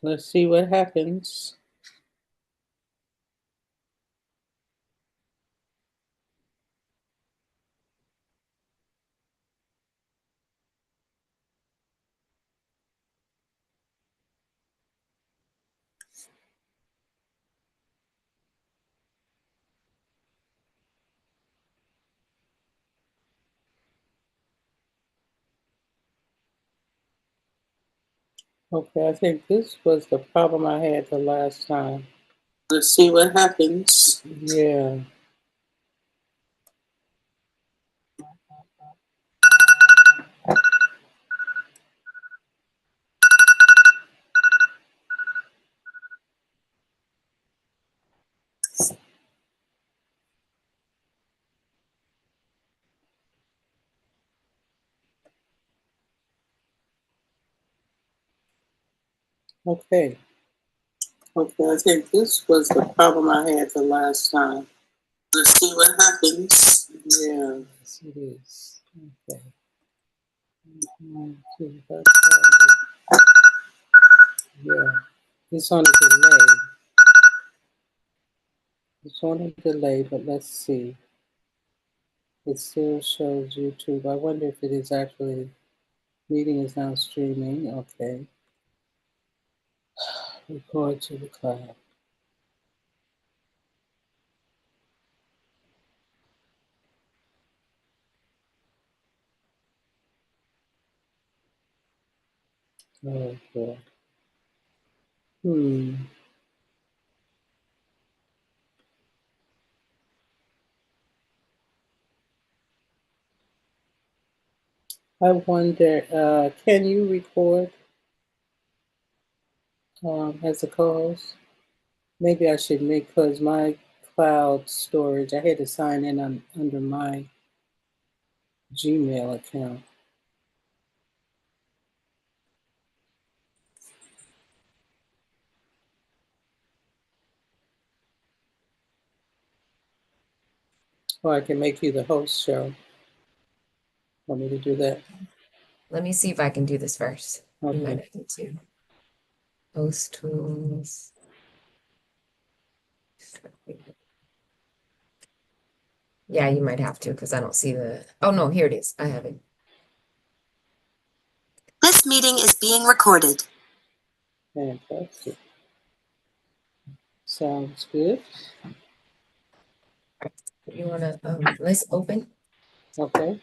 Let's see what happens. Okay, I think this was the problem I had the last time. Let's see what happens. Yeah. Okay. Okay, I think this was the problem I had the last time. Let's see what happens. Yeah, yes, it is. Okay. Yeah, it's on a delay. It's on a delay, but let's see. It still shows YouTube. I wonder if it is actually, meeting is now streaming. Okay. Record to the cloud. Oh, boy. I wonder, can you record as a co-host? Maybe I should make, because my cloud storage, I had to sign in under my Gmail account. Or I can make you the host, Cheryl. Want me to do that? Let me see if I can do this first. Okay. You might have to. Host tools. Yeah, you might have to because I don't see the. Oh no, here it is. I have it. This meeting is being recorded. Fantastic. Sounds good. You wanna let's open. Okay.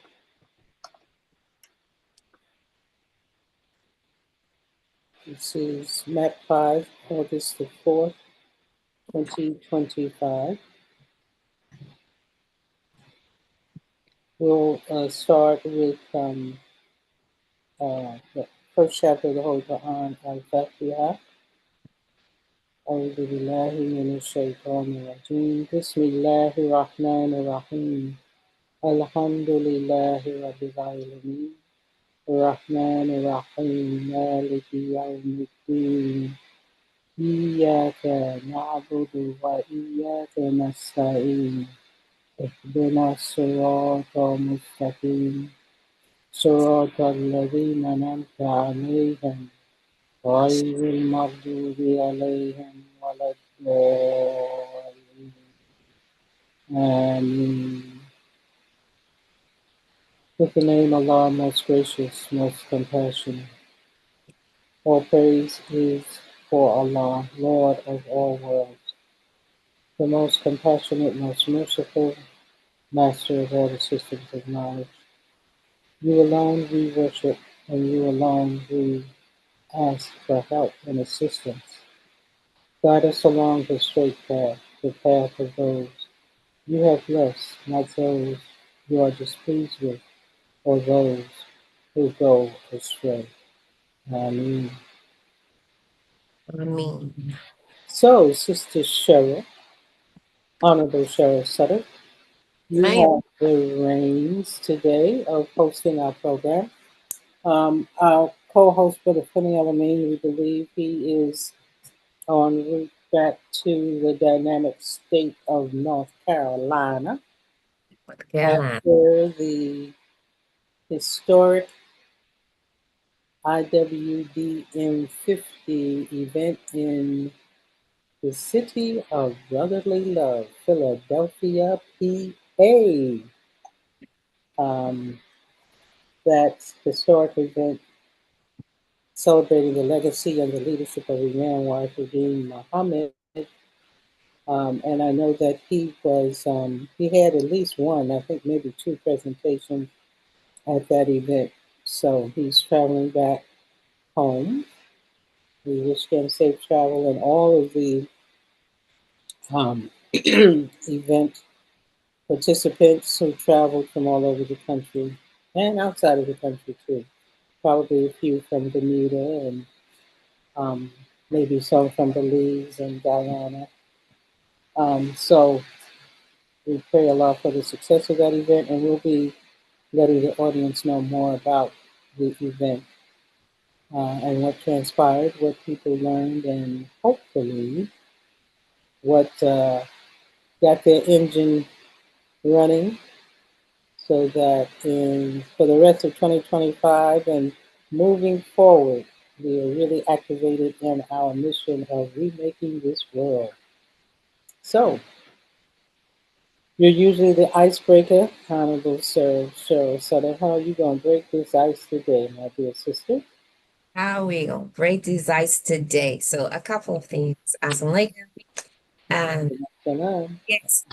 This is map 5, August the 4th, 2025. We'll start with the first chapter of the Holy Quran, Al-Fatiha. أعوذ بالله من الشيطان الرجيم بسم الله الرحمن الرحيم الحمد لله رب العالمين الرحمن الرحيم مالك يوم الدين إياك نعبد وإياك نستعين اهدنا الصراط المستقيم صراط الذين أنعمت عليهم غير المغضوب عليهم ولا الضالين آمين. With the name of Allah, most gracious, most compassionate. All praise is for Allah, Lord of all worlds, the most compassionate, most merciful, master of all the systems of knowledge. You alone we worship, and you alone we ask for help and assistance. Guide us along the straight path, the path of those you have blessed, not those you are displeased with, or those who go astray. Amen. Me. So, Sister Cheryl, Honorable Cheryl Sutter, you Ma'am. have the reins today of hosting our program. Our co-host, Brother Finney Alameen, we believe he is en route back to the dynamic state of North Carolina Carolina. after the historic IWDM 50 event in the city of brotherly love, Philadelphia, PA. That historic event celebrating the legacy and the leadership of Imam Wahidin Muhammad. And I know that he had at least one, I think maybe two presentations at that event. So he's traveling back home. We wish him safe travel and all of the event participants who traveled from all over the country and outside of the country too. Probably a few from Bermuda and um, maybe some from Belize and Guyana. So we pray a lot for the success of that event, and we'll be letting the audience know more about the event and what transpired, what people learned, and hopefully what got their engine running so that for the rest of 2025 and moving forward, we are really activated in our mission of remaking this world. So, you're usually the icebreaker, Honorable Sir Cheryl Sutter. How are you going to break this ice today, my dear sister? How we gonna break this ice today? So a couple of things. Assalamu alaikum. Salam. Yes.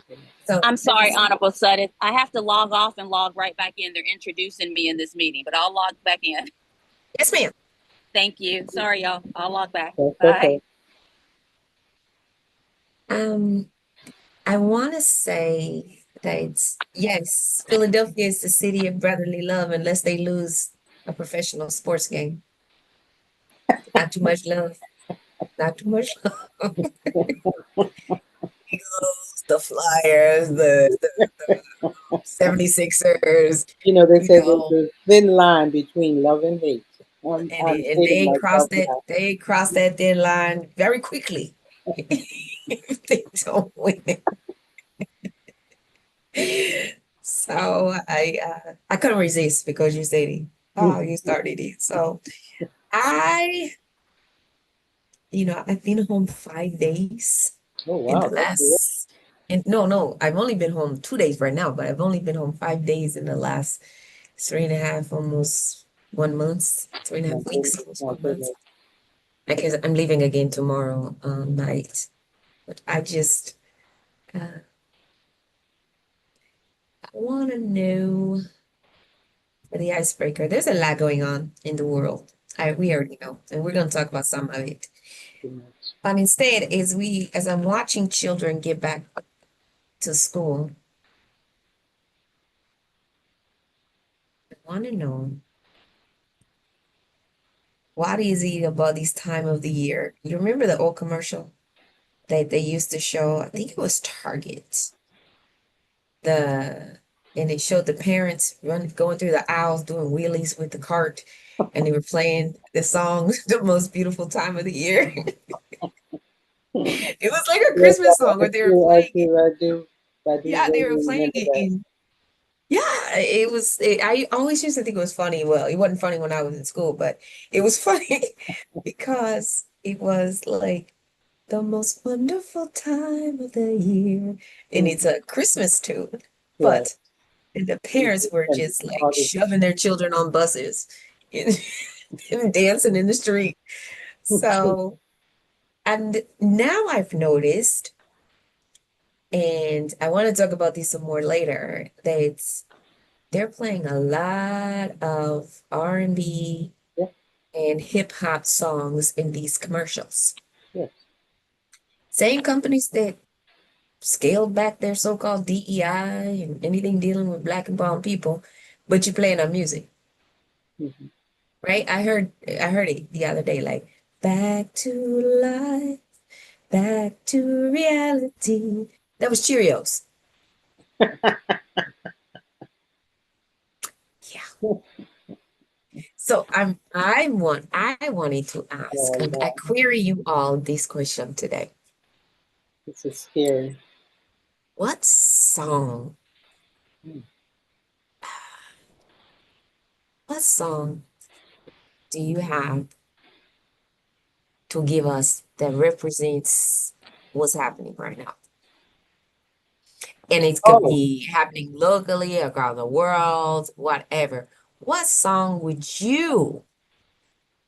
So I'm sorry, Honorable Sutton. I have to log off and log right back in. They're introducing me in this meeting, but I'll log back in. yes, ma'am. Thank you. Sorry, y'all. I'll log back. That's Bye. okay. I want to say that yes, Philadelphia is the city of brotherly love unless they lose a professional sports game. Not too much love. Not too much love. Eagles, the Flyers, the 76ers, You know, they you say there's know, a thin line between love and hate. I'm and dating myself now. they ain't crossed that thin line very quickly if they don't win. So I couldn't resist because you said it. Oh, you started it. So I, I've been home 5 days Oh, in wow. the That's good. last, and no, I've only been home 2 days right now, but I've only been home 5 days in the last 3.5, almost 1 month, three and a My half weeks, goodness. almost My 1 month. goodness. Because I'm leaving again tomorrow night. But I want to know for the icebreaker. There's a lot going on in the world. We already know, and we're going to talk about some of it. Goodness. But instead, as I'm watching children get back to school, I want to know what is it about this time of the year? You remember the old commercial that they used to show? I think it was Target. The and it showed the parents going through the aisles doing wheelies with the cart, and they were playing the song "The Most Beautiful Time of the Year." It was like a Yes, Christmas song where they were I playing it. do, I do. I do Yeah, they were vaguely playing remember it that. in. Yeah, I always used to think it was funny. Well, it wasn't funny when I was in school, but it was funny because it was like the most wonderful time of the year, and Mm, it's a Christmas tune, yeah. but and the parents were And just like all this, shoving their children on buses and, and dancing in the street. So, and now I've noticed, and I want to talk about this some more later, that they're playing a lot of R&B yeah, and hip hop songs in these commercials. yes. Same companies that scaled back their so-called DEI and anything dealing with black and brown people, but you playing our music, Mhm. right? I heard it the other day, like back to life, back to reality. That was Cheerios. Yeah. So I wanted to ask, Oh, I no. query you all this question today. This is scary. What song, Mm. what song do you have to give us that represents what's happening right now? And it could Oh, be happening locally, around the world, whatever. What song would you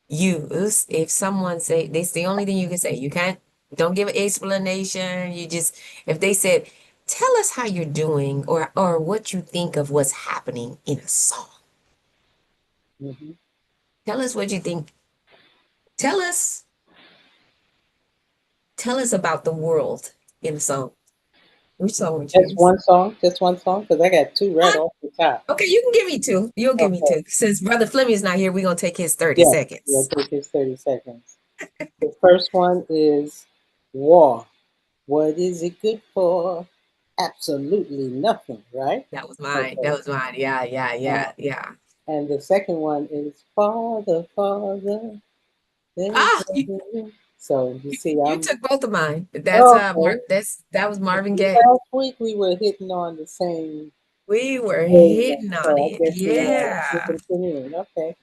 use if someone say this the only thing you can say? You can't don't give an explanation. You just if they said, tell us how you're doing or what you think of what's happening in a song. mhm. Tell us what you think. Tell us tell us about the world in a song. Which song would you Just use? one song? Just one song? Because I got two right Huh? off the top. Okay, you can give me two. You'll give me Okay. two. Since Brother Fleming is not here, we're gonna take his 30 Yes, we'll seconds. take his 30 seconds. The first one is War. What is it good for? Absolutely nothing, right? That was mine. Okay. That was mine. Yeah, yeah, Uh, yeah. and the second one is Father, Father, there's Ah, nothing. So you see, you I'm took both of mine. That's okay. that was Marvin Gaye. Last week we were hitting on the same We were wavelength, hitting on so I it. guess we're Yeah. continuing. Okay,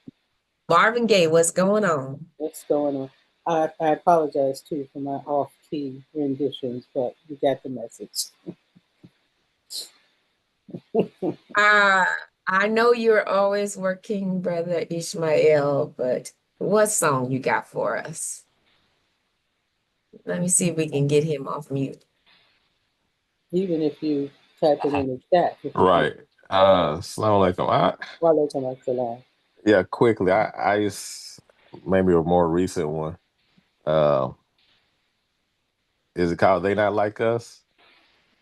Marvin Gaye, what's going on? what's going on? I apologize too for my off-key renditions, but you got the message. Uh, I know you're always working, Brother Ishmael, but what song you got for us? Let me see if we can get him off mute. Even if you type it in the chat, if you can. Right. Assalamu alaikum. Walaikum assalam. Yeah, quickly. I just maybe a more recent one. Uh, is it called They Not Like Us?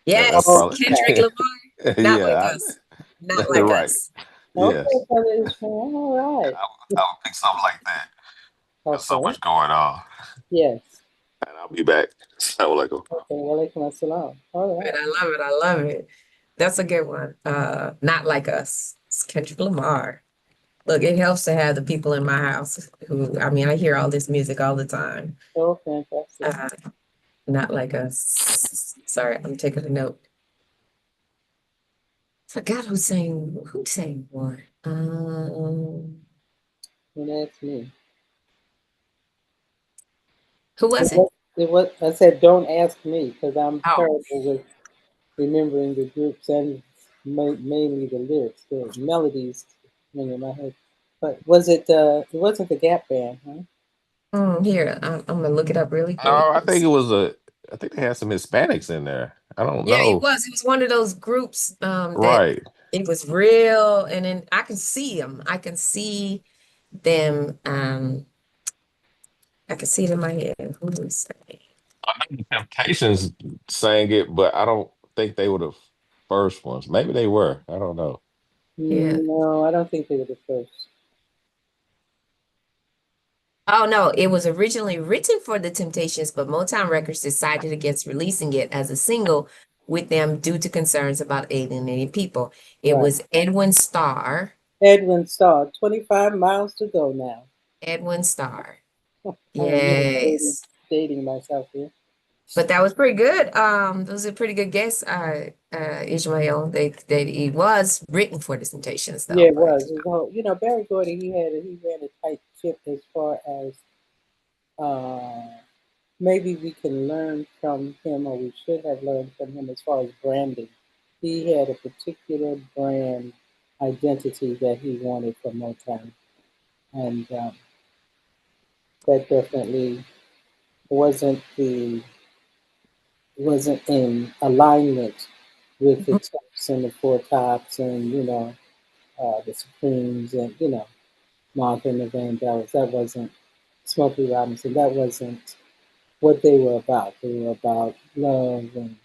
That's Yes, Oh, probably Kendrick Lamar, not like yeah. us. Not like Right. us. okay, Yes. Brother Ishmael. All right. I'll pick something like that. There's so Okay. much going on. Yes. And I'll be back. Assalamu alaikum. Okay. Walaikum assalam. All Right, right. I love it. I love it. That's a good one. Not like us. It's Kendrick Lamar. Look, it helps to have the people in my house who, I mean, I hear all this music all the time. So fantastic. Uh, not like us. Sorry, I'm taking a note. Forgot who sang one. And that's me. Who was it? I said, don't ask me because I'm Oh, terrible with remembering the groups and mainly the lyrics. The melodies ring in my head. But was it? It wasn't the Gap Band, huh? here, I'm gonna look it up really quick. No, I think they had some Hispanics in there. I don't Yeah, it know. was. It was one of those groups that Right. it was real, and then I can see them. I can see them. I can see it in my head. Who was saying? I know the Temptations sang it, but I don't think they were the first ones. Maybe they were. I don't know. Yeah. No, I don't think they were the first. Oh no, it was originally written for the Temptations, but Motown Records decided against releasing it as a single with them due to concerns about alienating people. It Right. was Edwin Starr. Edwin Starr. 25 miles to go now. Edwin Starr. I am really Yes. dating myself here. But that was pretty good. Those are pretty good guess, Ishmael. It was written for the Temptations Yeah, though, it but was. Barry Gordy. He ran a tight ship as far as uh, maybe we can learn from him, or we should have learned from him as far as branding. He had a particular brand identity that he wanted for Motown, and that definitely wasn't wasn't in alignment with the Tips and the Four Tops and the Supremes and Martha and the Vandellas. That wasn't Smokey Robinson. That wasn't what they were about. They were about love and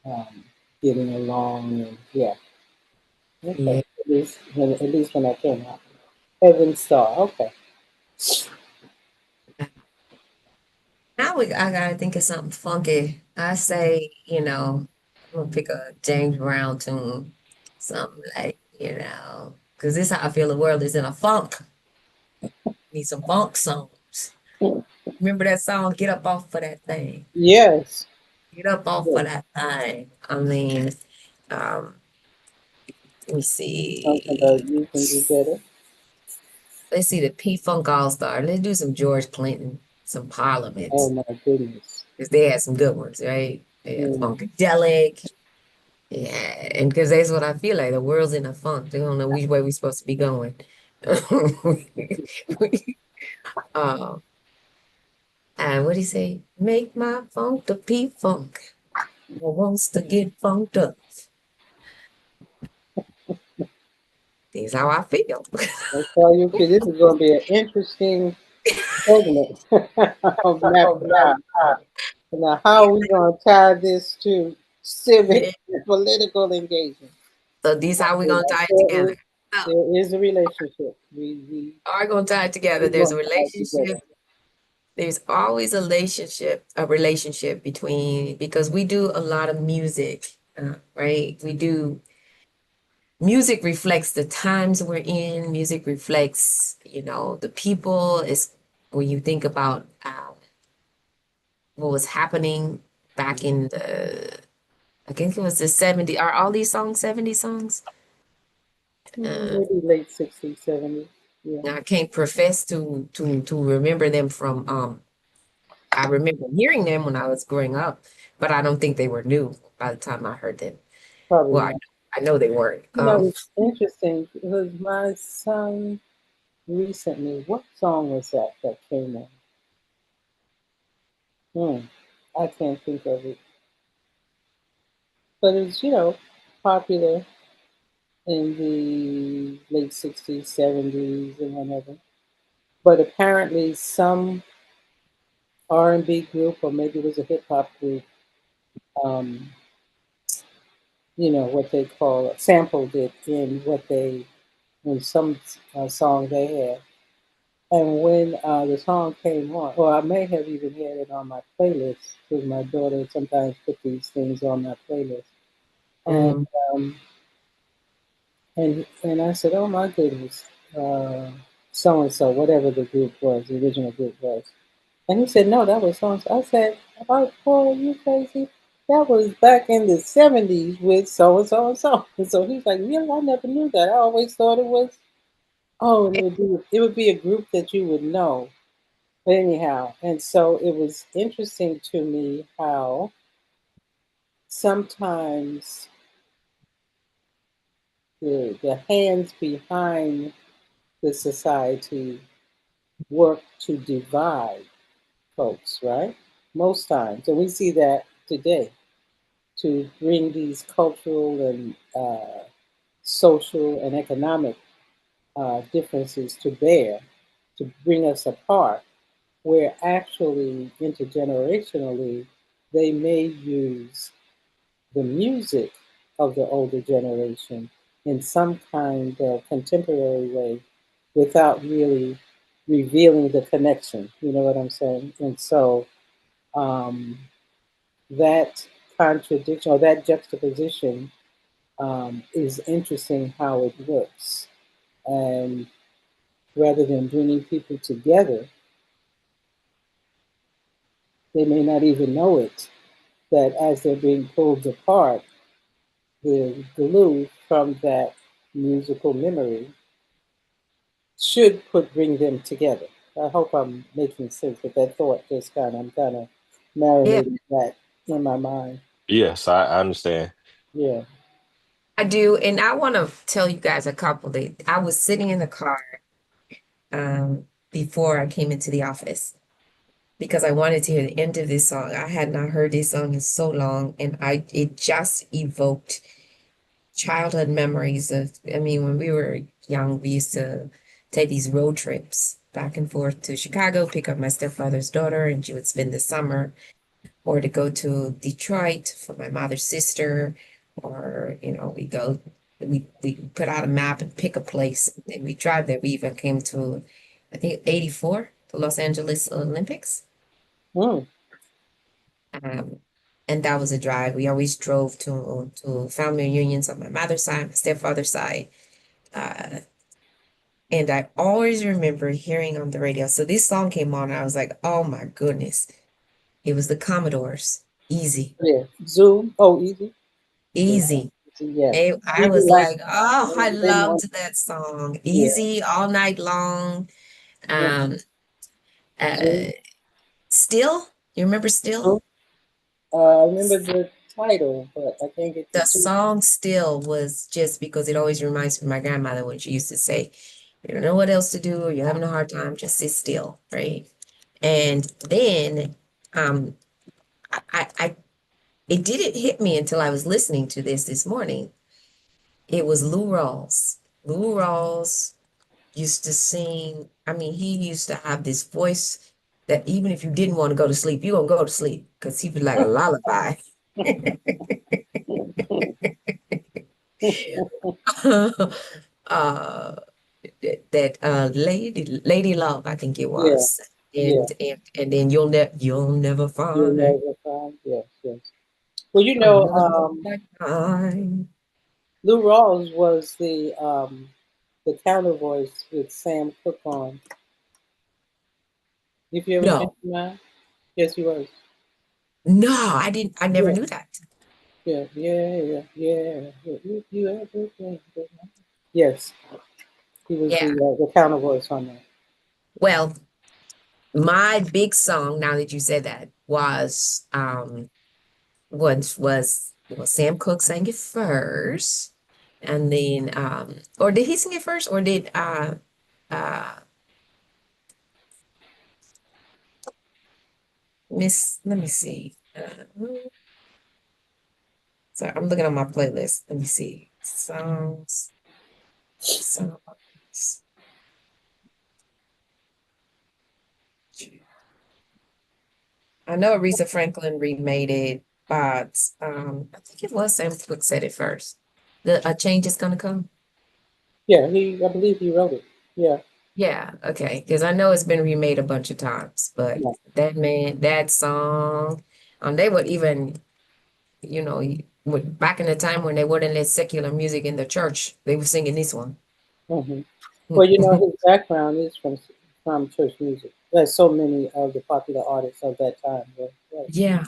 um, getting along and yeah. Okay, yeah. at least when I came out. Heaven Star. Okay. I gotta think of something funky. I say, I'm gonna pick a James Brown tune, something like, because this is how I feel the world is in a funk. Need some funk songs. Remember that song, Get Up Off of That Thing. Yes. Get up off Yes. of that thing. I mean, um, let me Something see. about you can do better. Let's see the P-Funk All-Star. Let's do some George Clinton, some Parliament. Oh my goodness. Because they had some good ones, right? Yeah, Mm. Funkadelic. Yeah, and because that's what I feel like. The world's in a funk. They don't know which way we're supposed to be going. uh, and what do you say? Make my funk the P-Funk. Who wants to get funked up? This is how I feel. I tell you, kid, this is going to be an interesting segment of Map Time. Now, how are we going to tie this to civic and political engagement? So this how we're gonna tie it There together. is, So there is a relationship. We are gonna tie it together. we're There's going a to tie it together. relationship. There's always a relationship between because we do a lot of music, right? We do music reflects the times we're in. Music reflects, the people. Is when you think about what was happening back in I think it was the 70s. Are all these songs 70 songs? Maybe late 60s, 70s. Yeah, Now I can't profess to remember them from I remember hearing them when I was growing up, but I don't think they were new by the time I heard them. probably Well, not. I know they weren't. It's interesting because my son recently, what song was that that came in? I can't think of it. But it's, popular in the late 60s, 70s, and whenever. But apparently some R&B group, or maybe it was a hip hop group, um, what they call sampled it in some song they had. And when the song came on, or I may have even had it on my playlist because my daughter sometimes put these things on my playlist. And Mhm. um, and I said, "Oh my goodness, so and so, whatever the group was, the original group was." And he said, "No, that was so and so." I said, "About Paul, you crazy? That was back in the '70s with so and so and so." And so he's like, "Really? I never knew that. I always thought it was." Oh, and it would be a group that you would know. But anyhow, and so it was interesting to me how sometimes the hands behind the society work to divide folks, right? Most times. And we see that today to bring these cultural and social and economic differences to bear, to bring us apart, where actually intergenerationally they may use the music of the older generation in some kind of contemporary way without really revealing the connection. You know what I'm saying? And so um, that contradiction or that juxtaposition is interesting how it looks. And rather than bringing people together, they may not even know it, that as they're being pulled apart, the glue from that musical memory should put bring them together. I hope I'm making sense, but that thought just I'm kind of Yeah, marinating that in my mind. Yes, I understand. Yeah. I do. And I want to tell you guys a couple that I was sitting in the car before I came into the office because I wanted to hear the end of this song. I had not heard this song in so long, and it just evoked childhood memories of, I mean, when we were young, we used to take these road trips back and forth to Chicago, pick up my stepfather's daughter, and she would spend the summer, or to go to Detroit for my mother's sister, or, we put out a map and pick a place, and we drive there. We even came to, I think, 84, the Los Angeles Olympics. Mm. Um, and that was a drive. We always drove to family reunions on my mother's side, my stepfather's side. Uh, and I always remember hearing on the radio. So this song came on, and I was like, oh my goodness. It was the Commodores. Easy. Yeah. Zoom. Oh, easy. Yeah. Easy. Yes. I Easy was like like, oh, I lemon. loved that song. Yeah. Easy all night long. Mhm. Um, uh, Mhm. Still, you remember Still? I remember the title, but I can't get the The two. song Still was just because it always reminds me of my grandmother when she used to say, you don't know what else to do, or you're having a hard time, just sit still, right? And then um I it didn't hit me until I was listening to this morning. It was Lou Rawls. Lou Rawls used to sing. I mean, he used to have this voice that even if you didn't want to go to sleep, you're gonna go to sleep because he was like a lullaby. uh that Lady Love, I think it Yeah, was. yeah. And then you'll never You'll find never find. Yes, yes. Well, a love like mine. Lou Rawls was the counter voice with Sam Cooke on. If you ever changed No, your mind? Yes, he was. no, I never Yeah, knew that. yeah, yeah, yeah, yeah. You ever changed your mind? Yes, he was Yeah. the counter voice on that. Well, my big song, now that you said that, well, Sam Cooke sang it first, and then or did he sing it first, or did uh Miss, let me see. So I'm looking on my playlist. Let me see. Songs. I know Aretha Franklin remade it, but I think it was Sam Cooke said it first. A change is gonna come. Yeah, I believe he wrote it. Yeah, Yeah, okay. Because I know it's been remade a bunch of times, but yeah. that song, they would even, back in the time when they wouldn't let secular music in the church, they were singing this one. Hmm. Well, his background is from church music. There's so many of the popular artists of that time. Were, right. Yeah.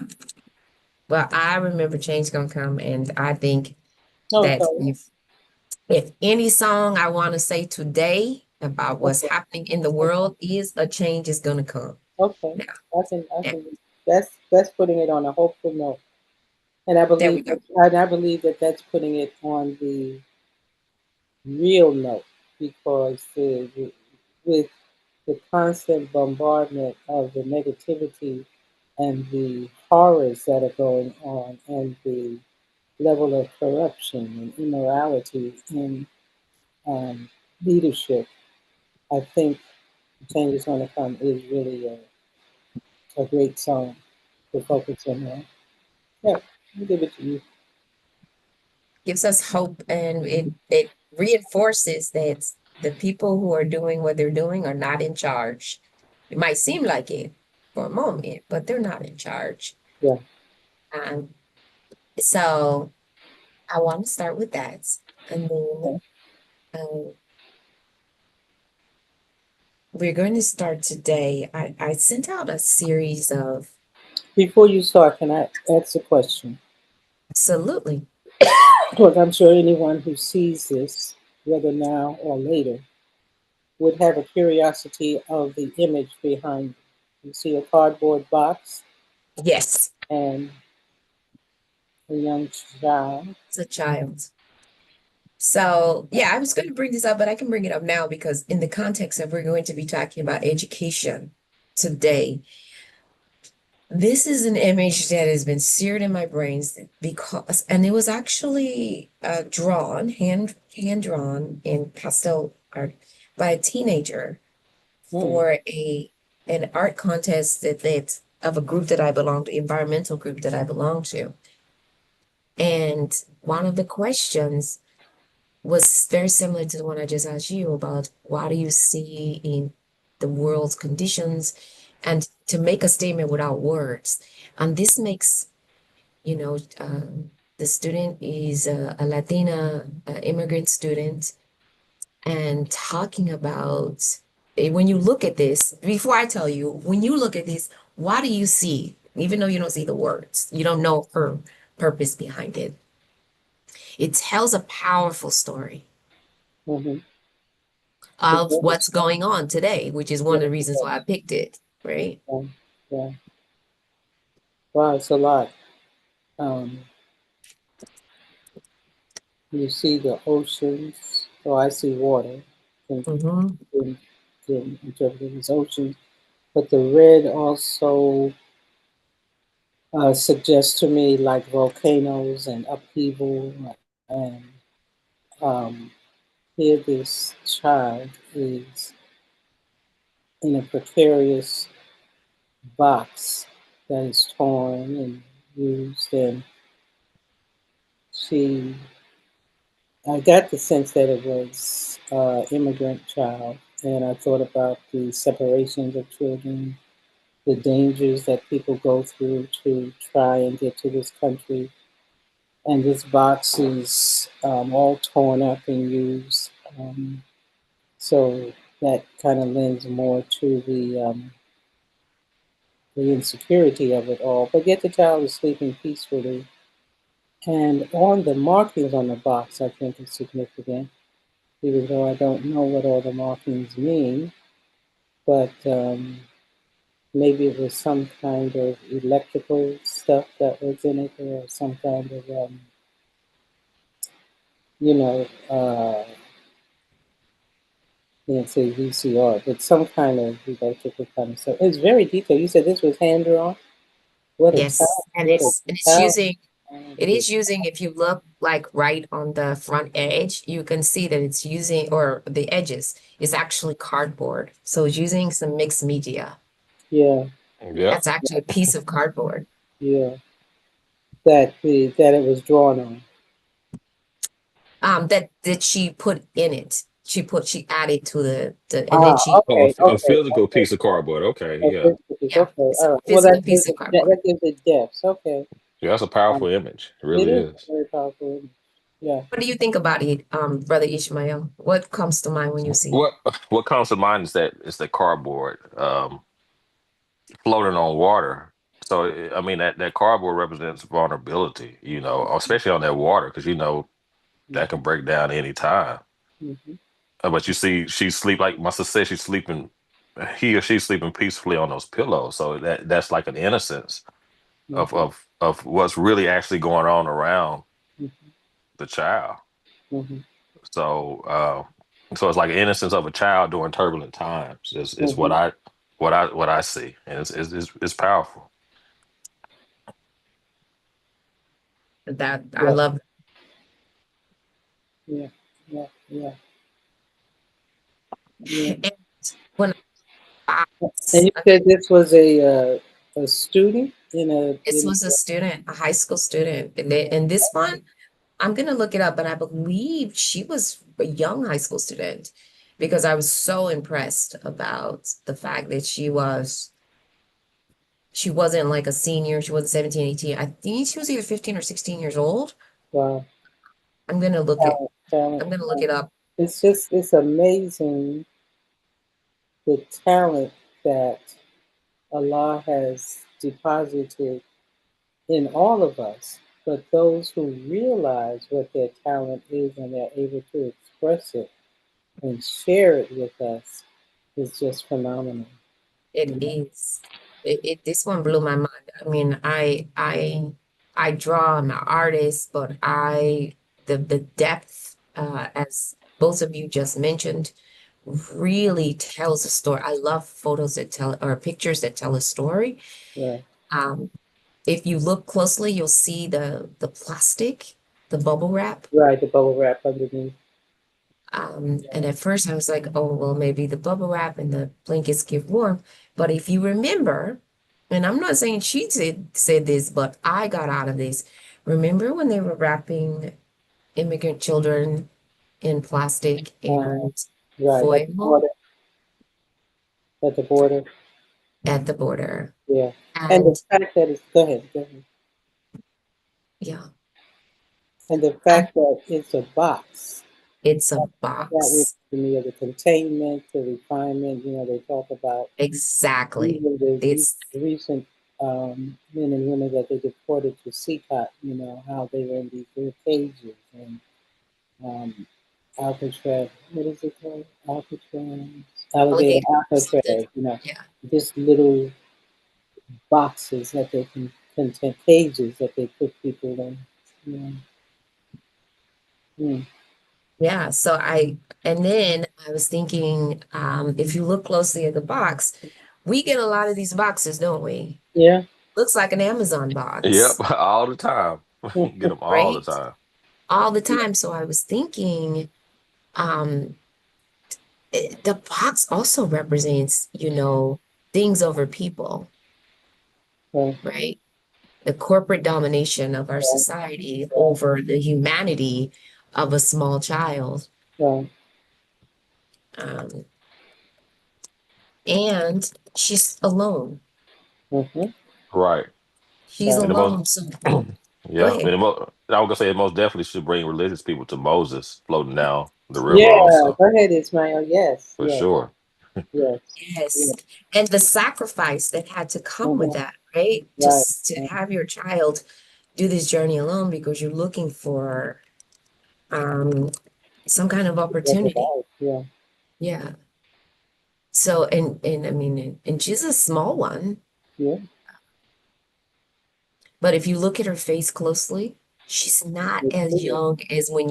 Well, I remember Change Gonna Come, and I think that Okay, if any song I want to say today about what's okay, happening in the world is a change is gonna come. okay. Now, I now, can. That's putting it on a hopeful note, and there we go. I believe that that's putting it on the real note because with the constant bombardment of the negativity and the horrors that are going on and the level of corruption and immorality in um, leadership, I think Change is Going to Come is really a great song to focus on that. Yeah, I'll give it to you. Gives us hope, and it reinforces that the people who are doing what they're doing are not in charge. It might seem like it for a moment, but they're not in charge. Yeah. Um, so I want to start with that, and then Okay. um, we're going to start today. I sent out a series of Before you start, can I ask a question? absolutely. Because I'm sure anyone who sees this, whether now or later, would have a curiosity of the image behind it. You see a cardboard box Yes, and a young child. it's a child. So, yeah, I was going to bring this up, but I can bring it up now because in the context of we're going to be talking about education today, this is an image that has been seared in my brains because, and it was actually hand drawn in pastel art by a teenager Hmm. for an art contest that of a group that I belong to, environmental group that I belong to. And one of the questions was very similar to the one I just asked you about what do you see in the world's conditions and to make a statement without words. And this makes, the student is a Latina immigrant student and talking about when you look at this, before I tell you, when you look at this, what do you see? Even though you don't see the words, you don't know her purpose behind it. It tells a powerful story Mm-hmm. It of does. what's going on today, which is one Yeah, of the it reasons why I does. picked it, right? Yeah, yeah. Wow, it's a lot. Um, you see the oceans. Oh, I see water. And Hmm. can interpret it as oceans. But the red also suggests to me like volcanoes and upheaval. And um, here, this child is in a precarious box that is torn and used, and she. I got the sense that it was immigrant child, and I thought about the separations of children, the dangers that people go through to try and get to this country. And this box is all torn up and used. So that kind of lends more to the insecurity of it all. But yet the child is sleeping peacefully. And on the markings on the box, I think is significant, even though I don't know what all the markings mean. But maybe it was some kind of electrical stuff that was in it, or some kind of, you know, can't say VCR, but some kind of electrical kind of stuff. It's very detailed. You said this was hand drawn. What a Yes, talent! What a and it's talent! using it is using, if you look like right on the front edge, you can see that it's using, or the edges is actually cardboard. So it's using some mixed media. Yeah, Yep. That's actually a piece of cardboard. yeah. That it was drawn on. That she put in it. She added to and then Ah, she, Oh, okay, a okay, physical okay. piece of cardboard. Okay, A yeah. physical piece. yeah, Okay, it's a all right. Well, physical piece of cardboard. that gives it depth. Okay, Yeah, that's a um, powerful image. It it really is is. very powerful. Yeah. What do you think about it, Brother Ishmael? What comes to mind when you see it? What what comes to mind is that cardboard floating on water. So I mean that cardboard represents vulnerability, especially on that water, because that can Mm-hmm, break down any time. mm-hmm, But you see, she's sleep like my sister said, she's sleeping. He or she's sleeping peacefully on those pillows. So that's like an innocence of mm-hmm, of what's really actually going on around mm-hmm, the child. mm-hmm, So so it's like an innocence of a child during turbulent times. Is mm-hmm. what I see, and it's powerful. That I Yeah, love. yeah, yeah, yeah, yeah. And when And you said this was a student this was a student, a high school student, and this one, I'm gonna look it up, but I believe she was a young high school student because I was so impressed about the fact that she wasn't like a senior, she wasn't 17, 18. I think she was either 15 or 16 years old. wow, I'm gonna look it, talent. I'm gonna look it up. It's amazing the talent that Allah has deposited in all of us. But those who realize what their talent is and they're able to express it and share it with us is just phenomenal. It You know? is. This one blew my mind. I mean, I draw, I'm an artist, but the depth, as both of you just mentioned, really tells a story. I love photos that tell, or pictures that tell a story. Right, Um, if you look closely, you'll see the plastic, the bubble wrap. right. The bubble wrap underneath. And at first I was like, oh, well, maybe the bubble wrap and the blankets give warmth. But if you remember, and I'm not saying she said this, but I got out of this. Remember when they were wrapping immigrant children in plastic Uh, and right at the foil border. At the border. at the border? Yeah. And the And fact that it's go ahead, go ahead. yeah, And the and fact that it's a box. it's a That was box. to me of the containment, the refinement. They talk about Exactly. even the It's recent men and women that they deported to CCOT, you know, how they were in these little cages and um, Alcatraz, what is it called? Alcatraz, alligator Alligator or something. Alcatraz, you know, Yeah. just little boxes that they can contain, cages that they put people in. You know. Mm. Yeah. And then I was thinking, if you look closely at the box, we get a lot of these boxes, don't we? Yeah. Looks like an Amazon Yep, box, all the time. Get them all the right? time. All the time. So I was thinking, um, the box also represents, things over people, Right. right? The corporate domination of our Right. society Right. over the humanity of a small child. Right. Um, and she's alone. Mm-hmm. Right. She's Right. And the most, alone. So go yeah, ahead. I was gonna say it most definitely should bring religious people to Moses floating down the river Yeah. also, Go ahead, Ismail. Yes. for Yes. sure. Yes. Yes. Yes. And the sacrifice that had to come with Mm-hmm. that, right? Right. To Right. have your child do this journey alone because you're looking for um some kind of Better opportunity. life. Yeah. Yeah. So and I mean and she's a small one, Yeah. but if you look at her face closely, she's not It's as true. young as when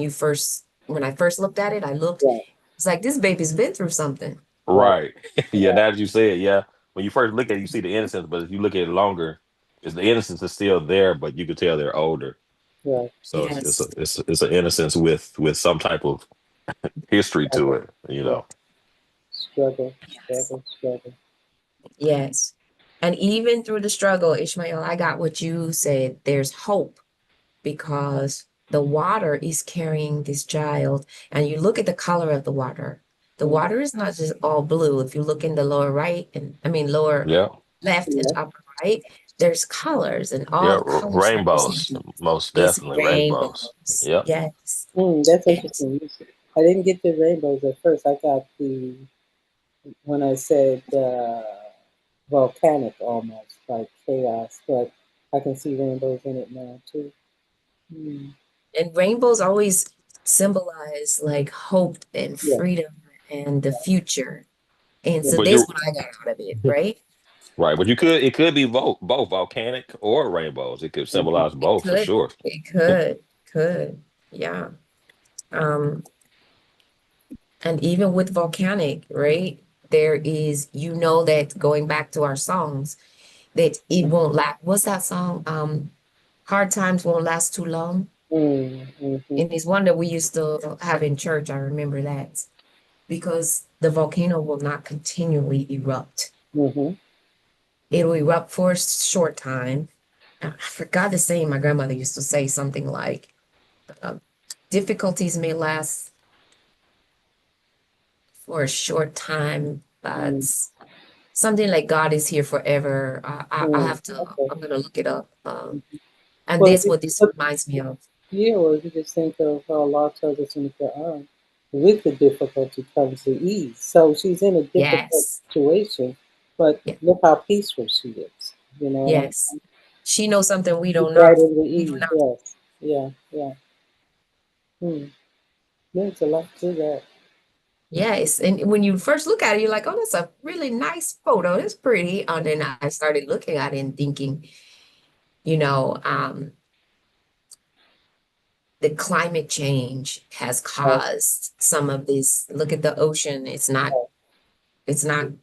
I first looked at it, Right. it's like this baby's been through something. Right. Right. Yeah, Right. now that you say it, yeah. When you first look at it, you see the innocence, but if you look at it longer, it's the innocence is still there, but you can tell they're older. Right. So Yes. it's an innocence with some type of history to Struggle. it, you Yeah. know. Struggle. Yes. Struggle. Struggle. Yes. And even through the struggle, Ishmael, I got what you said. There's hope because the water is carrying this child. And you look at the color of the water. The Mm-hmm. water is not just all blue. If you look in the lower right and I mean lower Yeah. left and Yeah. upper right, there's colors and all Yeah. the colors Rainbows. represent Most it's definitely rainbows. rainbows. Yep. Yes. That's Yes. interesting. I didn't get the rainbows at first. I got the when I said volcanic almost like chaos, but I can see rainbows in it now too. Mm. And rainbows always symbolize like hope and Yeah, freedom and the future. And yeah, so But that's you what I got out of it, right? right, but it could be both volcanic or rainbows. It could mhm, symbolize It both for could, sure. could, yeah. Um, and even with volcanic, right? There is, that going back to our songs, that it won't last. What's that song? Hard times won't last too long. mhm, And it's one that we used to have in church. I remember that because the volcano will not continually erupt. mhm, It'll erupt for a short time. I forgot the saying my grandmother used to say something like, uh, difficulties may last for a short time, but mm, something like God is here forever. I have to, okay. I'm gonna look it up. And Well, that's what this but, reminds me of. yeah, well, you just think of how Allah tells us in the Quran, with the difficulty comes the ease. So she's in a difficult Yes. situation, but Yeah. look how peaceful she is. You know what I'm Yes. She knows something we She's don't right know. in the We do ease. not. Yes. Yeah. Yeah. Hmm. There's a lot to that. Yes. And when you first look at it, you're like, oh, that's a really nice photo. It's pretty. And then I started looking at it and thinking, you know, the climate change has Right. caused some of this. Look at the ocean. It's not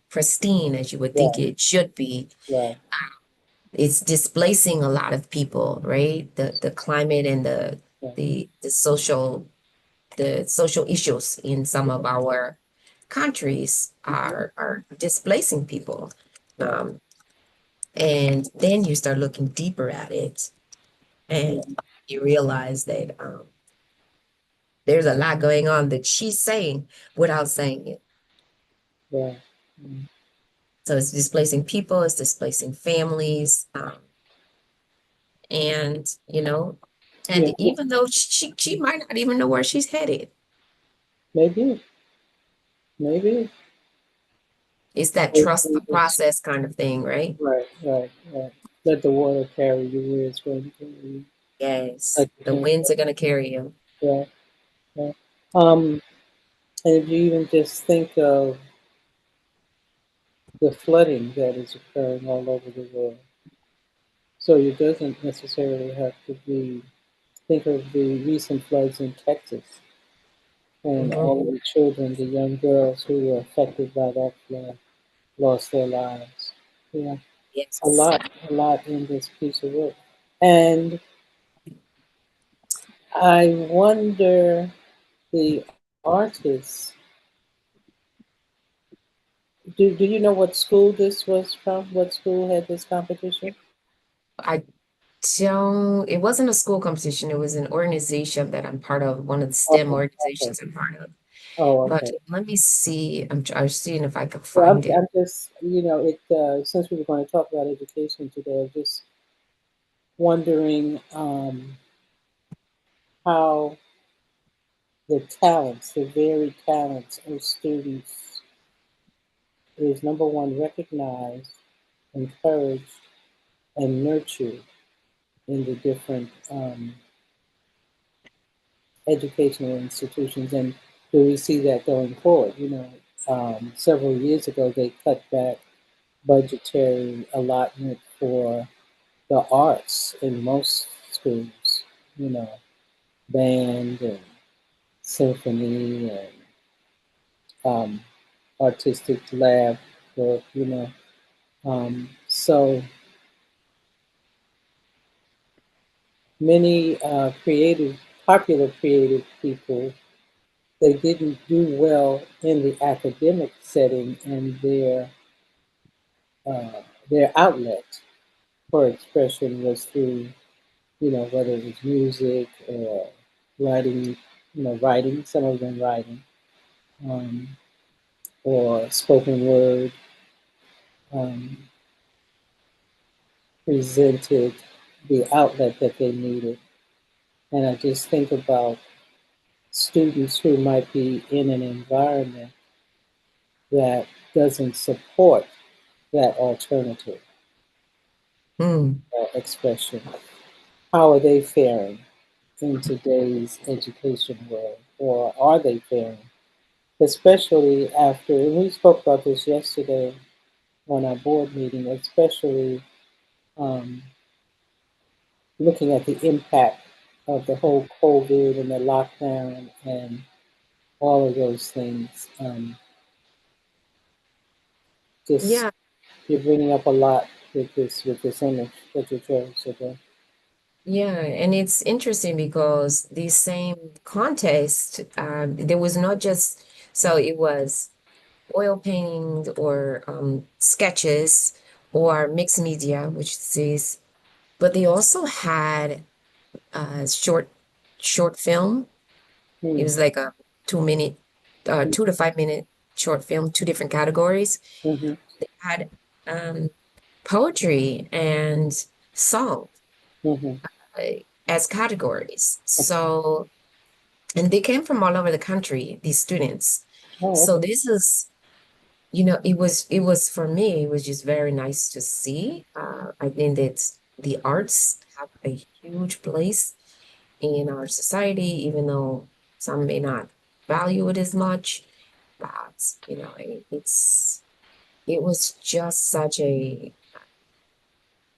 pristine as you would think Right. it should be. Right. It's displacing a lot of people, right? The climate and Right. the social issues in some of our countries Mhm. are displacing people. Right. Um, and then you start looking deeper at it Yeah. and you realize that there's a lot going on that she's saying without saying it. Yeah. Mm. So it's displacing people, it's displacing families, and Yeah. and even though she might not even know where she's headed, Maybe. Maybe. it's that trust the Maybe. process kind of thing, right? Right. Right. Right. Let the water carry you where it's going to carry you. Yes, Like you the can't. winds are gonna carry you. Yeah, yeah. Um, and if you even just think of the flooding that is occurring all over the world, so it doesn't necessarily have to be. Think of the recent floods in Texas and all of Mhm. the children, the young girls who were affected by that flood, lost their lives. Yeah, Yes. a lot in this piece of work. And I wonder, the artists, do you know what school this was from? What school had this competition? I don't, it wasn't a school competition, it was an organization that I'm part of, one of the STEM Oh, okay. organizations I'm part of. Oh, But okay. let me see, I'm seeing if I can Well, find it. I'm just, since we were going to talk about education today, I'm just wondering how the talents, the varied talents of students is number one, recognized, encouraged, and nurtured in the different educational institutions, and do we see that going forward? Several years ago they cut back budgetary allotment for the arts in most schools. You know, band and symphony and um, artistic lab work. So many popular creative people, they didn't do well in the academic setting, and uh, their outlet for expression was through, whether it was music or writing, writing, some of them writing, um, or spoken word, um, presented the outlet that they needed. And I just think about students who might be in an environment that doesn't support that alternative Hmm. expression. How are they faring in today's education world? Or are they faring? Especially after, and we spoke about this yesterday on our board meeting, especially um, looking at the impact of the whole COVID and the lockdown and all of those things. Just Yeah, you're bringing up a lot with this image that you chose today. yeah, and it's interesting because the same contest, there was not just, so it was oil paintings or sketches or mixed media, which is, but they also had a short film. It Hmm. was like a 2 minute, 2 to 5 minute short film, two different categories. Mm-hmm. They had um, poetry and song Mm-hmm. uh, as categories. So, and they came from all over the country, these students. Oh, So okay. this is, it was for me, it was just very nice to see. I think that the arts have a huge place in our society, even though some may not value it as much. But, it was just such a,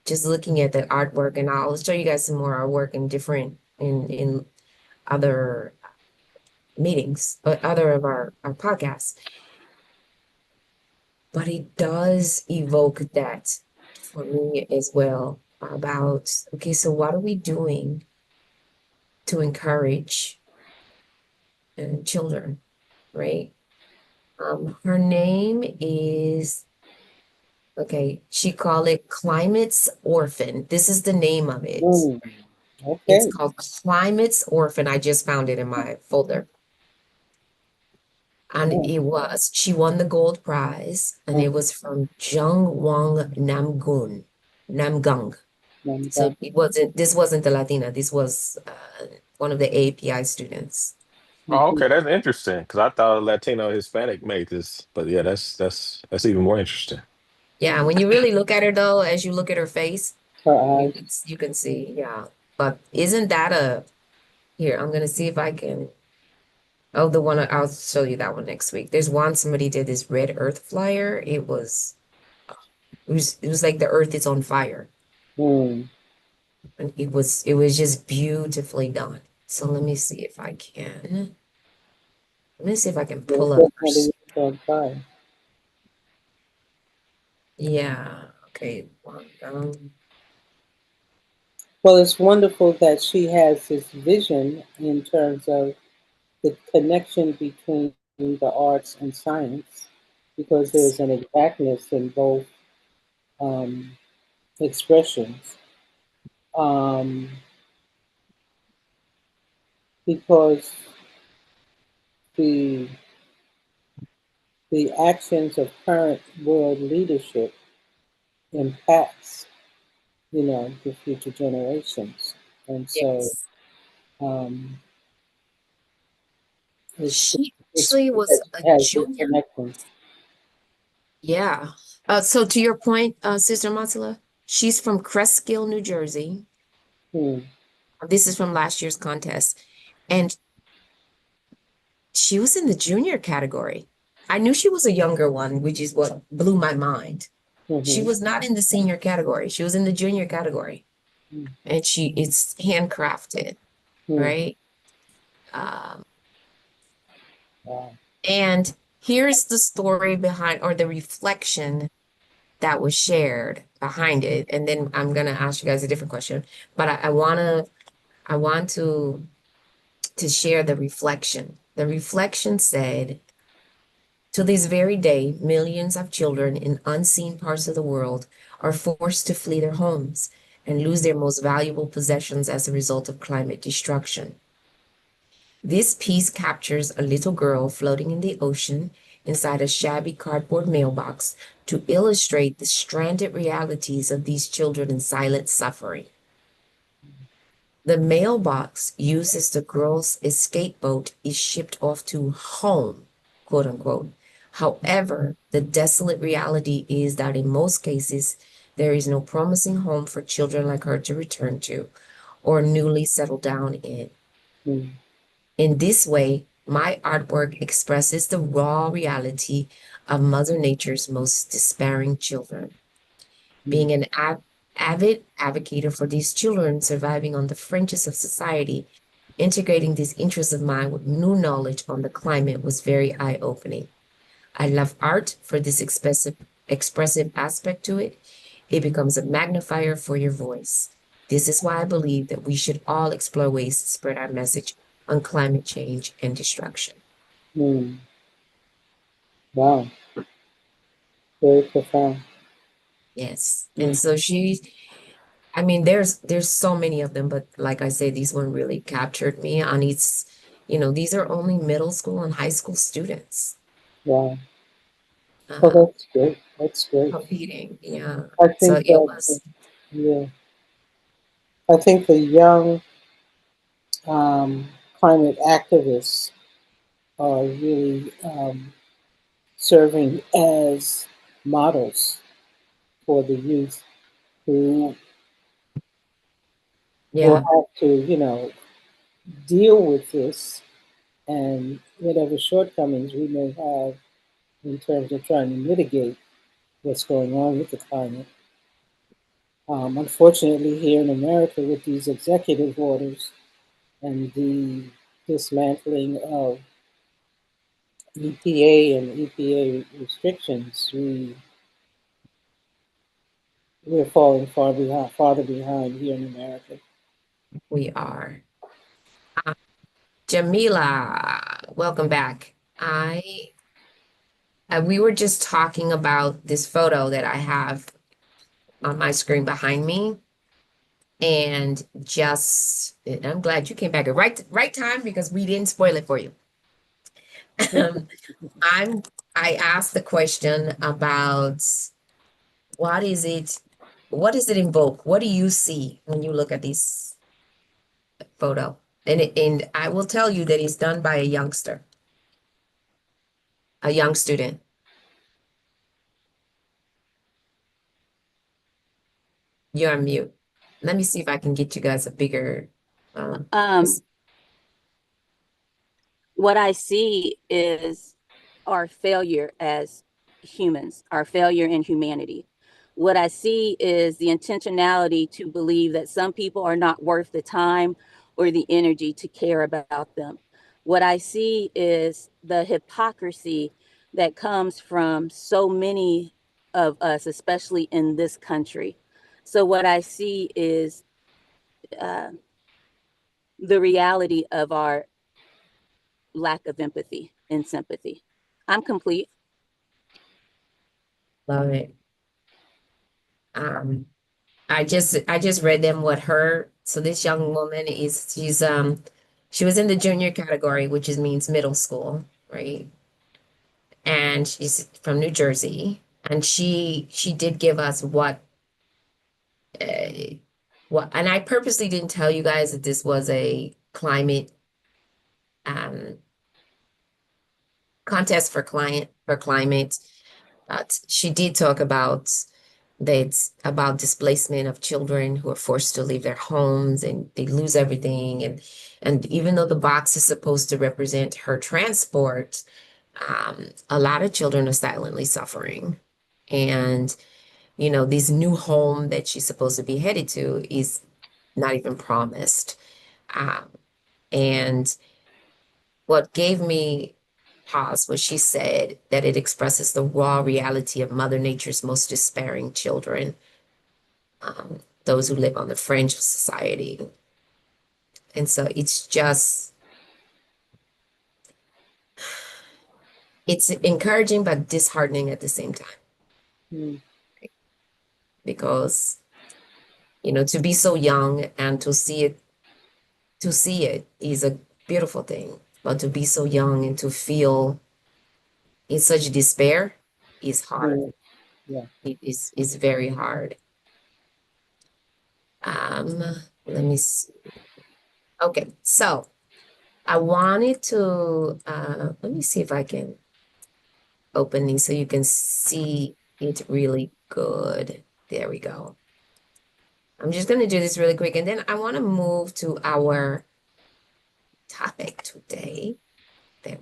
just looking at the artwork, and I'll show you guys some more artwork in different, in other meetings, but other of our podcasts. But it does evoke that for me as well about, okay, so what are we doing to encourage children, right? Her name is, okay, she called it Climate's Orphan. This is the name of it. Mm, It's okay. called Climate's Orphan. I just found it in my folder. And Mm, she won the gold prize, and mm, it was from Jung Wong Namgung. So this wasn't the Latina. This was one of the API students. Oh, mm-hmm. okay, that's interesting because I thought Latino Hispanic made this, but yeah, that's even more interesting. Yeah, when you really look at her though, as you look at her face, Her You eyes. can you can see, yeah. But isn't that a here? I'm gonna see if I can. Oh, the one I'll show you that one next week. There's one somebody did this red earth flyer. It was like the earth is on fire. Hmm. And it was just beautifully done. So let me see if I can. Let me see if I can It pull up definitely is on fire. yeah. Okay. Well, it's wonderful that she has this vision in terms of the connection between the arts and science, because there's an exactness in both um, expressions. Um, because the the actions of current world leadership impacts, the future generations, and so Yes. um, it's She it's actually good was that a she has this junior. connection. Yeah. So to your point, Sister Matsala, she's from Cresskill, New Jersey. Hmm. This is from last year's contest. And she was in the junior category. I knew she was a younger one, which is what blew my mind. She Mm-hmm. was not in the senior category. She was in the junior category. Hmm. And it's handcrafted, Hmm. right? Um, Wow. and here's the story behind or the reflection that was shared behind it. And then I'm gonna ask you guys a different question. But I want to share the reflection. The reflection said, to this very day, millions of children in unseen parts of the world are forced to flee their homes and lose their most valuable possessions as a result of climate destruction. This piece captures a little girl floating in the ocean inside a shabby cardboard mailbox to illustrate the stranded realities of these children in silent suffering. The mailbox used as the girl's escape boat is shipped off to home, quote unquote. However, the desolate reality is that in most cases, there is no promising home for children like her to return to or newly settle down in. Hmm. In this way, my artwork expresses the raw reality of Mother Nature's most despairing children. Hmm. Being an avid advocate for these children surviving on the fringes of society, integrating these interests of mine with new knowledge on the climate was very eye-opening. I love art for this expressive aspect to it. It becomes a magnifier for your voice. This is why I believe that we should all explore ways to spread our message on climate change and destruction. Hmm. Wow. Very profound. Yes. Hmm. And so I mean, there's so many of them, but like I say, these one really captured me. And these are only middle school and high school students Wow. Oh, uh, that's great. That's great. competing. Yeah. I So think it that, was, yeah, I think the young um, climate activists are really serving as models for the youth who will yeah, have to, deal with this and whatever shortcomings we may have in terms of trying to mitigate what's going on with the climate. Unfortunately, here in America, with these executive orders and the dismantling of EPA and EPA restrictions, we're falling farther behind here in America. we are. Uh, Jamila, welcome back. We were just talking about this photo that I have on my screen behind me. And I'm glad you came back at right time because we didn't spoil it for you. Um, I'm I asked the question about what is it, what does it invoke? What do you see when you look at this photo? And I will tell you that it's done by a youngster, a young student. You're on mute. Let me see if I can get you guys a bigger. Um, what I see is our failure as humans, our failure in humanity. What I see is the intentionality to believe that some people are not worth the time or the energy to care about them. What I see is the hypocrisy that comes from so many of us, especially in this country. So, what I see is uh, the reality of our lack of empathy and sympathy. I'm complete. Love it. Um, I just read them what her so this young woman is she was in the junior category, which is means middle school, right? And she's from New Jersey, and she did give us uh, what, and I purposely didn't tell you guys that this was a climate um contest for climate. But she did talk about that about displacement of children who are forced to leave their homes and they lose everything. And even though the box is supposed to represent her transport, a lot of children are silently suffering. And, this new home that she's supposed to be headed to is not even promised. Um, and what gave me pause was she said that it expresses the raw reality of Mother Nature's most despairing children, those who live on the fringe of society. And so it's encouraging but disheartening at the same time Mm. because, to be so young and to see it is a beautiful thing. But to be so young and to feel in such despair is hard. Mm. Yeah. It is very hard. Um, Let me see. Okay, so I wanted to let me see if I can open these so you can see it really good. There we go. I'm just going to do this really quick, and then I want to move to our topic today. There,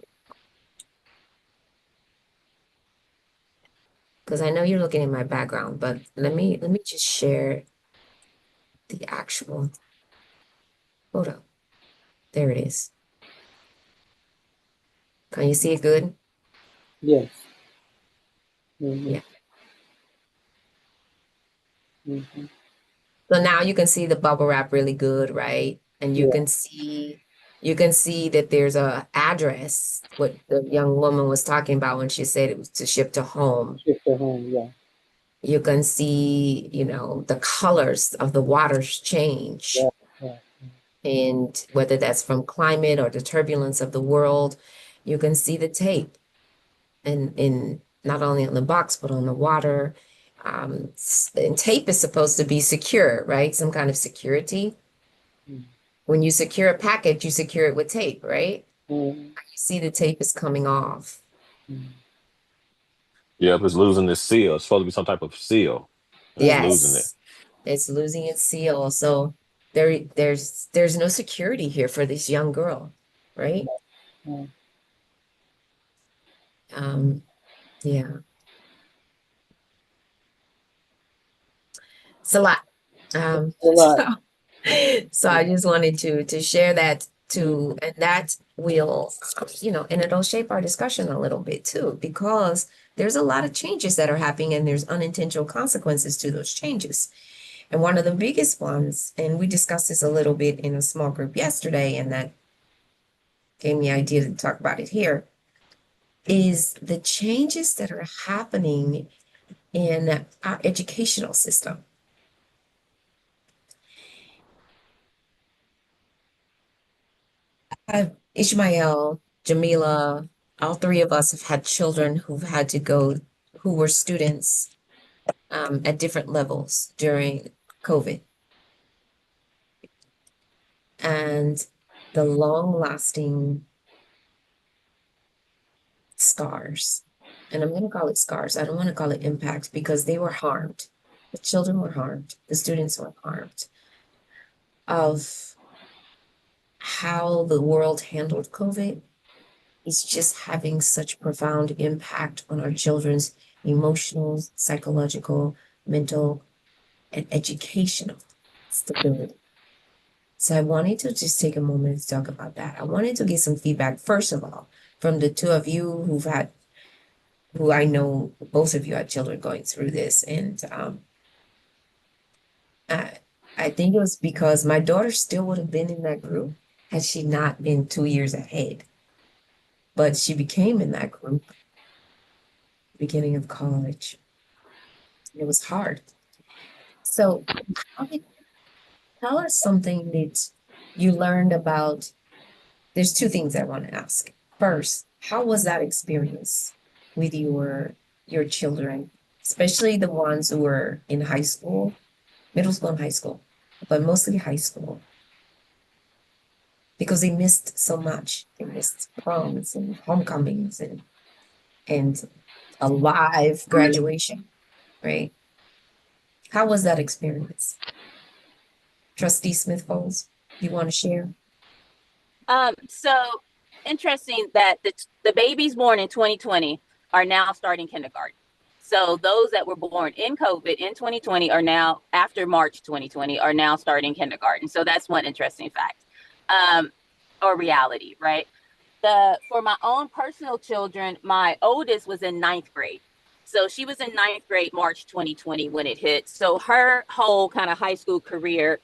because I know you're looking at my background, but let me just share the actual photo. There it is. Can you see it good? Yes. Mm-hmm. Yeah. Mm-hmm. So now you can see the bubble wrap really good, right? And you Yeah. can see that there's a address, what the young woman was talking about when she said it was to ship to home. Shift to home. Yeah. You can see, the colors of the waters Yeah. change. Yeah. And whether that's from climate or the turbulence of the world, you can see the tape and not only on the box, but on the water. And tape is supposed to be secure, right? Some kind of security. Mm. When you secure a package, you secure it with tape, right? Mm. You see the tape is coming off. Mm. Yep, it's losing its seal. It's supposed to be some type of seal, and it's losing it. Yes, it's losing its seal. So there's no security here for this young girl, right? Mm. Um, yeah, it's a lot. A lot. So I just wanted to share that too, and that will, and it'll shape our discussion a little bit too, because there's a lot of changes that are happening and there's unintentional consequences to those changes. And one of the biggest ones, and we discussed this a little bit in a small group yesterday, and that gave me the idea to talk about it here, is the changes that are happening in our educational system. Ishmael, Jamila, all three of us have had children who were students at different levels during COVID. And the long-lasting scars, and I'm going to call it scars. I don't want to call it impact because they were harmed. The children were harmed, the students were harmed, of how the world handled COVID is just having such profound impact on our children's emotional, psychological, mental, and educational stability. So I wanted to just take a moment to talk about that. I wanted to get some feedback, first of all, from the two of you who I know both of you had children going through this. And I think it was because my daughter still would have been in that group had she not been 2 years ahead. But she became in that group beginning of college. It was hard. So tell us something that you learned about. There's two things I want to ask. First, how was that experience with your children, especially the ones who were in high school, middle school and high school, but mostly high school, because they missed so much. They missed proms and homecomings and a live graduation, right? How was that experience? Trustee Smith Folds, you want to share? So interesting that the babies born in 2020 are now starting kindergarten. So those that were born in COVID in 2020 are now, after March 2020, are now starting kindergarten. So that's one interesting fact, or reality, right? For my own personal children, my oldest was in ninth grade. So she was in ninth grade, March 2020 when it hit. So her whole kind of high school career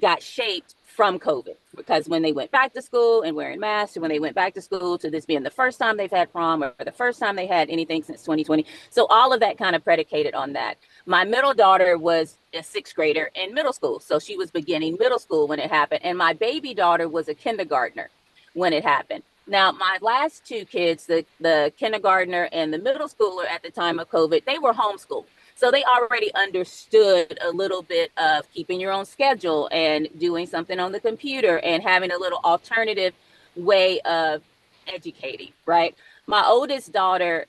got shaped from COVID, because when they went back to school and wearing masks, and when they went back to school to this being the first time they've had prom or the first time they had anything since 2020. So all of that kind of predicated on that. My middle daughter was a sixth grader in middle school. So she was beginning middle school when it happened. And my baby daughter was a kindergartner when it happened. Now, my last two kids, the kindergartner and the middle schooler at the time of COVID, they were homeschooled. So they already understood a little bit of keeping your own schedule and doing something on the computer and having a little alternative way of educating, right? My oldest daughter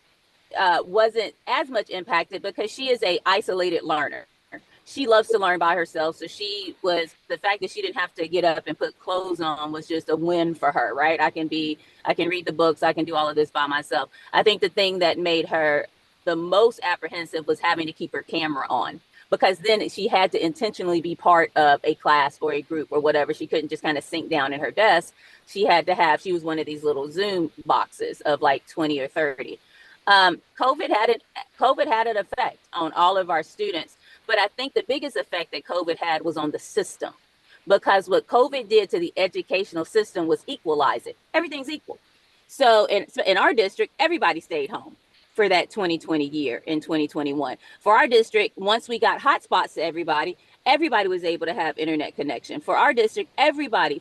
wasn't as much impacted because she is a isolated learner. She loves to learn by herself. So the fact that she didn't have to get up and put clothes on was just a win for her, right? I can read the books. I can do all of this by myself. I think the thing that made her the most apprehensive was having to keep her camera on, because then she had to intentionally be part of a class or a group or whatever. She couldn't just kind of sink down in her desk. She was one of these little Zoom boxes of like 20 or 30. COVID had an effect on all of our students, but I think the biggest effect that COVID had was on the system, because what COVID did to the educational system was equalize it. Everything's equal. So in our district, everybody stayed home for that 2020 year in 2021. For our district, once we got hotspots to everybody was able to have internet connection. For our district,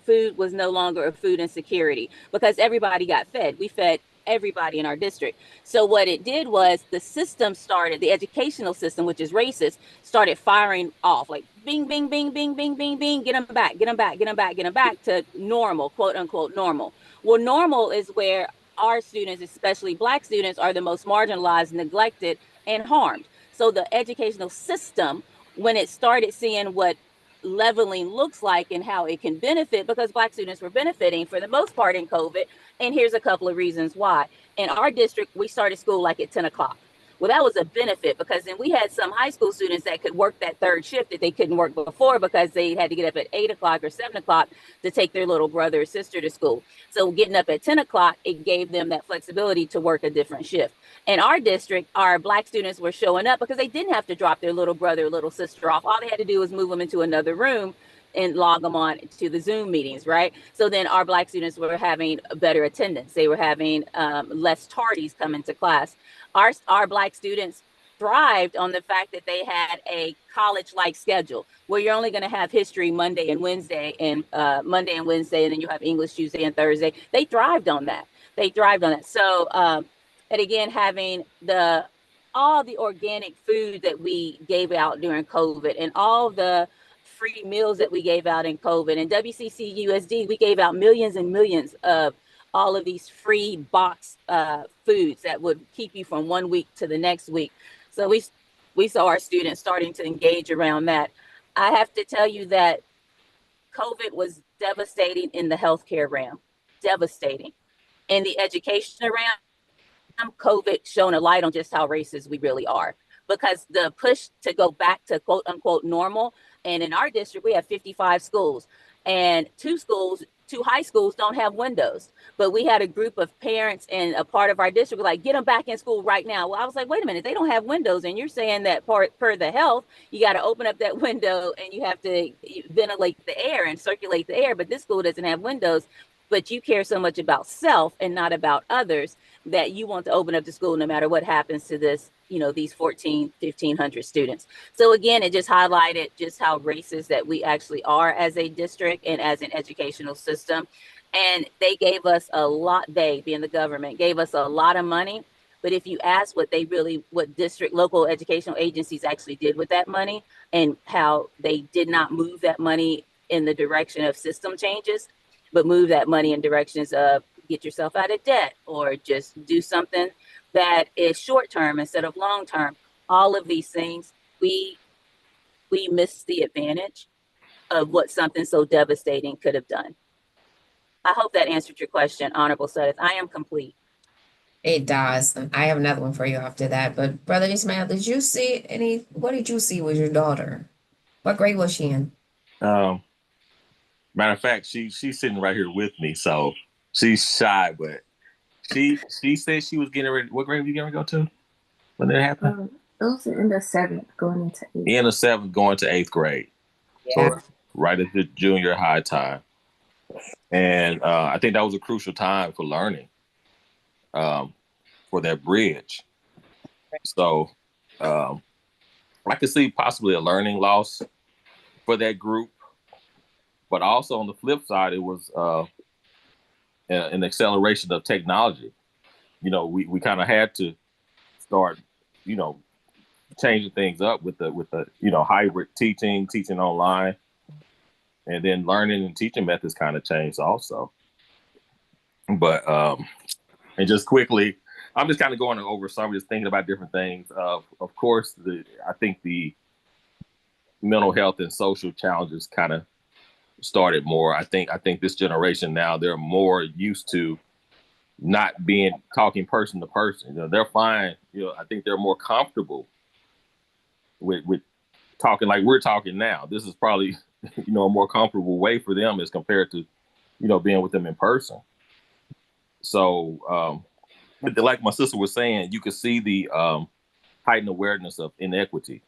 food was no longer a food insecurity because everybody got fed. We fed everybody in our district. So what it did was the educational system, which is racist, started firing off like bing, bing, bing, bing, bing, bing, bing, get them back, get them back, get them back, get them back to normal, quote unquote normal. Well, normal is where our students, especially Black students, are the most marginalized, neglected, and harmed. So the educational system, when it started seeing what leveling looks like and how it can benefit, because Black students were benefiting for the most part in COVID. And here's a couple of reasons why. In our district, we started school like at 10 o'clock. Well, that was a benefit, because then we had some high school students that could work that third shift that they couldn't work before because they had to get up at 8 o'clock or 7 o'clock to take their little brother or sister to school. So getting up at 10 o'clock, it gave them that flexibility to work a different shift. In our district, our Black students were showing up because they didn't have to drop their little brother or little sister off. All they had to do was move them into another room and log them on to the Zoom meetings, right? So then our Black students were having better attendance. They were having less tardies come into class. Our Black students thrived on the fact that they had a college-like schedule where you're only going to have history Monday and Wednesday, and and then you have English Tuesday and Thursday. They thrived on that. So, and again, having all the organic food that we gave out during COVID and all the free meals that we gave out in COVID, and WCC USD, we gave out millions and millions of all of these free box foods that would keep you from one week to the next week. So we saw our students starting to engage around that. I have to tell you that COVID was devastating in the healthcare realm, devastating. In the education realm, COVID shone a light on just how racist we really are. Because the push to go back to quote unquote normal, and in our district, we have 55 schools, and two high schools don't have windows. But we had a group of parents and a part of our district like, get them back in school right now. Well, I was like, wait a minute, they don't have windows, and you're saying that per the health, you got to open up that window and you have to ventilate the air and circulate the air. But this school doesn't have windows. But you care so much about self and not about others that you want to open up the school no matter what happens to this, these 1,500 students. So again, it just highlighted just how racist that we actually are as a district and as an educational system. And they gave us a lot, they being the government, gave us a lot of money. But if you ask what district, local educational agencies actually did with that money and how they did not move that money in the direction of system changes, but move that money in directions of get yourself out of debt or just do something that is short term instead of long term. All of these things, we miss the advantage of what something so devastating could have done. I hope that answered your question, Honorable Sudeth. I am complete. It does. I have another one for you after that. But Brother Ismail, what did you see with your daughter? What grade was she in? Matter of fact, she's sitting right here with me, so she's shy, but she said she was getting ready. What grade were you going to go to when that happened? It was in the 7th going into 8th. In the 7th going to 8th grade. Yeah. So right at the junior high time. And I think that was a crucial time for learning, for that bridge. So I could see possibly a learning loss for that group. But also on the flip side, it was an acceleration of technology. We kind of had to start, changing things up with the hybrid teaching online, and then learning and teaching methods kind of changed also. But and just quickly, I'm just kind of going over some, just thinking about different things. Of course, I think the mental health and social challenges kind of started more. I think this generation now, they're more used to not talking person to person. They're fine. I think they're more comfortable with talking like we're talking now. This is probably a more comfortable way for them as compared to being with them in person. So like my sister was saying, you could see the heightened awareness of inequity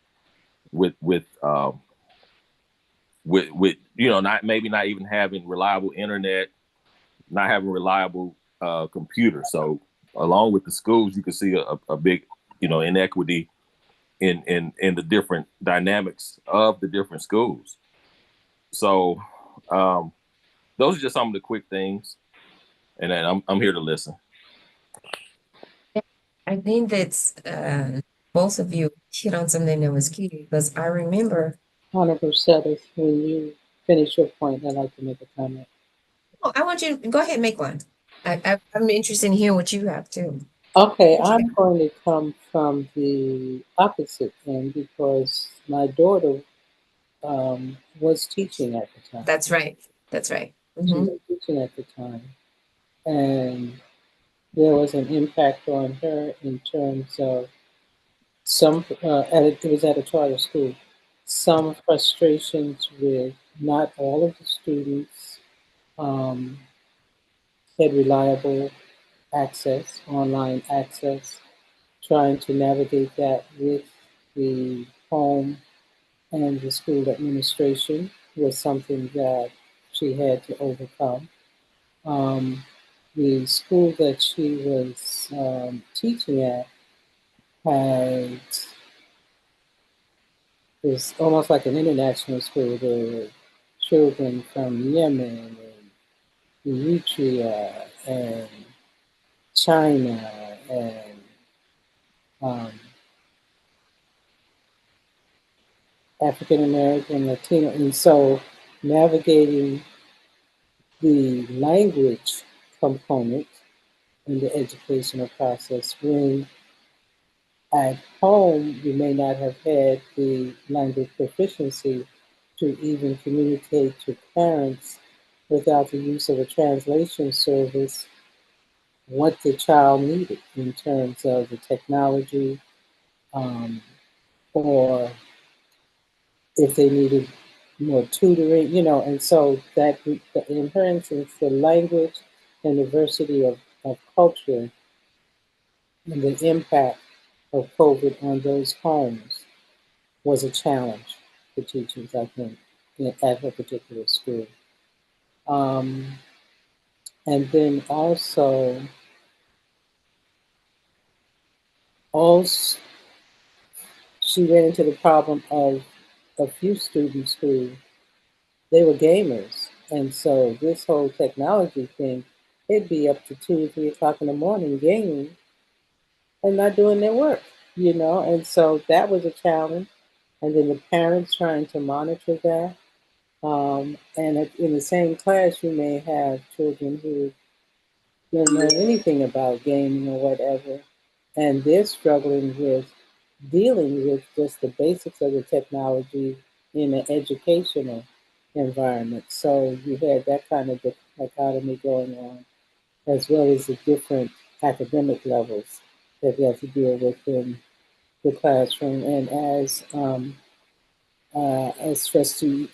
with not even having reliable internet, not having reliable computers. So along with the schools, you can see a big inequity in the different dynamics of the different schools. So those are just some of the quick things, and then I'm here to listen. I think that's both of you hit on something that was key because I remember. Honorable Sudeth, when you finish your point, I'd like to make a comment. Oh, I want you to go ahead and make one. I'm interested in hearing what you have too. Okay, I'm going to come from the opposite end because my daughter was teaching at the time. That's right. She was teaching at the time. And there was an impact on her in terms of it was at a charter school, some frustrations with not all of the students had reliable access, online access, trying to navigate that with the home and the school administration was something that she had to overcome. The school that she was teaching at was almost like an international school. There were children from Yemen and Eritrea and China and African American, Latino, and so navigating the language component in the educational process when at home, you may not have had the language proficiency to even communicate to parents without the use of a translation service what the child needed in terms of the technology, um, or if they needed more tutoring, and so that, in her instance, the language and diversity of culture and the impact of COVID on those homes was a challenge for teachers, I think, at her particular school. Um, and then also, she ran into the problem of a few students who they were gamers. And so this whole technology thing, they'd be up to 2 or 3 o'clock in the morning gaming and not doing their work, And so that was a challenge. And then the parents trying to monitor that. And in the same class, you may have children who don't know anything about gaming or whatever, and they're struggling with dealing with just the basics of the technology in an educational environment. So you had that kind of dichotomy going on, as well as the different academic levels that you have to deal with in the classroom. And as Trustee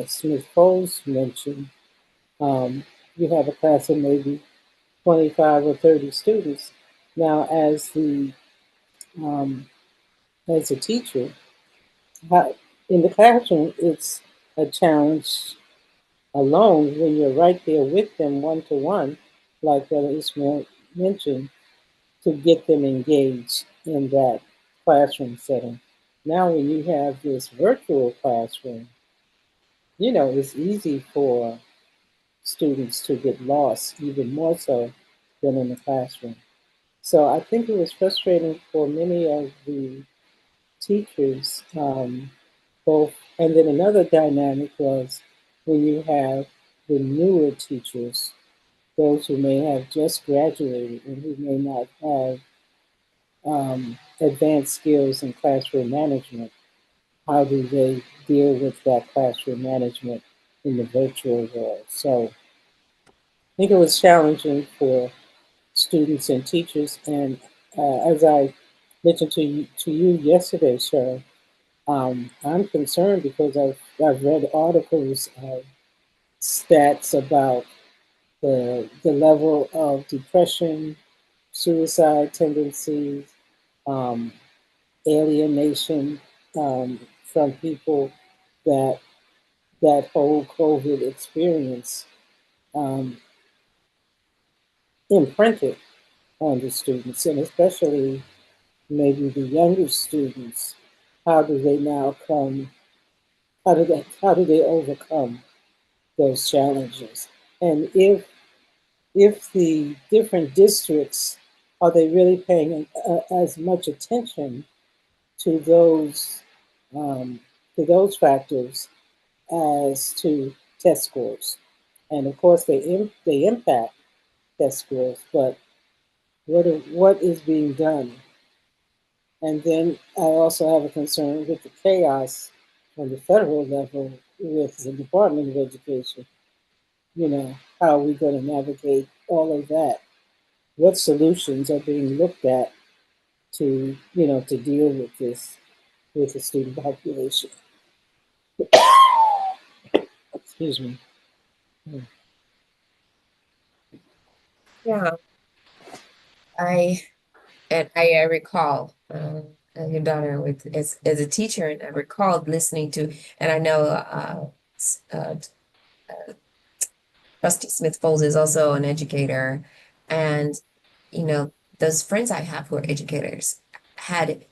Smith Foles mentioned, um, you have a class of maybe 25 or 30 students. Now, um, as a teacher, in the classroom, it's a challenge alone when you're right there with them one to one, like Brother Ismail mentioned, to get them engaged in that classroom setting. Now, when you have this virtual classroom, it's easy for students to get lost, even more so than in the classroom. So I think it was frustrating for many of the teachers, both. And then another dynamic was when you have the newer teachers, those who may have just graduated and who may not have advanced skills in classroom management. How do they deal with that classroom management in the virtual world? So I think it was challenging for students and teachers. And as I mentioned to you yesterday, Cheryl, I'm concerned because I've read articles of stats about the level of depression, suicide tendencies, um, alienation from people that that whole COVID experience um, imprinted on the students, and especially maybe the younger students. How do they now come? How do they overcome those challenges? And if the different districts, are they really paying as much attention to um, those factors as to test scores? And of course, they impact test scores, but what is being done? And then I also have a concern with the chaos on the federal level with the Department of Education. How are we going to navigate all of that? What solutions are being looked at to deal with this with the student population? Excuse me. Yeah, I I recall your daughter with as a teacher, and I recalled listening to, and I know Rusty Smith Folds is also an educator, and those friends I have who are educators had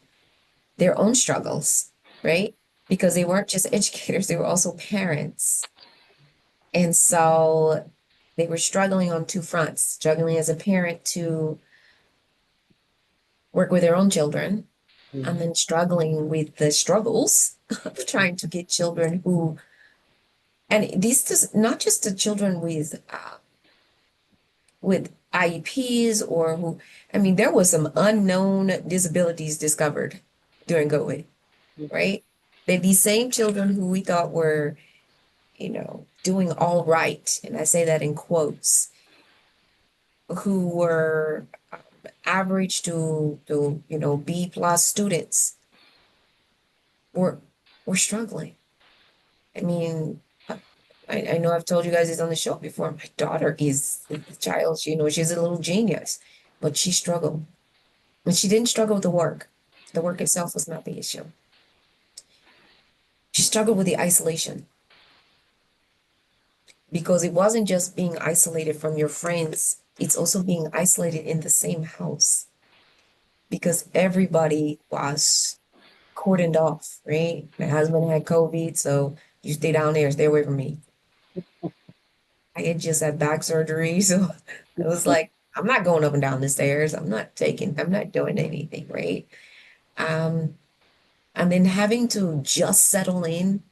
their own struggles, right? Because they weren't just educators, they were also parents. And so they were struggling on two fronts, struggling as a parent to work with their own children, and then struggling with the struggles of trying to get children who, and this is not just the children with IEPs or who, I mean, there was some unknown disabilities discovered during COVID, right? These same children who we thought were, doing all right, and I say that in quotes, who were average to B plus students were struggling. I mean, I know I've told you guys this on the show before. My daughter is a child, she's a little genius, but she struggled. And she didn't struggle with the work. The work itself was not the issue. She struggled with the isolation because it wasn't just being isolated from your friends, it's also being isolated in the same house because everybody was cordoned off, right? My husband had COVID, so you stay down there, stay away from me. I had just had back surgery, so it was like, I'm not going up and down the stairs. I'm not doing anything, right? Um, and then having to just settle in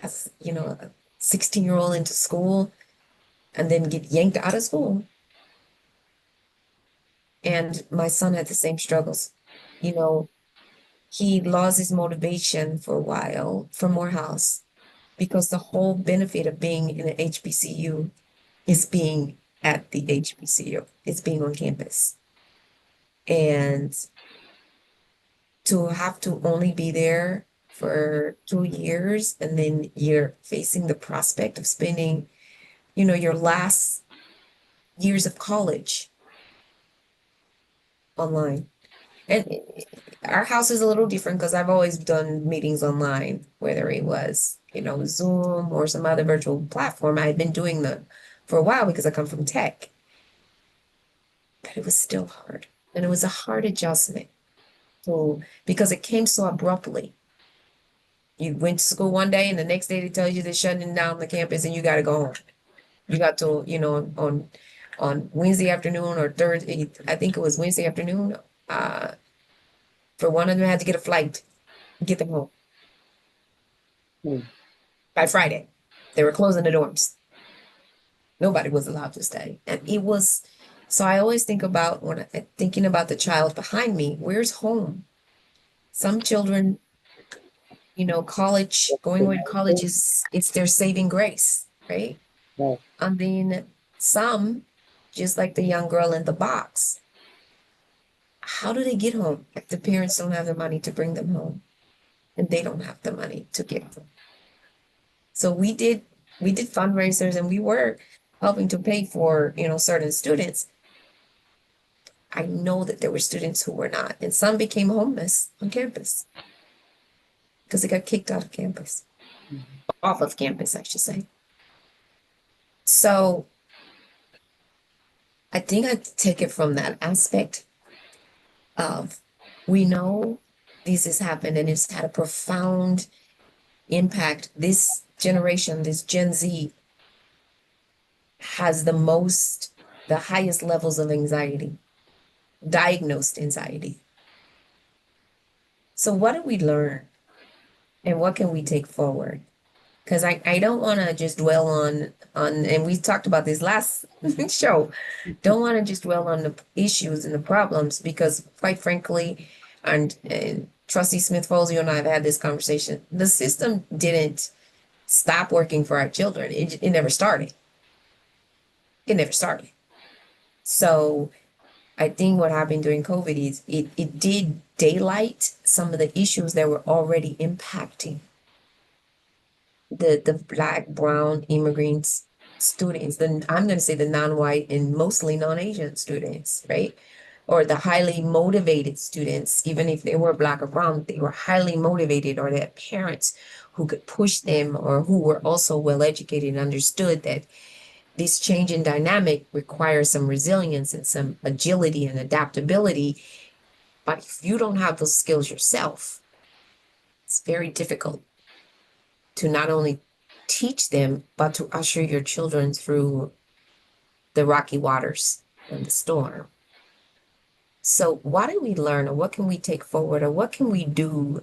as, a 16-year-old into school and then get yanked out of school. And my son had the same struggles. He lost his motivation for a while for Morehouse because the whole benefit of being in an HBCU is being at the HBCU. It's being on campus. And to have to only be there for 2 years and then you're facing the prospect of spending, your last years of college online. And our house is a little different because I've always done meetings online, whether it was, Zoom or some other virtual platform. I had been doing them for a while because I come from tech. But it was still hard. And it was a hard adjustment. So, because it came so abruptly. You went to school one day and the next day they tell you they're shutting down the campus and you got to go home. You got to, on Wednesday afternoon or Thursday, I think it was Wednesday afternoon, for one of them had to get a flight, get them home. By Friday, they were closing the dorms. Nobody was allowed to stay. And it was, so I always think about when I'm thinking about the child behind me, where's home? Some children, going away to college it's their saving grace, right? Right. And then some, just like the young girl in the box, how do they get home if the parents don't have the money to bring them home and they don't have the money to get them? So we did fundraisers and we were helping to pay for, certain students. I know that there were students who were not, and some became homeless on campus because they got kicked out of campus, off of campus, I should say. So I think I take it from that aspect of we know this has happened and it's had a profound impact. This generation, this Gen Z, has the highest levels of anxiety, diagnosed anxiety. So what do we learn and what can we take forward? Because I don't want to just dwell on, and we talked about this last show, don't want to just dwell on the issues and the problems because quite frankly, and Trustee Smith-Folds, you and I have had this conversation, the system didn't stop working for our children. It never started. It never started. So I think what happened during COVID is it did daylight some of the issues that were already impacting the Black, brown, immigrants, students, I'm going to say the non-white and mostly non-Asian students, right? Or the highly motivated students, even if they were Black or brown, they were highly motivated, or they had parents who could push them or who were also well educated and understood that this change in dynamic requires some resilience and some agility and adaptability. But if you don't have those skills yourself, it's very difficult to not only teach them, but to usher your children through the rocky waters and the storm. So what do we learn, or what can we take forward, or what can we do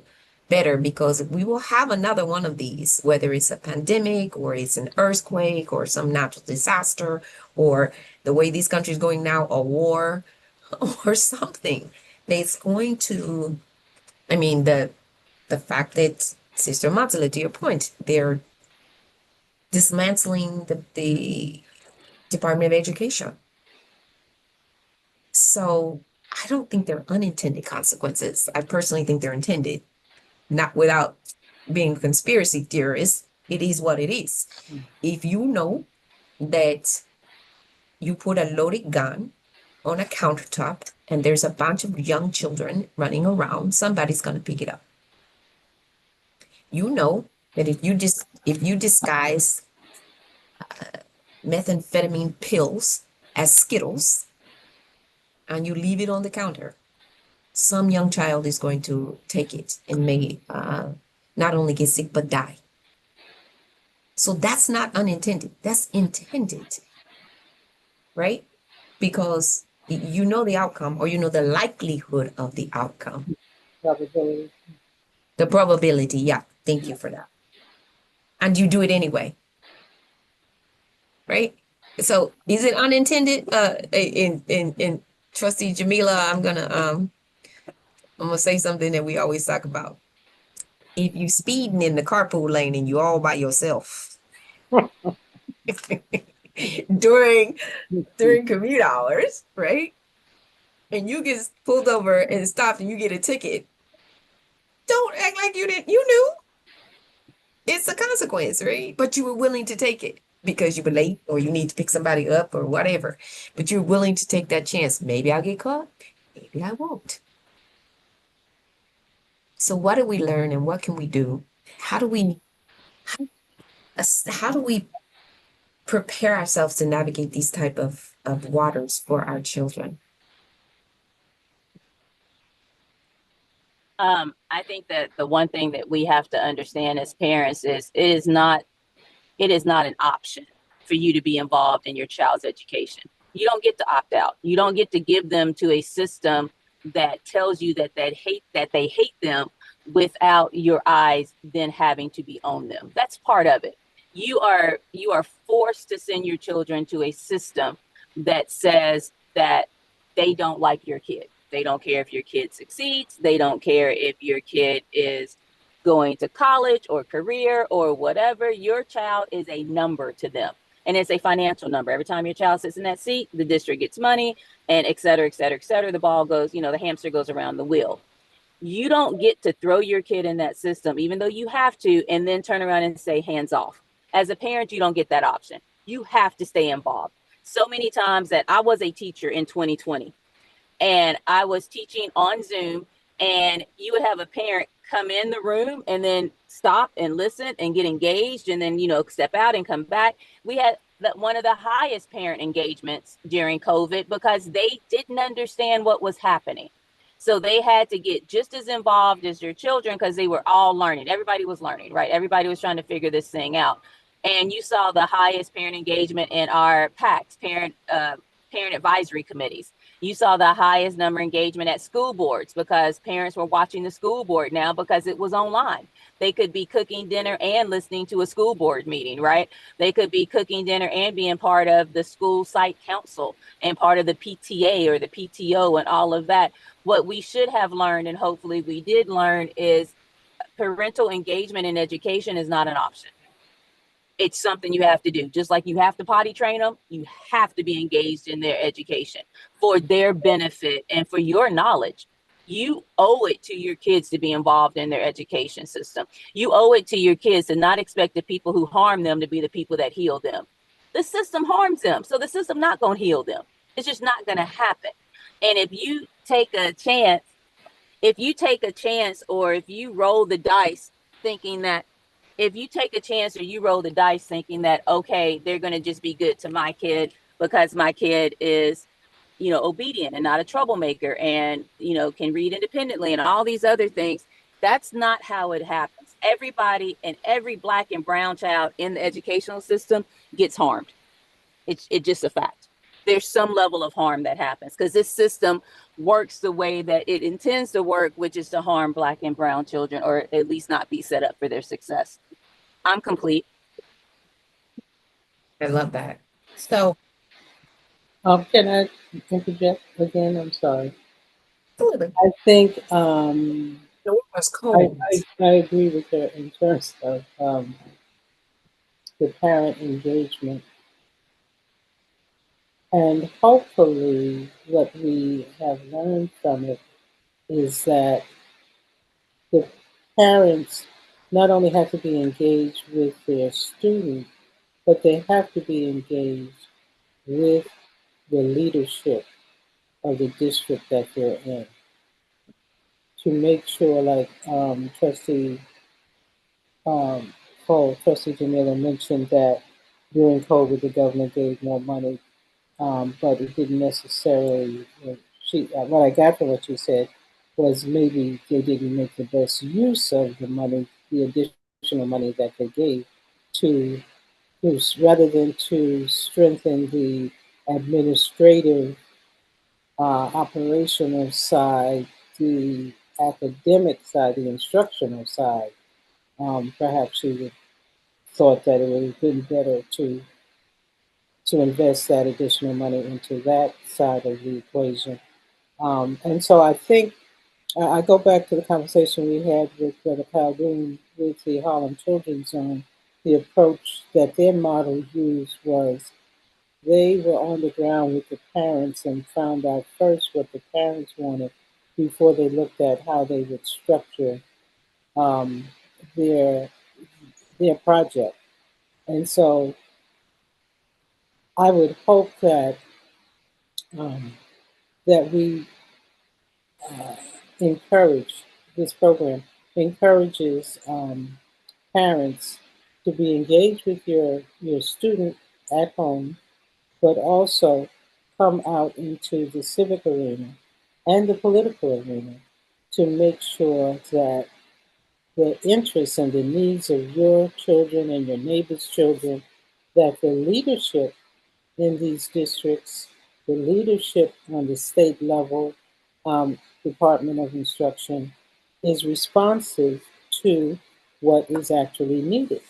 better, because we will have another one of these, whether it's a pandemic or it's an earthquake or some natural disaster, or the way these countries going now, a war or something that's going to, I mean, the fact that, Sister Matzela, to your point, they're dismantling the Department of Education. So I don't think they're unintended consequences. I personally think they're intended, not without being a conspiracy theorist. It is what it is. If you know that you put a loaded gun on a countertop and there's a bunch of young children running around, somebody's going to pick it up. You know that if you disguise methamphetamine pills as Skittles and you leave it on the counter, some young child is going to take it and may not only get sick but die. So that's not unintended. That's intended, right? Because you know the outcome, or you know the likelihood of the outcome. Probability. The probability, yeah. Thank you for that. And you do it anyway, right? So is it unintended? In Trustee Jamila, I'm gonna say something that we always talk about. If you speeding in the carpool lane and you all by yourself during commute hours, right? And you get pulled over and stopped and you get a ticket, don't act like you knew. It's a consequence, right? But you were willing to take it because you were late or you need to pick somebody up or whatever. But you're willing to take that chance. Maybe I'll get caught, maybe I won't. So what do we learn and what can we do? How do we prepare ourselves to navigate these type of waters for our children? I think that the one thing that we have to understand as parents is it is not an option for you to be involved in your child's education. You don't get to opt out. You don't get to give them to a system that tells you that they hate them without your eyes then having to be on them. That's part of it. You are forced to send your children to a system that says that they don't like your kid. They don't care if your kid succeeds. They don't care if your kid is going to college or career or whatever. Your child is a number to them. And it's a financial number. Every time your child sits in that seat, the district gets money, and et cetera, et cetera, et cetera. The ball goes, the hamster goes around the wheel. You don't get to throw your kid in that system, even though you have to, and then turn around and say, hands off. As a parent, you don't get that option. You have to stay involved. So many times that I was a teacher in 2020, and I was teaching on Zoom, and you would have a parent come in the room and then stop and listen and get engaged and then, step out and come back. We had one of the highest parent engagements during COVID because they didn't understand what was happening. So they had to get just as involved as their children because they were all learning. Everybody was learning, right? Everybody was trying to figure this thing out. And you saw the highest parent engagement in our PACs, parent advisory committees. You saw the highest number engagement at school boards because parents were watching the school board now because it was online. They could be cooking dinner and listening to a school board meeting, right? They could be cooking dinner and being part of the school site council and part of the PTA or the PTO and all of that. What we should have learned, and hopefully we did learn, is parental engagement in education is not an option. It's something you have to do. Just like you have to potty train them, you have to be engaged in their education for their benefit and for your knowledge. You owe it to your kids to be involved in their education system. You owe it to your kids to not expect the people who harm them to be the people that heal them. The system harms them, so the system not going to heal them. It's just not going to happen. And if you take a chance, or if you roll the dice thinking that okay, they're going to just be good to my kid because my kid is, obedient and not a troublemaker and, can read independently and all these other things. That's not how it happens. Everybody and every Black and brown child in the educational system gets harmed. It's just a fact. there's some level of harm that happens, because this system works the way that it intends to work, which is to harm Black and brown children, or at least not be set up for their success. I'm complete. I love that. So, Can I interject again? I'm sorry. a little bit. I think The word was I, cold. I agree with her in terms of the parent engagement. And hopefully, what we have learned from it is that the parents not only have to be engaged with their student, but they have to be engaged with the leadership of the district that they're in to make sure, like um, Trustee Jamila mentioned that during COVID the government gave more money, but it didn't necessarily. What I got from what she said was maybe they didn't make the best use of the money, the additional money that they gave to, rather than to strengthen the administrative, operational side, the academic side, the instructional side. Perhaps she would thought that it would have been better to invest that additional money into that side of the equation. And so I think I go back to the conversation we had with Brother Calhoun with the Harlem Children's Zone. The approach that their model used was they were on the ground with the parents and found out first what the parents wanted before they looked at how they would structure um, their their project. And so I would hope um, that we uh, encourage this program encourages parents to be engaged with your student at home, but also come out into the civic arena and the political arena to make sure that the interests and the needs of your children and your neighbors' children, that the leadership in these districts, the leadership on the state level, Department of Instruction, is responsive to what is actually needed.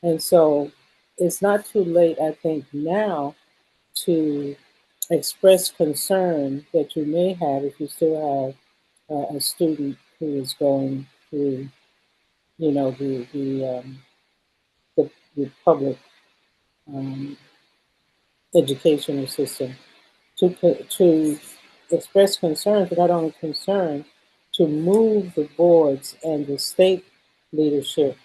And so it's not too late, I think, now to express concern that you may have if you still have a student who is going through, you know, the public um, educational system to express concerns, but not only concern, to move the boards and the state leadership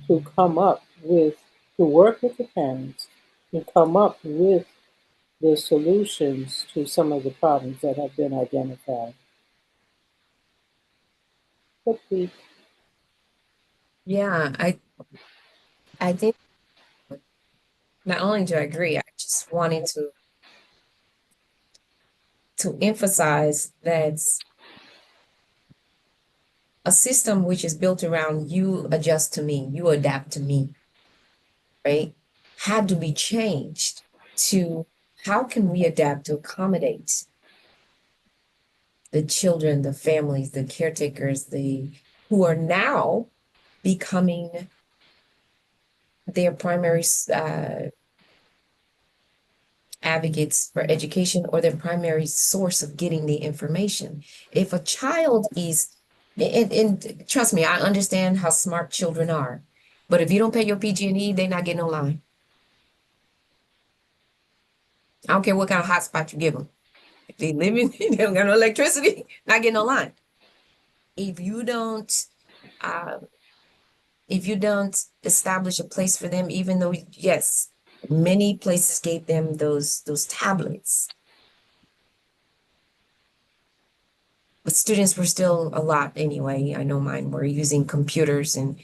to come up with, to work with the parents, to come up with the solutions to some of the problems that have been identified. But we, Yeah, I think not only do I agree, I just wanted to emphasize that a system which is built around you adjust to me, you adapt to me, right? Had to be changed to how can we adapt to accommodate the children, the families, the caretakers, the who are now becoming their primary advocates for education or their primary source of getting the information. If a child is, and trust me, I understand how smart children are, but if you don't pay your PG&E, they're not getting online. I don't care what kind of hotspot you give them. If they live in, they don't got no electricity, not getting online. If you don't, uh, if you don't establish a place for them, even though, yes, many places gave them those tablets, but students were still a lot anyway. I know mine were using computers and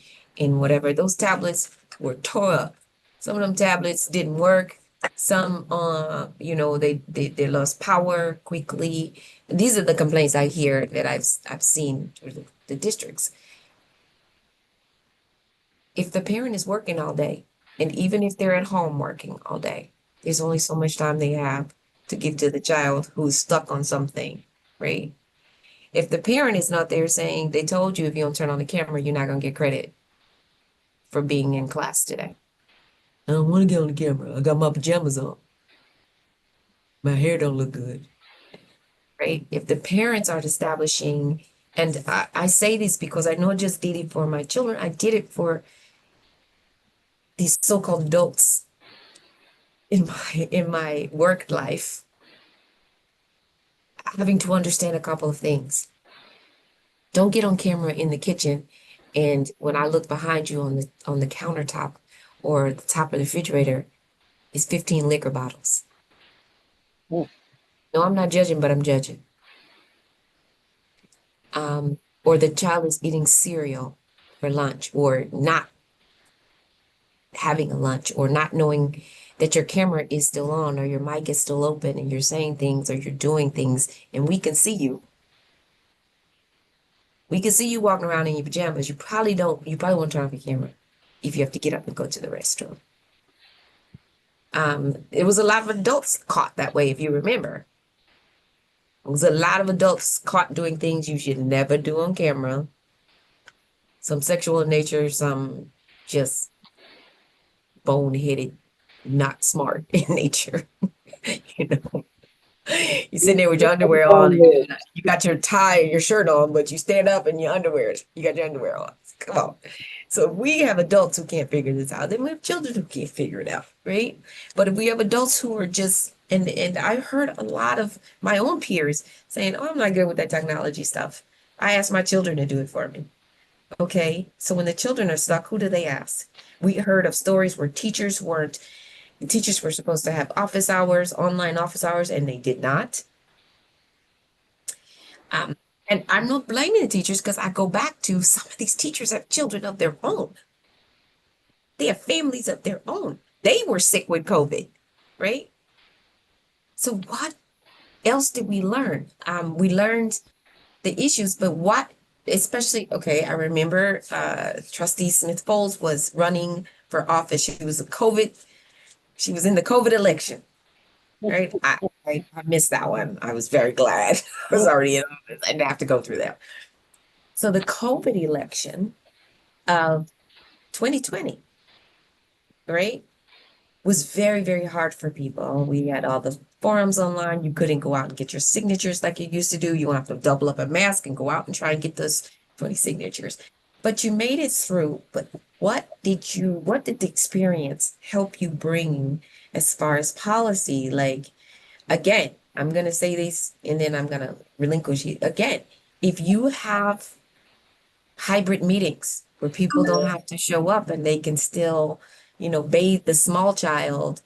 whatever. Those tablets were tore up. Some of them tablets didn't work. Some, they lost power quickly. These are the complaints I hear that I've seen through the districts. If the parent is working all day, and even if they're at home working all day, there's only so much time they have to give to the child who's stuck on something, right? If the parent is not there saying, they told you if you don't turn on the camera, you're not going to get credit for being in class today. I don't want to get on the camera. I got my pajamas on. My hair don't look good, right? If the parents aren't establishing, and I say this because I not just did it for my children, I did it for these so-called adults in my work life, having to understand a couple of things. Don't get on camera in the kitchen, and when I look behind you on the countertop or the top of the refrigerator is 15 liquor bottles. Mm. No, I'm not judging, but I'm judging. Or the child is eating cereal for lunch, or not having a lunch, or not knowing that your camera is still on, or your mic is still open, and you're saying things, or you're doing things, and we can see you. We can see you walking around in your pajamas. You probably won't turn off your camera if you have to get up and go to the restroom. It was a lot of adults caught that way, if you remember. It was a lot of adults caught doing things you should never do on camera. Some sexual in nature, some just boneheaded, not smart in nature. You know, you sitting there with your underwear on, and you got your tie and your shirt on, but you stand up and your underwear, you got your underwear on. Come on. So if we have adults who can't figure this out, then we have children who can't figure it out, right? But if we have adults who are just, and I heard a lot of my own peers saying, "Oh, I'm not good with that technology stuff. I ask my children to do it for me." Okay, so when the children are stuck, who do they ask? We heard of stories where teachers were supposed to have office hours, online office hours, and they did not. And I'm not blaming the teachers, because I go back to some of these teachers have children of their own. They have families of their own. They were sick with COVID, right? So what else did we learn? We learned the issues, but what, especially, okay, I remember Trustee Smith Bowles was running for office. She was in the COVID election, right? I missed that one. I was very glad. I was already in office. I didn't have to go through that. So the COVID election of 2020, right, was very, very hard for people. We had all the forums online. You couldn't go out and get your signatures like you used to do. You have to double up a mask and go out and try and get those 20 signatures. But you made it through. But what did the experience help you bring as far as policy? Like, again, I'm going to say this and then I'm going to relinquish it. Again, if you have hybrid meetings where people don't have to show up and they can still, bathe the small child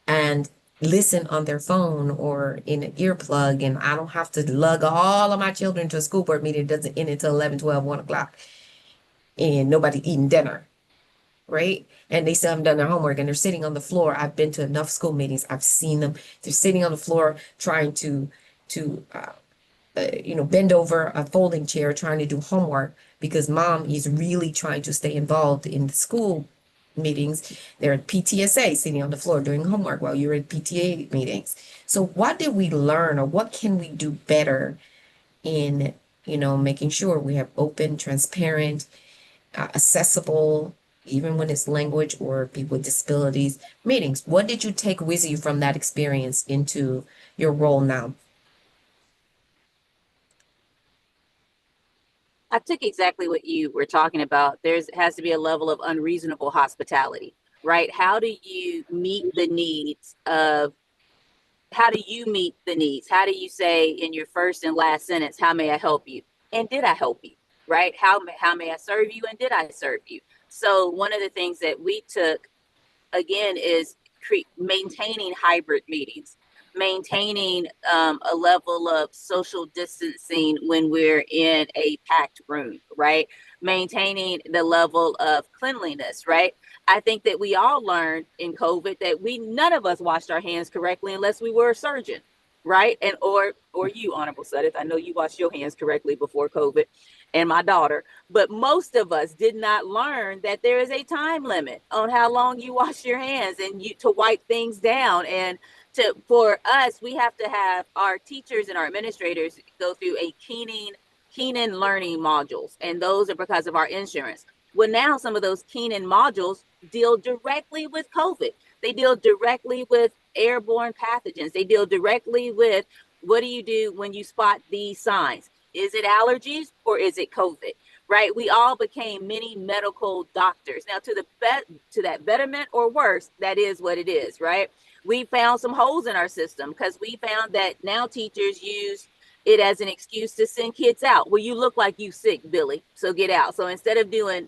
and listen on their phone or in an earplug, and I don't have to lug all of my children to a school board meeting that doesn't end until 11, 12, 1 o'clock, and nobody eating dinner, right? And they still haven't done their homework and they're sitting on the floor. I've been to enough school meetings. I've seen them. They're sitting on the floor trying to bend over a folding chair trying to do homework because mom is really trying to stay involved in the school meetings. They're at PTSA sitting on the floor doing homework while you're at PTA meetings. So what did we learn, or what can we do better in, making sure we have open, transparent, accessible, even when it's language or people with disabilities meetings? What did you take with you from that experience into your role now? I took exactly what you were talking about. Has to be a level of unreasonable hospitality, right? How do you meet the needs? How do you say in your first and last sentence, how may I help you? And did I help you? Right? How may I serve you? And did I serve you? So one of the things that we took, again, is maintaining hybrid meetings, maintaining a level of social distancing when we're in a packed room, right? Maintaining the level of cleanliness, right? I think that we all learned in COVID that none of us washed our hands correctly unless we were a surgeon, right? And or you, Honorable Sudeth, I know you washed your hands correctly before COVID, and my daughter, but most of us did not learn that there is a time limit on how long you wash your hands and to wipe things down. And For us, we have to have our teachers and our administrators go through a Keenan learning modules, and those are because of our insurance. Well, now some of those Keenan modules deal directly with COVID. They deal directly with airborne pathogens. They deal directly with what do you do when you spot these signs? Is it allergies or is it COVID? Right? We all became mini medical doctors. Now, to that betterment or worse, that is what it is, right? We found some holes in our system because we found that now teachers use it as an excuse to send kids out. Well, you look like you sick, Billy, so get out. So instead of doing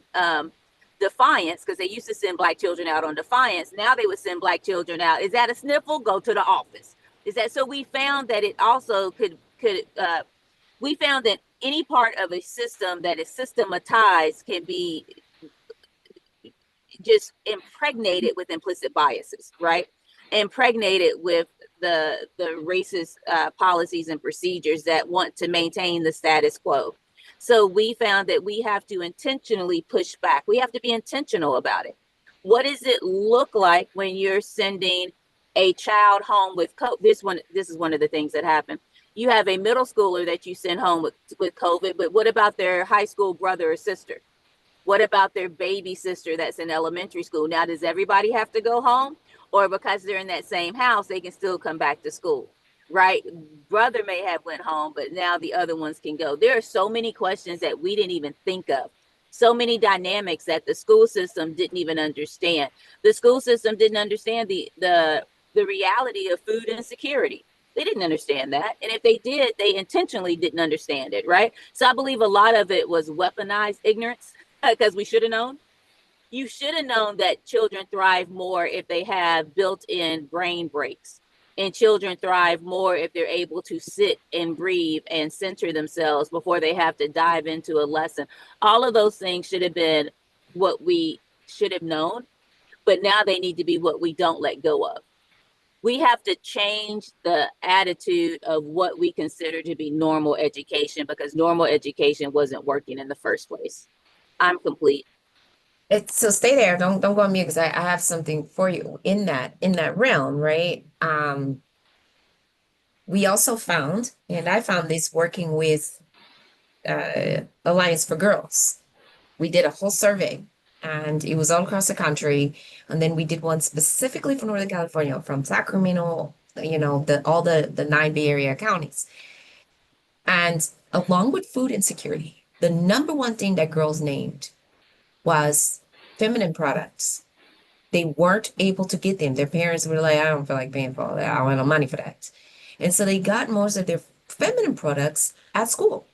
defiance, because they used to send Black children out on defiance, now they would send Black children out. Is that a sniffle? Go to the office. Is that so? We found that it also could we found that any part of a system that is systematized can be just impregnated with implicit biases, right? Impregnated with the racist policies and procedures that want to maintain the status quo. So we found that we have to intentionally push back. We have to be intentional about it. What does it look like when you're sending a child home with COVID? This is one of the things that happened. You have a middle schooler that you send home with COVID, but what about their high school brother or sister? What about their baby sister that's in elementary school? Now, does everybody have to go home? Or because they're in that same house, they can still come back to school, right? Brother may have went home, but now the other ones can go. There are so many questions that we didn't even think of. So many dynamics that the school system didn't even understand. The school system didn't understand the reality of food insecurity. They didn't understand that. And if they did, they intentionally didn't understand it, right? So I believe a lot of it was weaponized ignorance because we should have known. You should have known that children thrive more if they have built-in brain breaks. And children thrive more if they're able to sit and breathe and center themselves before they have to dive into a lesson. All of those things should have been what we should have known, but now they need to be what we don't let go of. We have to change the attitude of what we consider to be normal education because normal education wasn't working in the first place. I'm complete. So stay there. Don't go on mute because I have something for you in that realm, right? We also found, and I found this working with Alliance for Girls. We did a whole survey and it was all across the country. And then we did one specifically for Northern California, from Sacramento, all the 9 Bay Area counties. And along with food insecurity, the number one thing that girls named was feminine products. They weren't able to get them. Their parents were like, I don't feel like paying for all that. I don't have no money for that. And so they got most of their feminine products at school.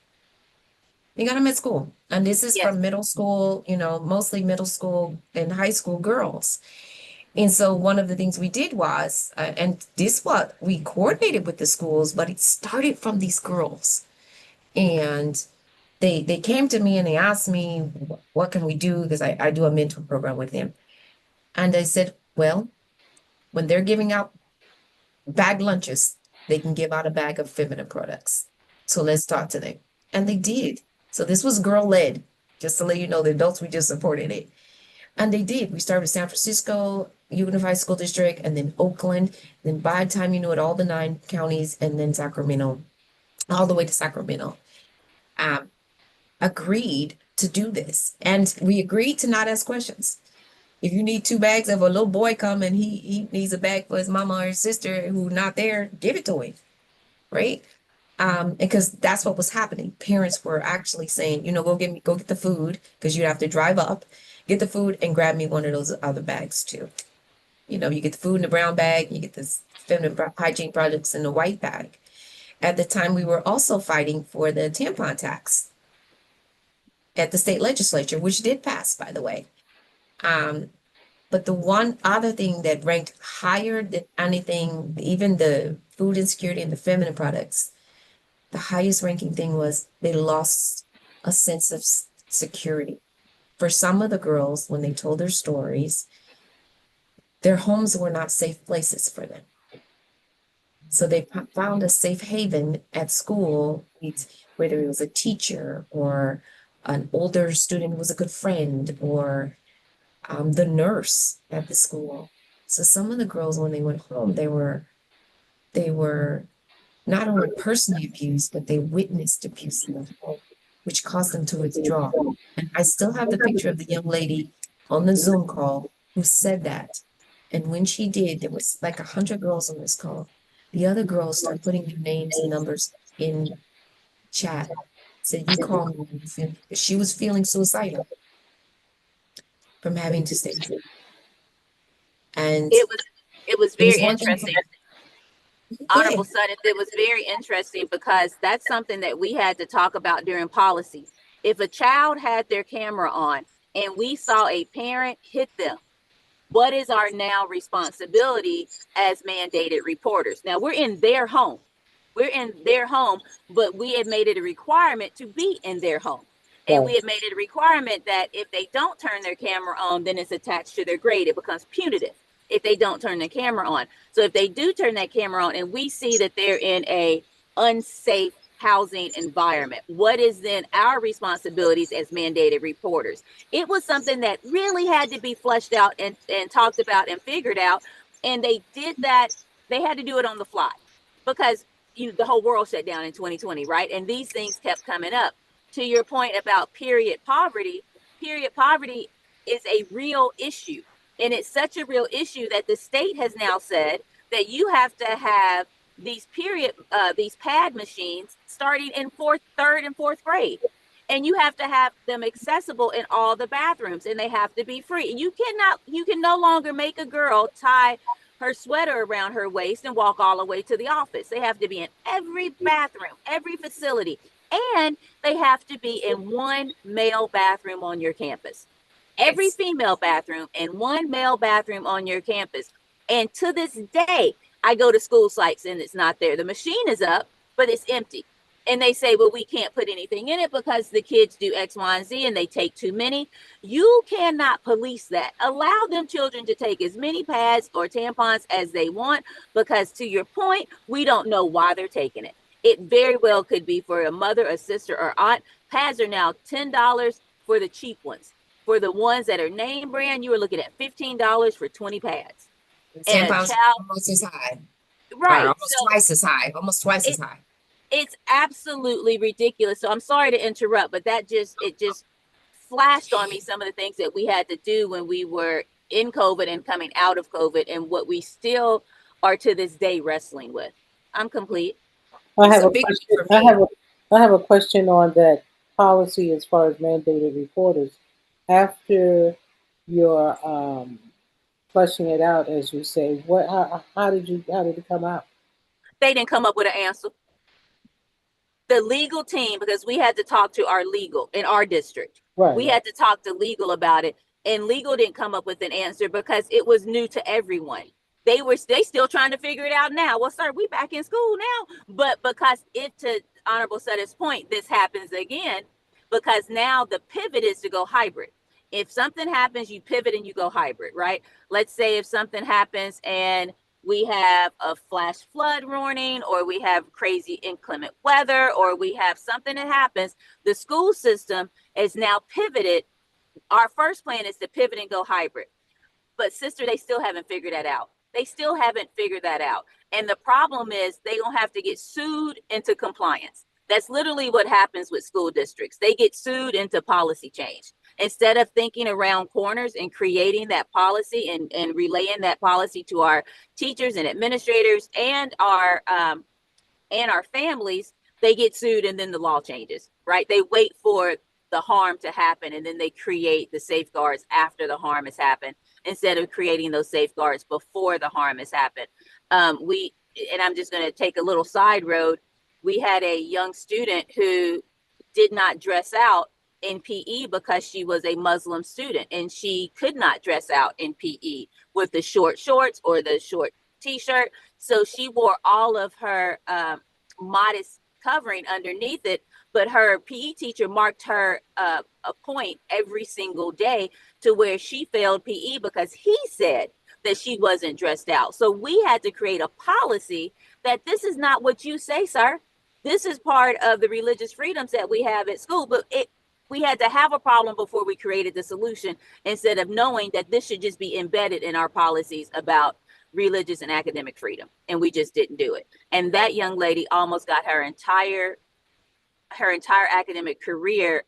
They got them at school. And this is Yes. from middle school, mostly middle school and high school girls. And so one of the things we did was, and this what we coordinated with the schools, but it started from these girls. And they came to me and they asked me, what can we do? Because I do a mentor program with them. And I said, well, when they're giving out bag lunches, they can give out a bag of feminine products. So let's talk to them. And they did. So this was girl led, just to let you know, the adults, we just supported it. And they did. We started with San Francisco Unified School District and then Oakland. Then by the time you knew it, all the 9 counties and then Sacramento, all the way to Sacramento, agreed to do this. And we agreed to not ask questions. If you need 2 bags of a little boy come and he needs a bag for his mama or his sister who not there, give it to him, right? Because that's what was happening. Parents were actually saying, go get the food because you have to drive up, get the food and grab me one of those other bags too. You get the food in the brown bag, you get this feminine hygiene products in the white bag. At the time, we were also fighting for the tampon tax at the state legislature, which did pass, by the way. But the one other thing that ranked higher than anything, even the food insecurity and the feminine products, the highest ranking thing was they lost a sense of security. For some of the girls, when they told their stories, their homes were not safe places for them. So they found a safe haven at school, whether it was a teacher or an older student who was a good friend or the nurse at the school. So some of the girls, when they went home, they were They were not only personally abused, but they witnessed abuse in the home, which caused them to withdraw. And I still have the picture of the young lady on the Zoom call who said that. And when she did, there was like 100 girls on this call. The other girls started putting their names and numbers in chat. Said, you call me when you feel, she was feeling suicidal from having to stay home. And it was it was very one thing. interesting. Honorable Sutton, it was very interesting because that's something that we had to talk about during policy. If a child had their camera on and we saw a parent hit them, what is our now responsibility as mandated reporters? Now we're in their home. We're in their home, but we have made it a requirement to be in their home. And we have made it a requirement that if they don't turn their camera on, then it's attached to their grade. It becomes punitive if they don't turn their camera on. So if they do turn that camera on and we see that they're in a unsafe housing environment, what is then our responsibilities as mandated reporters? It was something that really had to be fleshed out and talked about and figured out. And they did that. They had to do it on the fly because the whole world shut down in 2020, right? And these things kept coming up. To your point about period poverty is a real issue. And it's such a real issue that the state has now said that you have to have these pad machines starting in third and fourth grade. And you have to have them accessible in all the bathrooms, and they have to be free. And you can no longer make a girl tie her sweater around her waist and walk all the way to the office. They have to be in every bathroom, every facility, and they have to be in one male bathroom on your campus. Every female bathroom and one male bathroom on your campus. And to this day, I go to school sites and it's not there. The machine is up, but it's empty. And they say, well, we can't put anything in it because the kids do X, Y, and Z and they take too many. You cannot police that. Allow them children to take as many pads or tampons as they want, because to your point, we don't know why they're taking it. It very well could be for a mother, a sister, or aunt. Pads are now $10 for the cheap ones. For the ones that are name brand, you are looking at $15 for 20 pads. And a child almost as high. Right. Almost twice as high. Almost twice as high. It's absolutely ridiculous. So I'm sorry to interrupt, but it just flashed on me some of the things that we had to do when we were in COVID and coming out of COVID, and what we still are to this day wrestling with. I'm complete. I have a question on that policy as far as mandated reporters. After your fleshing it out, as you say, how did it come out? They didn't come up with an answer. The legal team, because we had to talk to our legal in our district. Right. We had to talk to legal about it, and legal didn't come up with an answer because it was new to everyone. They still trying to figure it out now. Well, sir, we back in school now, but because to Honorable Sutton's point, this happens again because now the pivot is to go hybrid. If something happens, you pivot and you go hybrid, right? Let's say if something happens and we have a flash flood warning, or we have crazy inclement weather, or we have something that happens, the school system is now pivoted. Our first plan is to pivot and go hybrid. But sister, they still haven't figured that out. They still haven't figured that out. And the problem is they don't have to get sued into compliance. That's literally what happens with school districts. They get sued into policy change. Instead of thinking around corners and creating that policy and relaying that policy to our teachers and administrators and our families, they get sued and then the law changes, right? They wait for the harm to happen and then they create the safeguards after the harm has happened, instead of creating those safeguards before the harm has happened. And I'm just going to take a little side road. We had a young student who did not dress out in PE because she was a Muslim student and she could not dress out in PE with the short shorts or the short t-shirt. So she wore all of her modest covering underneath it, but her PE teacher marked her a point every single day to where she failed PE because he said that she wasn't dressed out. So we had to create a policy that this is not what you say, sir. This is part of the religious freedoms that we have at school, but we had to have a problem before we created the solution, instead of knowing that this should just be embedded in our policies about religious and academic freedom, and we just didn't do it. And that young lady almost got her entire academic career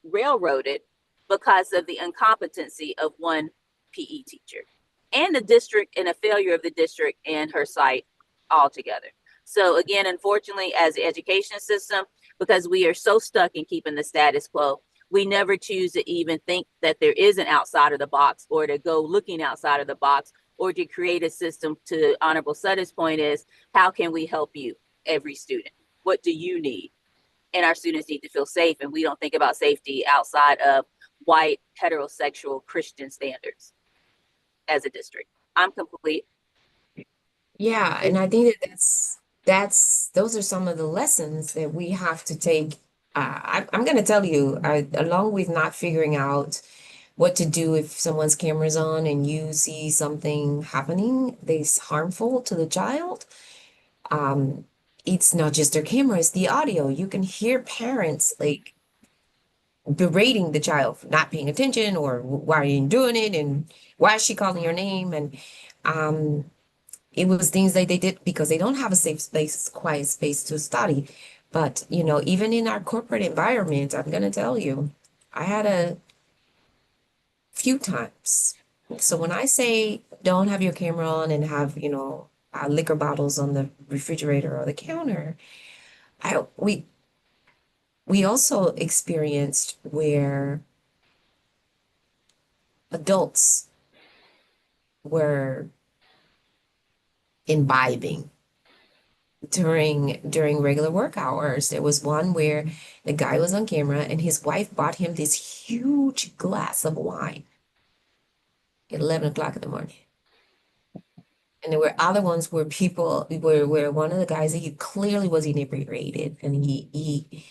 railroaded because of the incompetency of one PE teacher and the district, and a failure of the district and her site altogether. So again, unfortunately, as the education system, because we are so stuck in keeping the status quo, we never choose to even think that there is an outside of the box, or to go looking outside of the box, or to create a system. To Honorable Sutter's point is, how can we help you, every student? What do you need? And our students need to feel safe, and we don't think about safety outside of white, heterosexual, Christian standards as a district. I'm complete. Yeah, and I think that that's those are some of the lessons that we have to take. I'm going to tell you, along with not figuring out what to do if someone's camera's on and you see something happening that's harmful to the child. Um, it's not just their camera, it's the audio. You can hear parents like berating the child for not paying attention, or why are you doing it, and why is she calling your name? And um, it was things that they did because they don't have a safe space, quiet space to study. But, even in our corporate environment, I'm going to tell you, I had a few times. So when I say don't have your camera on and have, liquor bottles on the refrigerator or the counter, I we also experienced where adults were imbibing during regular work hours. There was one where the guy was on camera and his wife bought him this huge glass of wine at 11 o'clock in the morning. And there were other ones where people where one of the guys, he clearly was inebriated, and he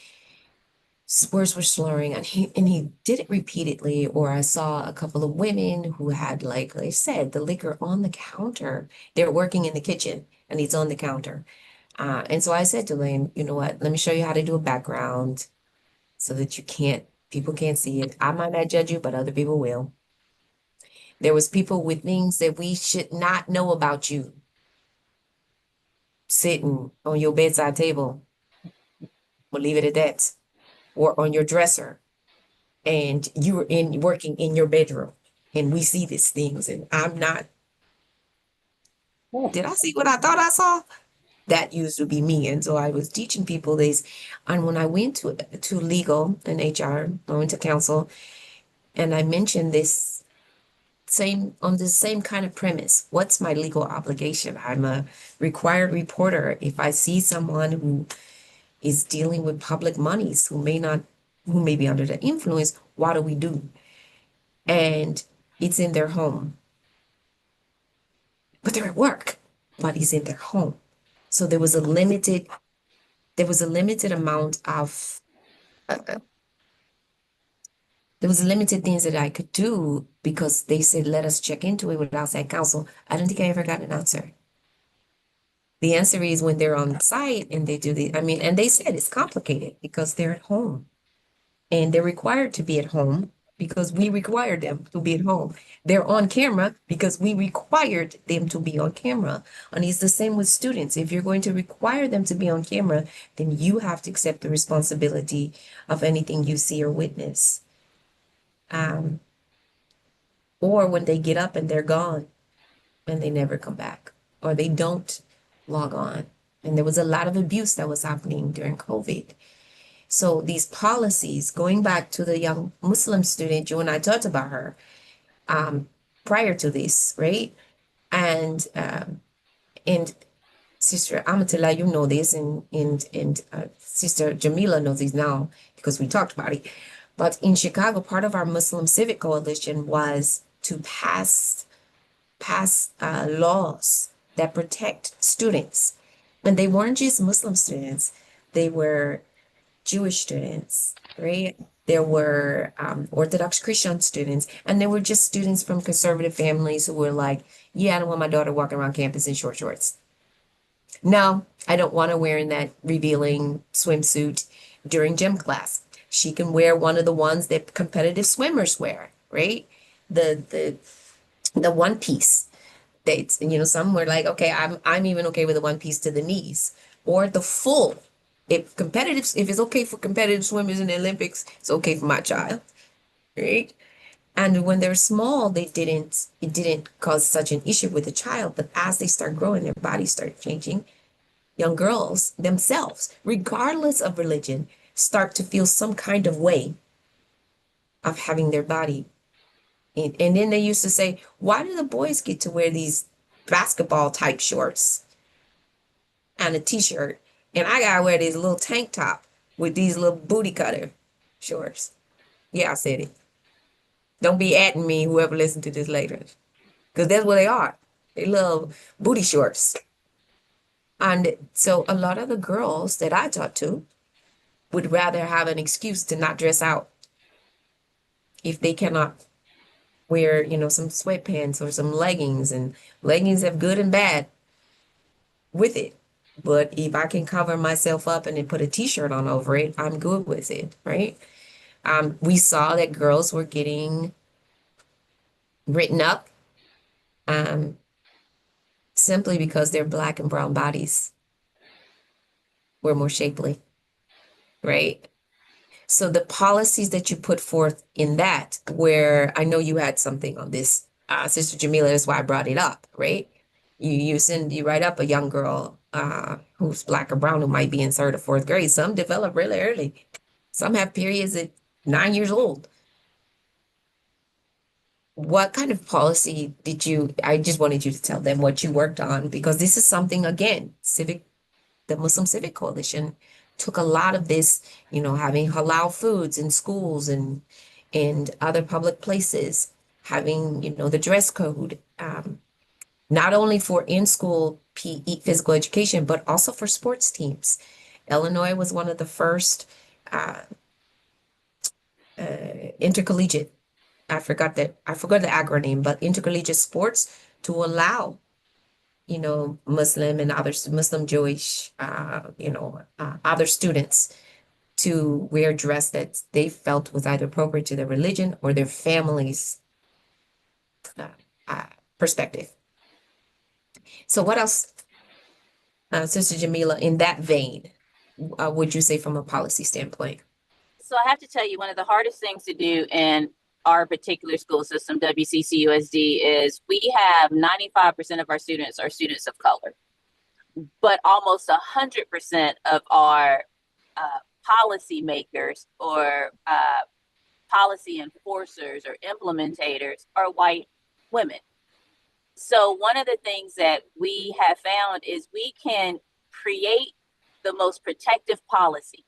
words were slurring, and he did it repeatedly. Or I saw a couple of women who had, like I said, the liquor on the counter. They're working in the kitchen and it's on the counter. And so I said to Lane, you know what, let me show you how to do a background so that people can't see it. I might not judge you, but other people will. There was people with things that we should not know about you sitting on your bedside table. We'll leave it at that. Or on your dresser. And you were working in your bedroom. And we see these things. And I'm not, did I see what I thought I saw? That used to be me. And so I was teaching people this. And when I went to legal and HR, I went to counsel, and I mentioned this on the same kind of premise. What's my legal obligation? I'm a required reporter. If I see someone who is dealing with public monies, who may be under the influence, what do we do? And it's in their home. But they're at work, but it's in their home. So there was a limited amount of there was limited things that I could do, because they said, let us check into it with outside counsel. I don't think I ever got an answer. The answer is when they're on site and they do and they said it's complicated because they're at home and they're required to be at home because we required them to be at home. They're on camera because we required them to be on camera. And it's the same with students. If you're going to require them to be on camera, then you have to accept the responsibility of anything you see or witness. Or when they get up and they're gone and they never come back, or they don't log on. And there was a lot of abuse that was happening during COVID. So these policies, going back to the young Muslim student, you and I talked about her prior to this, right? And Sister Amatullah, you know this, and Sister Jamila knows this now because we talked about it. But in Chicago, part of our Muslim Civic Coalition was to pass laws that protect students. And they weren't just Muslim students, they were Jewish students, right? There were Orthodox Christian students, and there were just students from conservative families who were like, yeah, I don't want my daughter walking around campus in short shorts. No, I don't want her wearing that revealing swimsuit during gym class. She can wear one of the ones that competitive swimmers wear, right? The one piece. dates. And, some were like, okay, I'm even okay with the one piece to the knees or the full. If it's okay for competitive swimmers in the Olympics, it's okay for my child, right? And when they're small, it didn't cause such an issue with the child. But as they start growing, their bodies start changing. Young girls themselves, regardless of religion, start to feel some kind of way of having their body. And then they used to say, why do the boys get to wear these basketball type shorts and a t-shirt? And I gotta wear this little tank top with these little booty cutter shorts. Yeah, I said it. Don't be atting me, whoever listens to this later. Because that's what they are. They little booty shorts. And so a lot of the girls that I talk to would rather have an excuse to not dress out if they cannot wear, some sweatpants or some leggings. And leggings have good and bad with it. But if I can cover myself up and then put a t-shirt on over it, I'm good with it, right? We saw that girls were getting written up um, simply because their black and brown bodies were more shapely, right? So the policies that you put forth in that, where I know you had something on this, Sister Jamila, that's why I brought it up, right? You write up a young girl who's black or brown who might be in third or fourth grade. Some develop really early. Some have periods at 9 years old. What kind of policy I just wanted you to tell them what you worked on, because this is something, again, the Muslim Civic Coalition took a lot of this, having halal foods in schools and other public places, having, the dress code, not only for in-school PE, physical education, but also for sports teams. Illinois was one of the first intercollegiate, I forgot the acronym, but intercollegiate sports to allow, Muslim and others, Muslim, Jewish, other students to wear dress that they felt was either appropriate to their religion or their family's uh, uh, perspective. So what else, Sister Jamila, in that vein, would you say from a policy standpoint? So I have to tell you, one of the hardest things to do in our particular school system, WCCUSD, is we have 95% of our students are students of color, but almost 100% of our policy makers or policy enforcers or implementators are white women. So one of the things that we have found is we can create the most protective policy.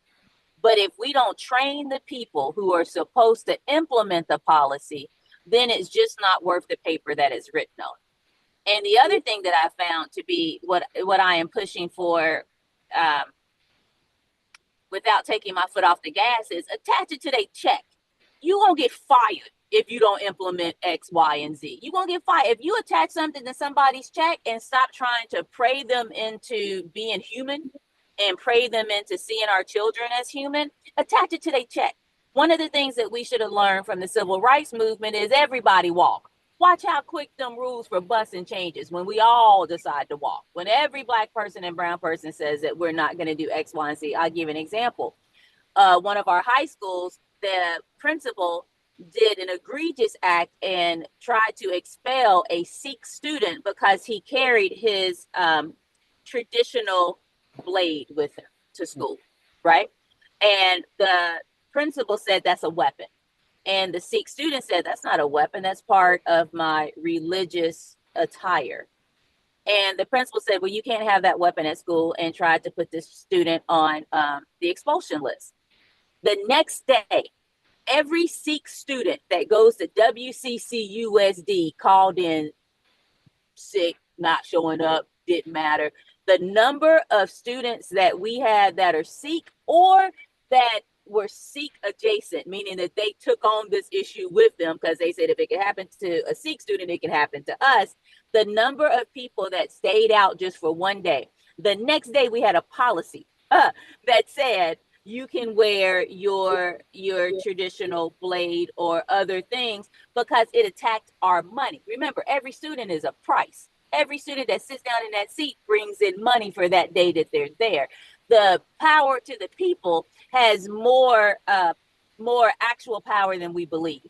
But if we don't train the people who are supposed to implement the policy, then it's just not worth the paper that it's written on. And the other thing that I found to be what I am pushing for, without taking my foot off the gas, is attach it to their check. You won't get fired if you don't implement X, Y, and Z. You're going to get fired. If you attach something to somebody's check and stop trying to pray them into being human and pray them into seeing our children as human, attach it to their check. One of the things that we should have learned from the civil rights movement is everybody walk. Watch how quick them rules for busing changes when we all decide to walk. When every Black person and brown person says that we're not going to do X, Y, and Z. I'll give an example. One of our high schools, the principal did an egregious act and tried to expel a Sikh student because he carried his traditional blade with him to school, right? And the principal said that's a weapon. And the Sikh student said, that's not a weapon. That's part of my religious attire. And the principal said, well, you can't have that weapon at school, and tried to put this student on the expulsion list. The next day, every Sikh student that goes to WCCUSD called in sick, not showing up, didn't matter. The number of students that we had that are Sikh or that were Sikh adjacent, meaning that they took on this issue with them because they said if it could happen to a Sikh student, it can happen to us. The number of people that stayed out just for one day. The next day we had a policy that said you can wear your traditional blade or other things because it attacked our money. Remember, every student is a price. Every student that sits down in that seat brings in money for that day that they're there. The power to the people has more actual power than we believe.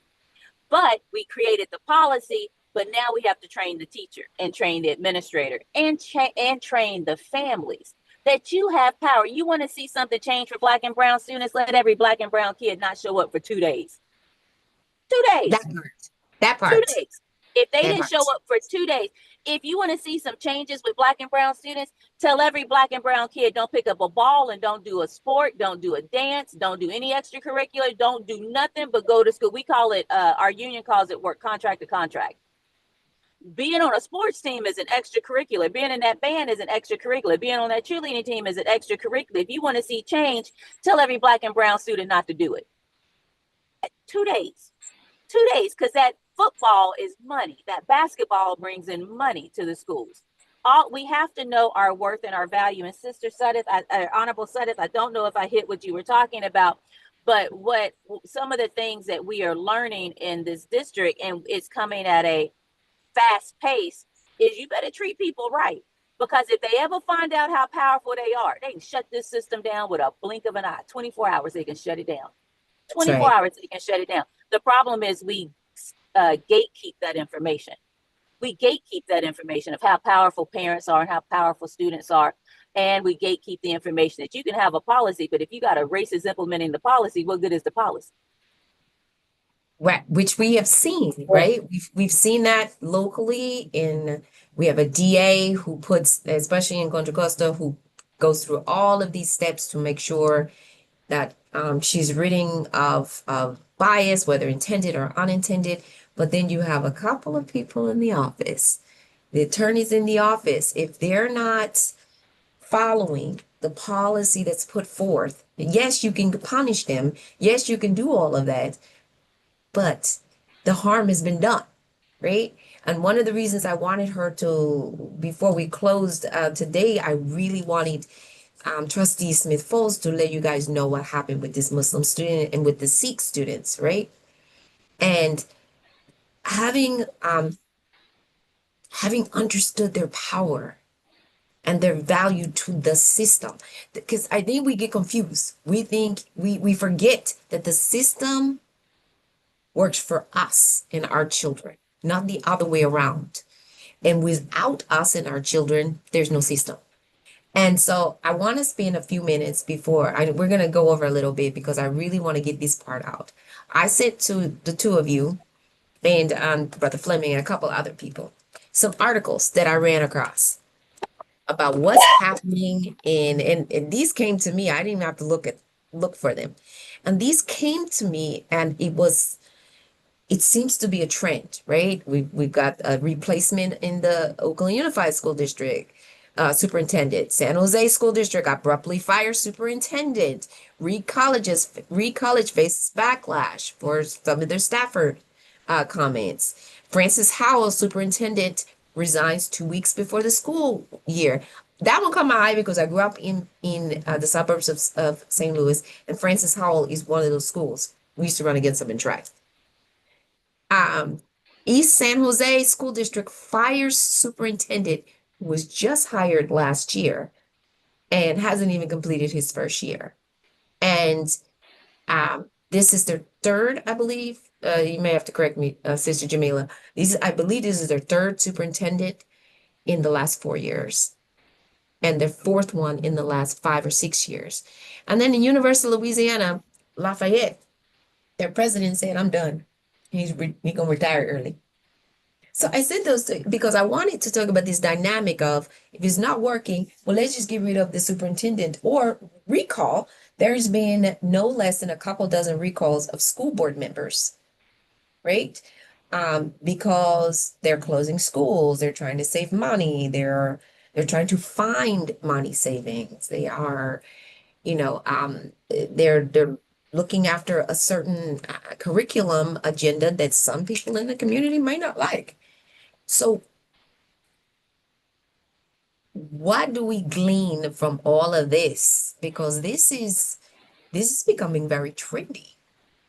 But we created the policy, but now we have to train the teacher and train the administrator and train the families that you have power. You want to see something change for Black and brown students? Let every Black and brown kid not show up for 2 days. 2 days. That part. That 2 part. days. If they That didn't part. show up for 2 days, if you want to see some changes with Black and brown students, tell every Black and brown kid, don't pick up a ball and don't do a sport, don't do a dance, don't do any extracurricular, don't do nothing but go to school. We call it, our union calls it work contract to contract. Being on a sports team is an extracurricular. Being in that band is an extracurricular. Being on that cheerleading team is an extracurricular. If you want to see change, tell every Black and brown student not to do it. 2 days. 2 days, because that football is money. That basketball brings in money to the schools. We have to know our worth and our value. And Sister Sudeth, Honorable Sudeth, I don't know if I hit what you were talking about, but what some of the things that we are learning in this district, and it's coming at a fast pace, is you better treat people right. Because if they ever find out how powerful they are, they can shut this system down with a blink of an eye. 24 hours, they can shut it down. 24 right. hours, they can shut it down. The problem is we gatekeep that information. We gatekeep that information of how powerful parents are and how powerful students are. And we gatekeep the information that you can have a policy, but if you got a racist implementing the policy, what good is the policy? Right, which we have seen, right? We've seen that locally we have a DA who puts, especially in Contra Costa, who goes through all of these steps to make sure that she's ridding of bias, whether intended or unintended. But then you have a couple of people in the office, the attorneys in the office, if they're not following the policy that's put forth, yes, you can punish them. Yes, you can do all of that, but the harm has been done, right? And one of the reasons I wanted her to, before we closed today, I really wanted Trustee Smith Folds to let you guys know what happened with this Muslim student and with the Sikh students, right? And having having understood their power and their value to the system, because I think we get confused. We think we forget that the system works for us and our children, not the other way around. And without us and our children, there's no system. And so I want to spend a few minutes we're going to go over a little bit because I really want to get this part out. I sent to the two of you and Brother Fleming and a couple other people some articles that I ran across about what's happening and these came to me. I didn't even have to look for them. And these came to me and it seems to be a trend, right? We've got a replacement in the Oakland Unified School District superintendent. San Jose School District abruptly fires superintendent. Reed College faces backlash for some of their Stafford comments. Francis Howell, superintendent, resigns 2 weeks before the school year. That one caught my eye because I grew up in the suburbs of St. Louis, and Francis Howell is one of those schools. We used to run against them in track. East San Jose School District fires superintendent who was just hired last year and hasn't even completed his first year. And this is their third, I believe. You may have to correct me, Sister Jamila. I believe this is their third superintendent in the last 4 years, and their fourth one in the last 5 or 6 years. And then in University of Louisiana, Lafayette, their president said, "I'm done. He's gonna retire early." So I said those because I wanted to talk about this dynamic of if it's not working, well, let's just get rid of the superintendent or recall. There's been no less than a couple dozen recalls of school board members, right? Because they're closing schools, they're trying to save money, they're trying to find money savings. They are, they're looking after a certain curriculum agenda that some people in the community might not like. So what do we glean from all of this? Because this is becoming very trendy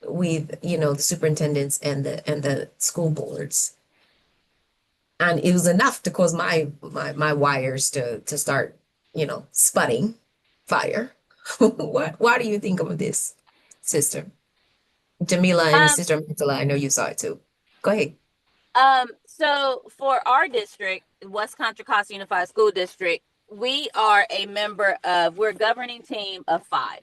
with, the superintendents and the school boards. And it was enough to cause my wires to start, sputting fire. Why do you think of this, sister Jamila and Um, sister Mantala? I know you saw it too. Go ahead. so for our district, West Contra Costa Unified School District, we are a member of, we're a governing team of 5.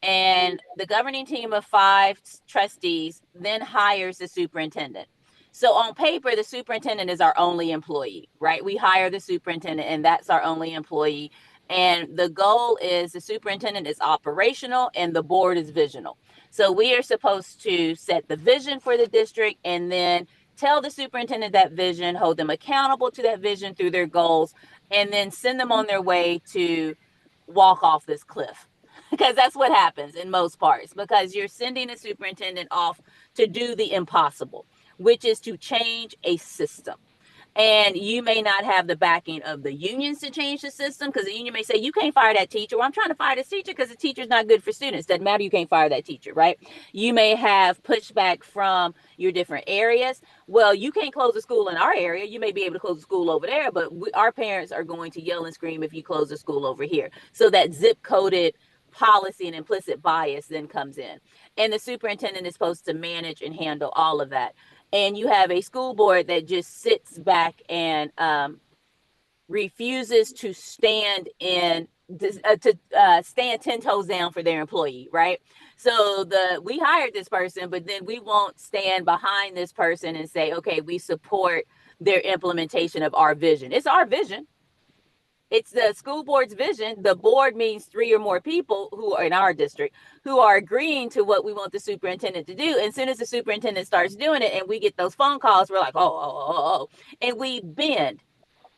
And the governing team of 5 trustees then hires the superintendent. So on paper, the superintendent is our only employee, right? We hire the superintendent, and that's our only employee. And the goal is the superintendent is operational and the board is visional. So we are supposed to set the vision for the district and then tell the superintendent that vision, hold them accountable to that vision through their goals, and then send them on their way to walk off this cliff. Because that's what happens in most parts, because you're sending a superintendent off to do the impossible, which is to change a system. And you may not have the backing of the unions to change the system, because the union may say, you can't fire that teacher. Well, I'm trying to fire this teacher because the teacher's not good for students. Doesn't matter, you can't fire that teacher, right? You may have pushback from your different areas. Well, you can't close a school in our area. You may be able to close a school over there, but our parents are going to yell and scream if you close a school over here. So that zip coded policy and implicit bias then comes in. And the superintendent is supposed to manage and handle all of that. And you have a school board that just sits back and refuses to stand in to stand 10 toes down for their employee, right? So we hired this person, but then we won't stand behind this person and say, okay, we support their implementation of our vision. It's our vision. It's the school board's vision. The board means 3 or more people who are in our district who are agreeing to what we want the superintendent to do. And as soon as the superintendent starts doing it and we get those phone calls, we're like, oh. And we bend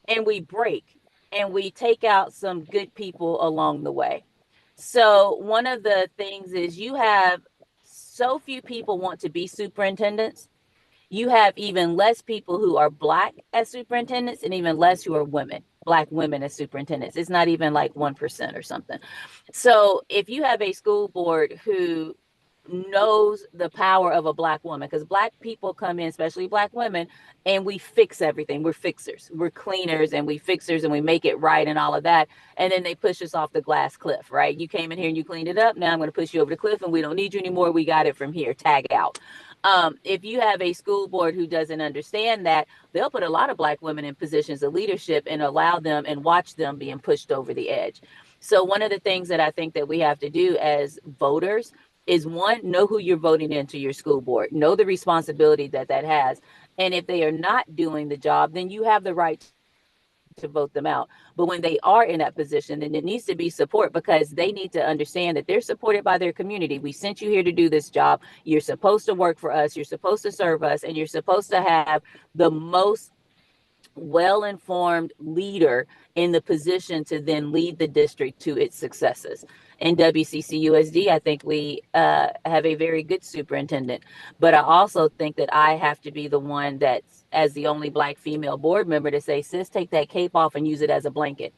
and we break and we take out some good people along the way. So one of the things is you have so few people want to be superintendents. You have even less people who are Black as superintendents and even less who are women, Black women as superintendents. It's not even like 1% or something. So if you have a school board who knows the power of a Black woman, because Black people come in, especially Black women, and we fix everything. We're fixers, we're cleaners, and we fixers, and we make it right and all of that. And then they push us off the glass cliff, right? You came in here and you cleaned it up. Now I'm going to push you over the cliff and we don't need you anymore. We got it from here. Tag out. If you have a school board who doesn't understand that, they'll put a lot of Black women in positions of leadership and allow them and watch them being pushed over the edge. So one of the things that I think that we have to do as voters is, one, know who you're voting into your school board, know the responsibility that that has. And if they are not doing the job, then you have the right to vote them out. But when they are in that position, then it needs to be support, because they need to understand that they're supported by their community. We sent you here to do this job. You're supposed to work for us. You're supposed to serve us, and you're supposed to have the most well-informed leader in the position to then lead the district to its successes. In WCCUSD, I think we have a very good superintendent, but I also think that I have to be the one that's, as the only Black female board member, to say, sis, take that cape off and use it as a blanket.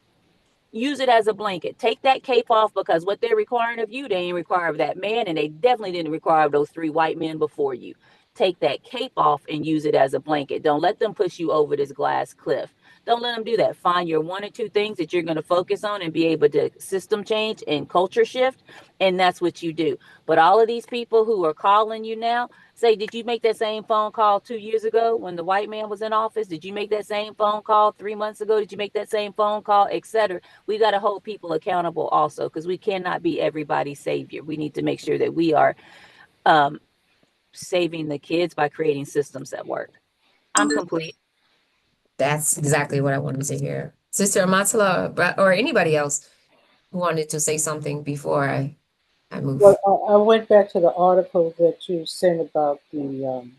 Use it as a blanket. Take that cape off, because what they're requiring of you, they ain't require of that man, and they definitely didn't require of those 3 white men before you. Take that cape off and use it as a blanket. Don't let them push you over this glass cliff. Don't let them do that. Find your 1 or 2 things that you're going to focus on and be able to system change and culture shift, and that's what you do. But all of these people who are calling you now, say, did you make that same phone call 2 years ago when the white man was in office? Did you make that same phone call 3 months ago? Did you make that same phone call, etc.? We got to hold people accountable also, because we cannot be everybody's savior. We need to make sure that we are saving the kids by creating systems that work. I'm complete. That's exactly what I wanted to hear. Sister Amatala, or anybody else who wanted to say something before I move. Well, I went back to the article that you sent about the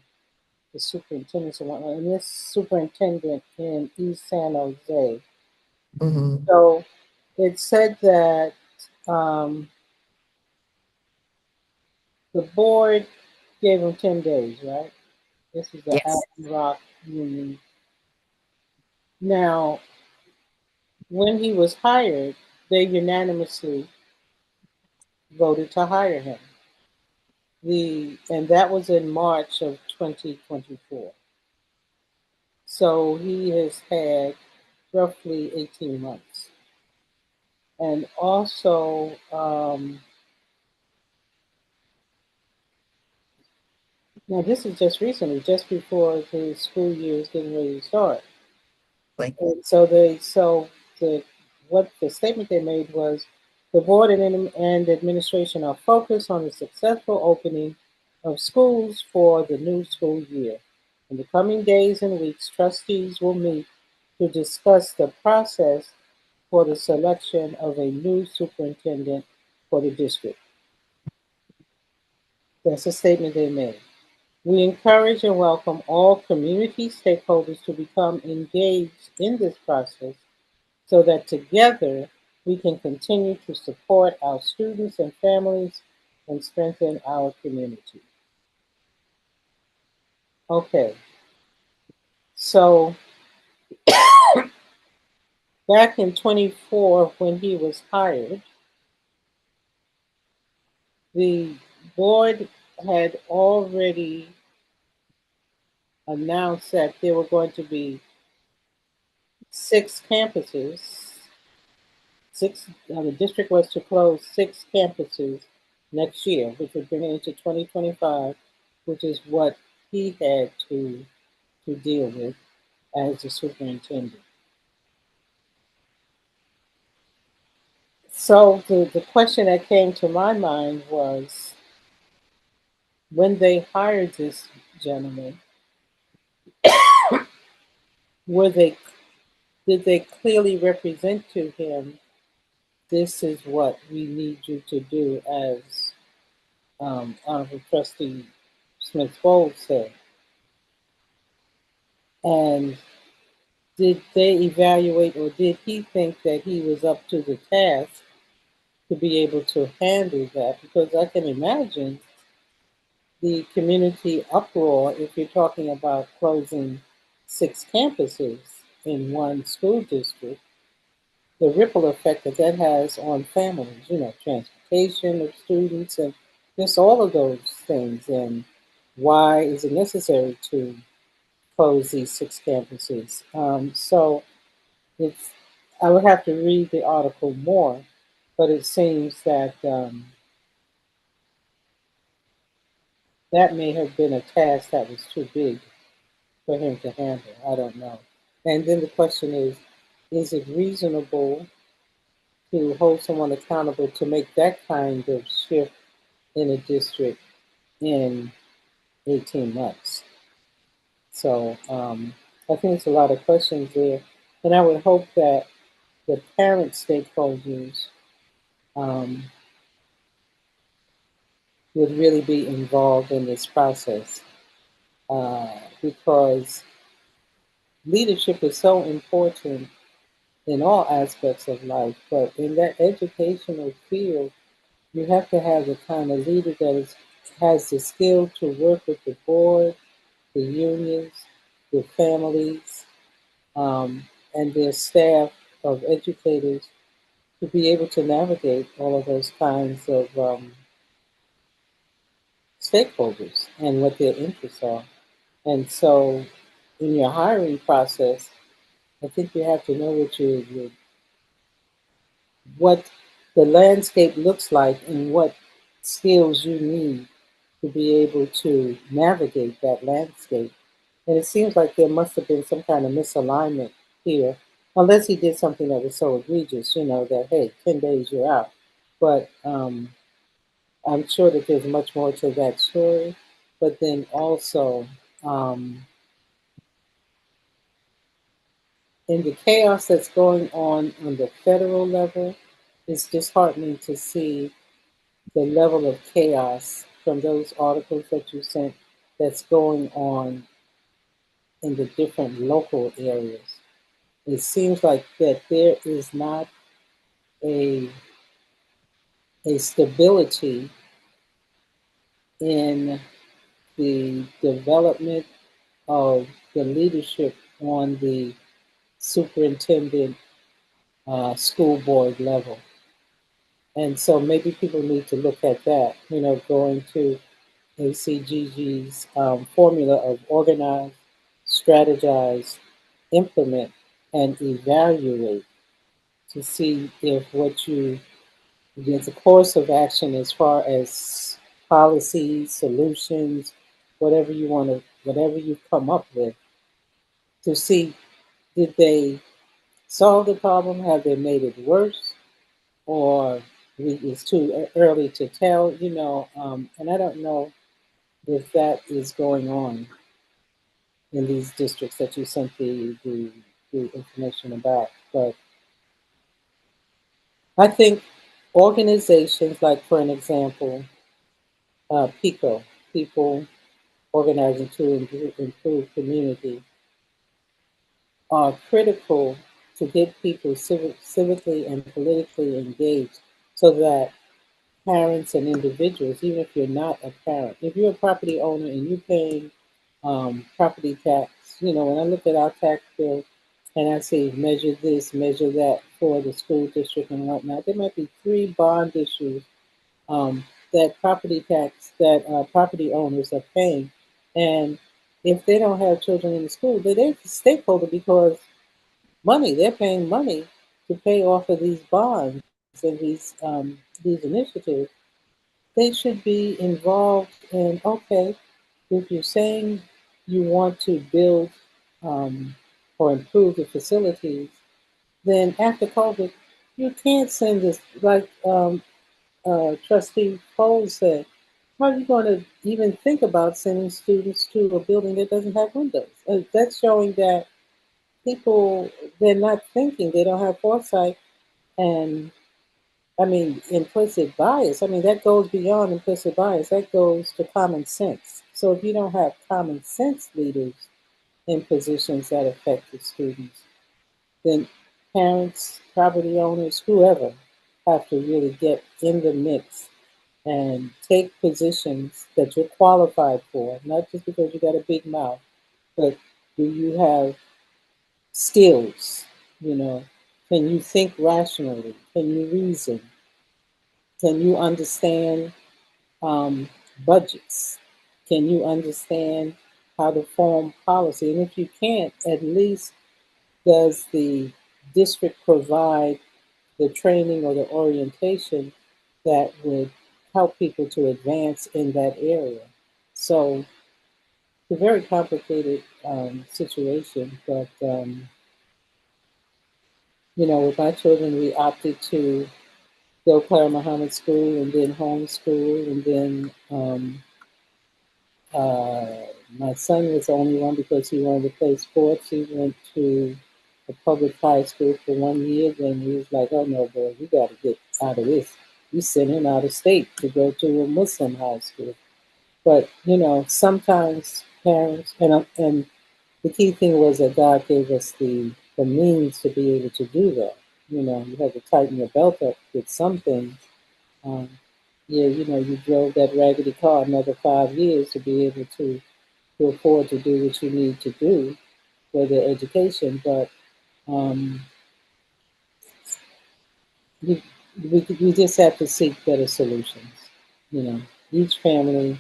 superintendents and whatnot, and this superintendent in East San Jose. Hmm. So it said that um, the board gave him 10 days, right? This is the Yes. Allen Rock Union. Now, when he was hired, they unanimously voted to hire him. And that was in March of 2024. So he has had roughly 18 months. And also, now this is just recently, just before the school year is getting ready to start. Like, And so the what the statement they made was the board and administration are focused on the successful opening of schools for the new school year. In the coming days and weeks, trustees will meet to discuss the process for the selection of a new superintendent for the district. That's a statement they made. We encourage and welcome all community stakeholders to become engaged in this process so that together we can continue to support our students and families and strengthen our community. Okay, so back in 24, when he was hired, the board had already announced that there were going to be 6 campuses. The district was to close 6 campuses next year, which would bring it into 2025, which is what he had to deal with as the superintendent. So the question that came to my mind was when they hired this gentleman, were they did they clearly represent to him this is what we need you to do, as Honorable Trustee Smith Folds said? And did they evaluate, or did he think that he was up to the task to be able to handle that? Because I can imagine the community uproar if you're talking about closing 6 campuses in one school district, the ripple effect that that has on families, transportation of students and just all of those things. And why is it necessary to close these 6 campuses? So it's, I would have to read the article more, but it seems that that may have been a task that was too big for him to handle. I don't know. And then the question is it reasonable to hold someone accountable to make that kind of shift in a district in 18 months? So I think it's a lot of questions there. And I would hope that the parent stakeholders um, would really be involved in this process because leadership is so important in all aspects of life, but in that educational field, you have to have the kind of leader that has the skill to work with the board, the unions, the families, and their staff of educators to be able to navigate all of those kinds of stakeholders and what their interests are. And so, in your hiring process, I think you have to know what the landscape looks like and what skills you need to be able to navigate that landscape. And it seems like there must have been some kind of misalignment here, unless he did something that was so egregious, that, hey, 10 days you're out. But I'm sure that there's much more to that story. But then also, in the chaos that's going on the federal level, it's disheartening to see the level of chaos from those articles that you sent that's going on in the different local areas. It seems like that there is not a, a stability in the development of the leadership on the superintendent school board level. And so maybe people need to look at that, going to ACGG's formula of organize, strategize, implement and evaluate to see if what you, there's a course of action as far as policies, solutions, whatever you want to, whatever you come up with, to see did they solve the problem, have they made it worse, or it's too early to tell, and I don't know if that is going on in these districts that you sent the information about. But I think organizations like, for an example, PICO, People Organizing to Improve Community, are critical to get people civically and politically engaged so that parents and individuals, even if you're not a parent, if you're a property owner and you're paying property tax, when I look at our tax bill and I see measure this, measure that for the school district and whatnot, there might be three bond issues um, that property owners are paying. And if they don't have children in the school, they're a stakeholder because they're paying money to pay off of these bonds and these initiatives. They should be involved in, okay, if you're saying you want to build um, or improve the facilities, then after COVID, you can't send this, like Trustee Cole said, how are you going to even think about sending students to a building that doesn't have windows? That's showing that people, they're not thinking, they don't have foresight. And I mean, implicit bias, I mean, that goes beyond implicit bias, that goes to common sense. So if you don't have common sense leaders in positions that affect the students, then parents, property owners, whoever, have to really get in the mix and take positions that you're qualified for, not just because you got a big mouth, but do you have skills? You know, can you think rationally? Can you reason? Can you understand um, budgets? Can you understand how to form policy? And if you can't, at least does the district provide the training or the orientation that would help people to advance in that area? So it's a very complicated situation, but with my children, we opted to go Clara Muhammad School and then homeschool, and then my son was the only one because he wanted to play sports. He went to a public high school for 1 year, then he was like, "Oh no, boy, you got to get out of this." You send him out of state to go to a Muslim high school. But sometimes parents and the key thing was that God gave us the means to be able to do that. You had to tighten your belt up with some things. Um, yeah, you drove that raggedy car another 5 years to be able to afford to do what you need to do for their education. But um, we, we just have to seek better solutions. You know, each family,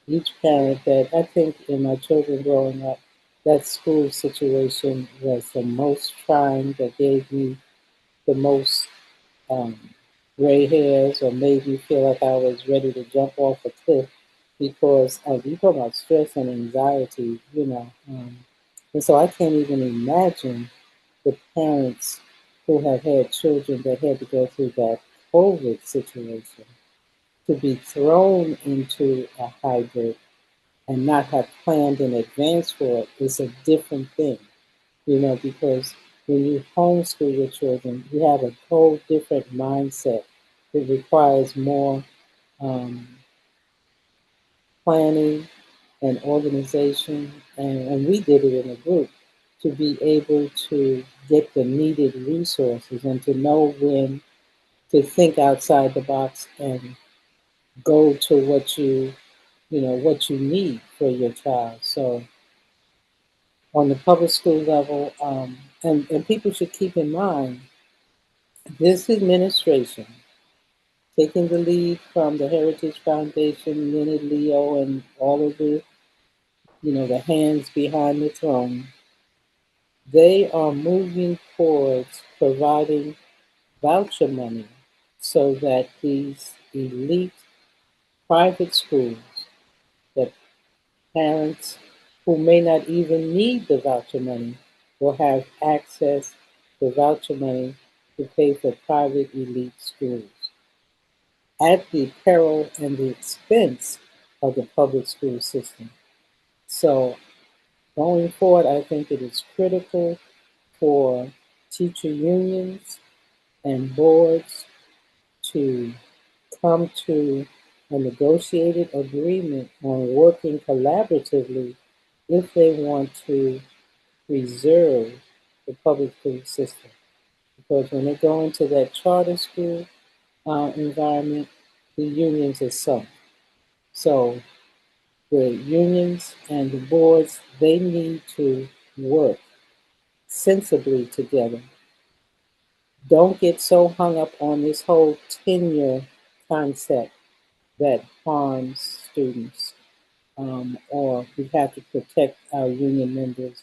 each parent that I think in my children growing up, that school situation was the most trying, that gave me the most um, gray hairs or made me feel like I was ready to jump off a cliff because you talk about stress and anxiety, and so I can't even imagine the parents who have had children that had to go through that COVID situation to be thrown into a hybrid and not have planned in advance for it is a different thing, because when you homeschool your children, you have a whole different mindset. It requires more um, planning and organization, and we did it in a group to be able to get the needed resources and to know when to think outside the box and go to what you need for your child. So on the public school level, and people should keep in mind this administration taking the lead from the Heritage Foundation, Leonard Leo, and all of the hands behind the throne. they are moving towards providing voucher money so that these elite private schools, that parents who may not even need the voucher money will have access to voucher money to pay for private elite schools at the peril and the expense of the public school system. So, going forward, I think it is critical for teacher unions and boards to come to a negotiated agreement on working collaboratively if they want to preserve the public school system. Because when they go into that charter school environment, the unions are sunk. So the unions and the boards, they need to work sensibly together. Don't get so hung up on this whole tenure concept that harms students, or we have to protect our union members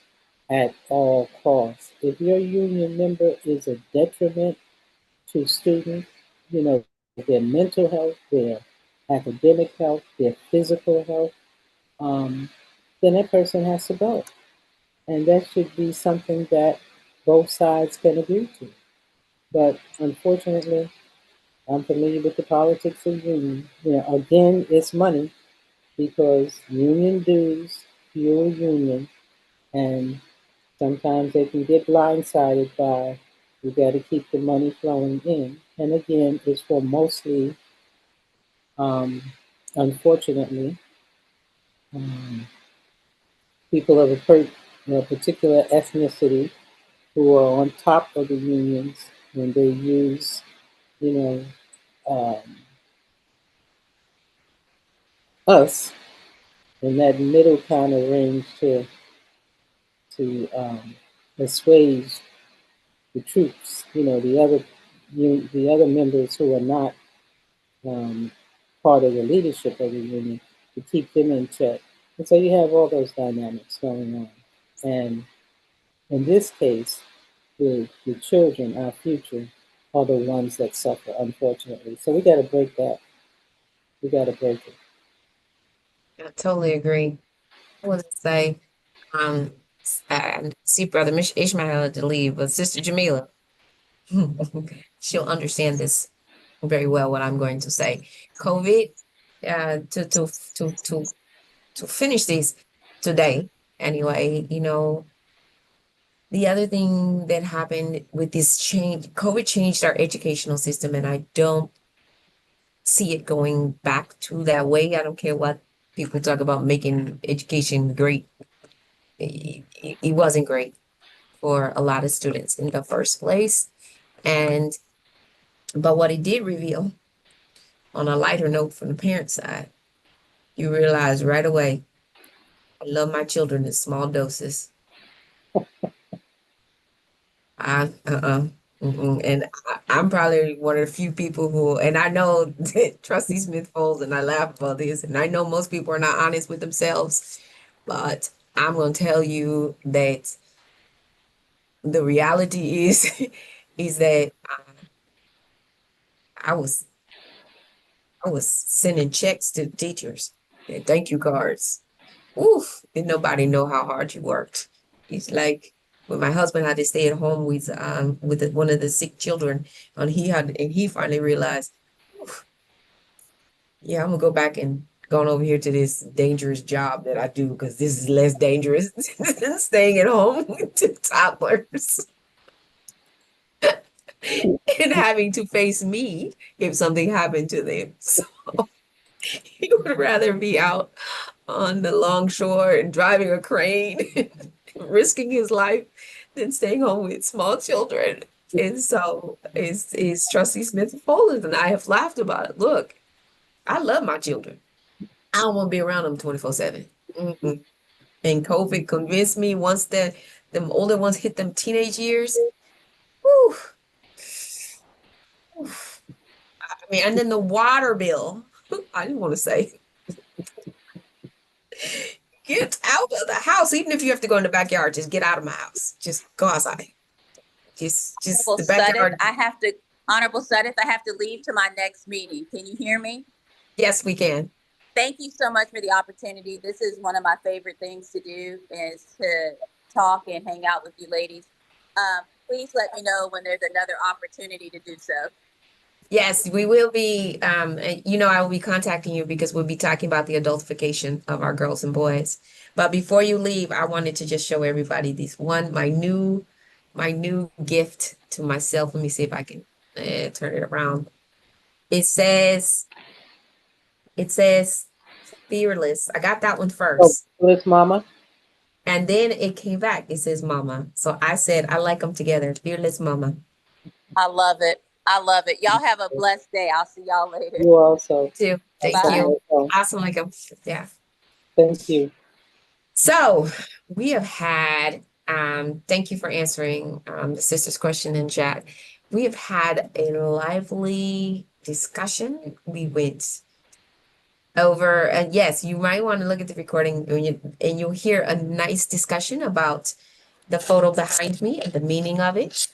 at all costs. If your union member is a detriment to students, their mental health, their academic health, their physical health, um, then that person has to go. And that should be something that both sides can agree to. But unfortunately, I'm familiar with the politics of union. Again, it's money because union dues fuel union, and sometimes they can get blindsided by you got to keep the money flowing in. And again, it's for mostly, um, unfortunately, um, people of a particular ethnicity who are on top of the unions, and they use, you know, um, us in that middle kind of range to assuage the troops. The other members who are not um, part of the leadership of the union to keep them in check. And so you have all those dynamics going on. And in this case, the children, our future, are the ones that suffer, unfortunately. So we got to break that. We got to break it. I totally agree. I was to say, um, I see Brother Ishmael had to leave, but Sister Jamila, she'll understand this very well, what I'm going to say. COVID, to finish this today, anyway, the other thing that happened with this change, COVID changed our educational system, and I don't see it going back to that way. I don't care what people talk about making education great. It wasn't great for a lot of students in the first place. And but what it did reveal, on a lighter note from the parent side, you realize right away, I love my children in small doses. And I'm probably one of the few people who, and I know that Trustee Smith folds, and I laugh about this, and I know most people are not honest with themselves, but I'm going to tell you that the reality is, is that I was I was sending checks to teachers and thank you cards. Oof, didn't nobody know how hard you worked. It's like when my husband had to stay at home with one of the sick children, and he finally realized, "Oof, yeah, I'm gonna go back and going over here to this dangerous job that I do because this is less dangerous than staying at home with two toddlers and having to face me if something happened to them." So he would rather be out on the longshore and driving a crane, risking his life than staying home with small children. And so is Trustee Smith Folds, and I have laughed about it. Look, I love my children. I don't want to be around them 24/7. Mm-mm. And COVID convinced me once that them older ones hit them teenage years. Whew, whew. I mean, and then the water bill. I didn't want to say Get out of the house. Even if you have to go in the backyard, just get out of my house. Just go outside. Just Honorable the Sudeth, backyard. Honorable Sudeth, I have to leave to my next meeting. Can you hear me? Yes, we can. Thank you so much for the opportunity. This is one of my favorite things to do, is to talk and hang out with you ladies. Please let me know when there's another opportunity to do so. Yes, we will be. I will be contacting you because we'll be talking about the adultification of our girls and boys. But before you leave, I wanted to just show everybody my new gift to myself. Let me see if I can turn it around. It says, it says fearless. I got that one Oh, first. Bliss Mama. And then it came back. It says mama. So I said, I like them together. Fearless mama. I love it. I love it. Y'all have a blessed day. I'll see y'all later. You also. Too. Thank Bye. you. Assalamualaikum. Yeah. Thank you. So we have had, thank you for answering the sister's question in chat. We have had a lively discussion. We went over, and yes, you might want to look at the recording and you'll hear a nice discussion about the photo behind me and the meaning of it.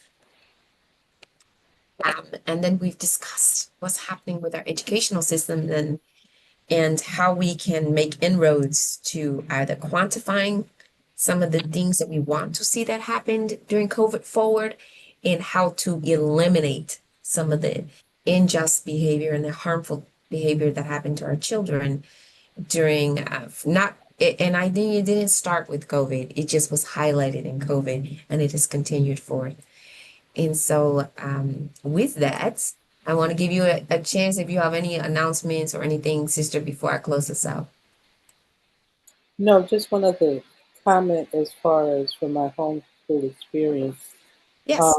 And then we've discussed what's happening with our educational system and how we can make inroads to either quantifying some of the things that we want to see that happened during COVID forward, and how to eliminate some of the unjust behavior and the harmful behavior that happened to our children during not and I think it didn't start with COVID. It just was highlighted in COVID and it has continued forth. And so with that, I want to give you a chance if you have any announcements or anything, sister, before I close this out. No, just one other comment as far as from my homeschool experience. Yes.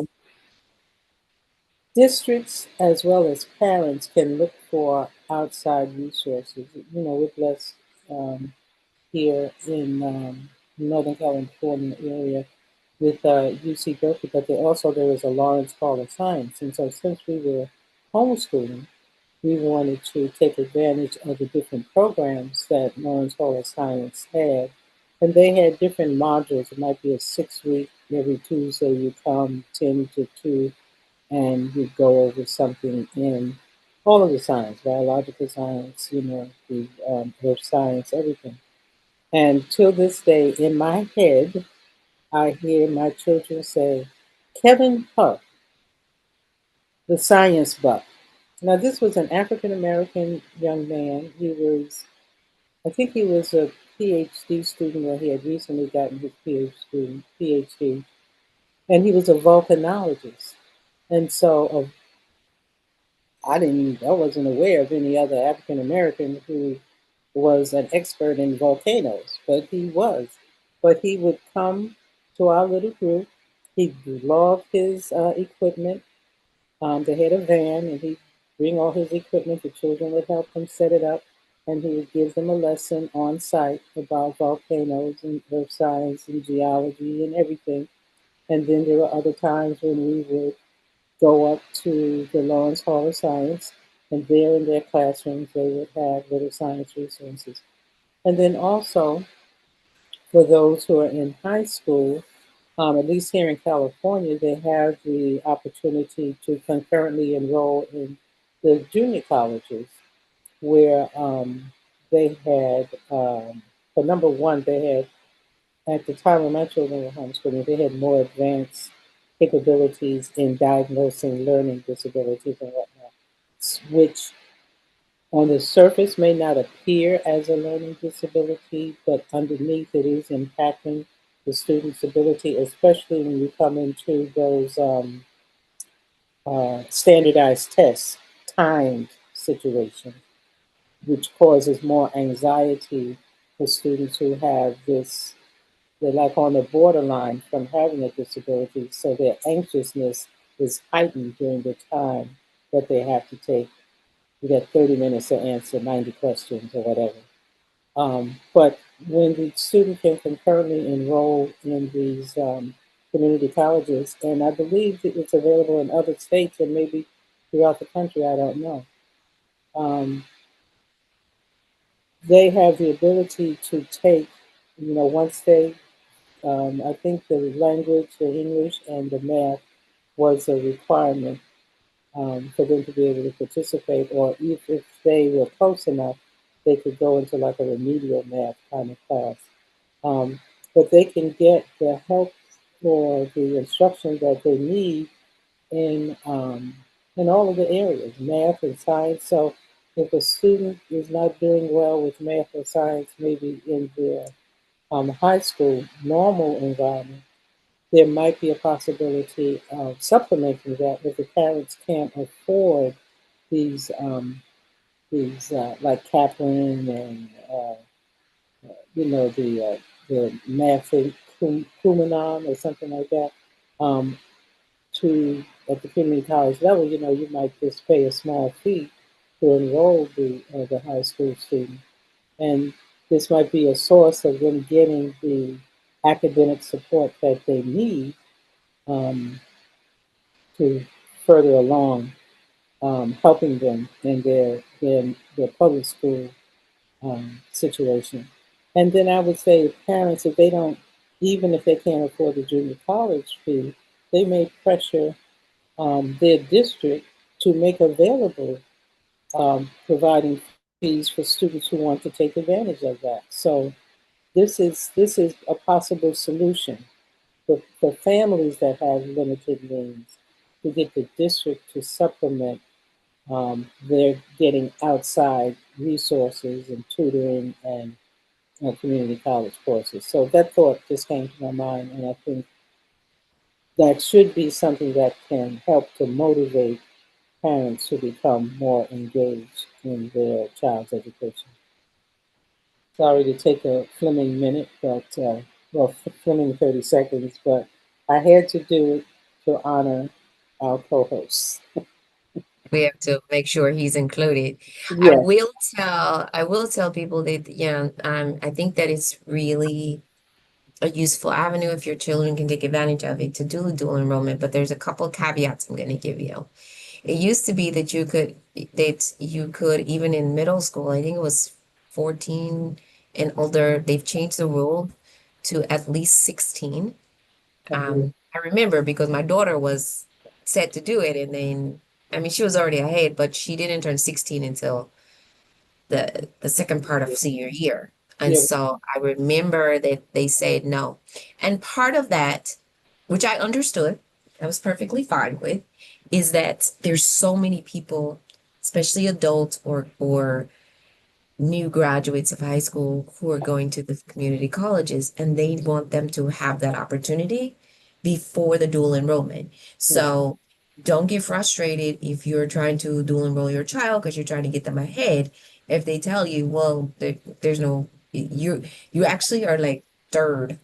Districts as well as parents can look for outside resources. We're blessed here in Northern California area with UC Berkeley, but there is a Lawrence Hall of Science. And so since we were homeschooling, we wanted to take advantage of the different programs that Lawrence Hall of Science had. And they had different modules. It might be a 6-week, every Tuesday you come 10 to 2, and you go over something in all of the science, biological science, the earth science, everything. And till this day, in my head, I hear my children say, Kevin Huff, the science buff. Now, this was an African American young man. I think he was a PhD student, or he had recently gotten his PhD, and he was a volcanologist. And so, I wasn't aware of any other African American who was an expert in volcanoes, but he was. But he would come to our little group. He loved his equipment. They had a van, and he'd bring all his equipment. The children would help him set it up, and he would give them a lesson on site about volcanoes and earth science and geology and everything. And then there were other times when we would go up to the Lawrence Hall of Science, and there in their classrooms they would have little science resources. And then also for those who are in high school, at least here in California, they have the opportunity to concurrently enroll in the junior colleges, where they had, for number one, they had, at the time when my children were homeschooling, they had more advanced capabilities in diagnosing learning disabilities and whatnot, which on the surface may not appear as a learning disability, but underneath it is impacting the student's ability, especially when you come into those standardized tests, timed situations, which causes more anxiety for students who have this, they're like on the borderline from having a disability, so their anxiousness is heightened during the time that they have to take. You get 30 minutes to answer 90 questions or whatever. But when the student can concurrently enroll in these community colleges, and I believe that it's available in other states and maybe throughout the country, I don't know. Um, they have the ability to take once they, I think the language, the English, and the math was a requirement for them to be able to participate, or if they were close enough, they could go into like a remedial math kind of class. Um, but they can get the help or the instruction that they need in um, in all of the areas, math and science. So if a student is not doing well with math or science, maybe in their high school normal environment, there might be a possibility of supplementing that if the parents can't afford these like Kaplan and the math Kumanon or something like that. Um, to at the community college level, you might just pay a small fee to enroll the high school student, and this might be a source of them getting the academic support that they need um, to further along, helping them in their public school situation. And then I would say parents, if they don't, even if they can't afford the junior college fee, they may pressure their district to make available providing fees for students who want to take advantage of that. So this is a possible solution for families that have limited means to get the district to supplement their getting outside resources and tutoring and community college courses. So that thought just came to my mind, and I think that should be something that can help to motivate parents to become more engaged in their child's education. Sorry to take a Fleming minute, but Fleming 30 seconds, but I had to do it to honor our co-hosts. We have to make sure he's included. Yes, I will tell people that, yeah, I think that it's really a useful avenue if your children can take advantage of it to do dual enrollment, but there's a couple caveats I'm going to give you. It used to be that you could even in middle school, I think it was 14 and older, they've changed the rule to at least 16. agree. I remember because my daughter was set to do it, and then I mean she was already ahead, but she didn't turn 16 until the second part of senior year. And Yeah, so I remember that they said no. And part of that, which I understood, I was perfectly fine with, is that there's so many people, especially adults or new graduates of high school who are going to the community colleges, and they want them to have that opportunity before the dual enrollment. yeah, So don't get frustrated if you're trying to dual enroll your child because you're trying to get them ahead. If they tell you, well, there's no, you actually are like third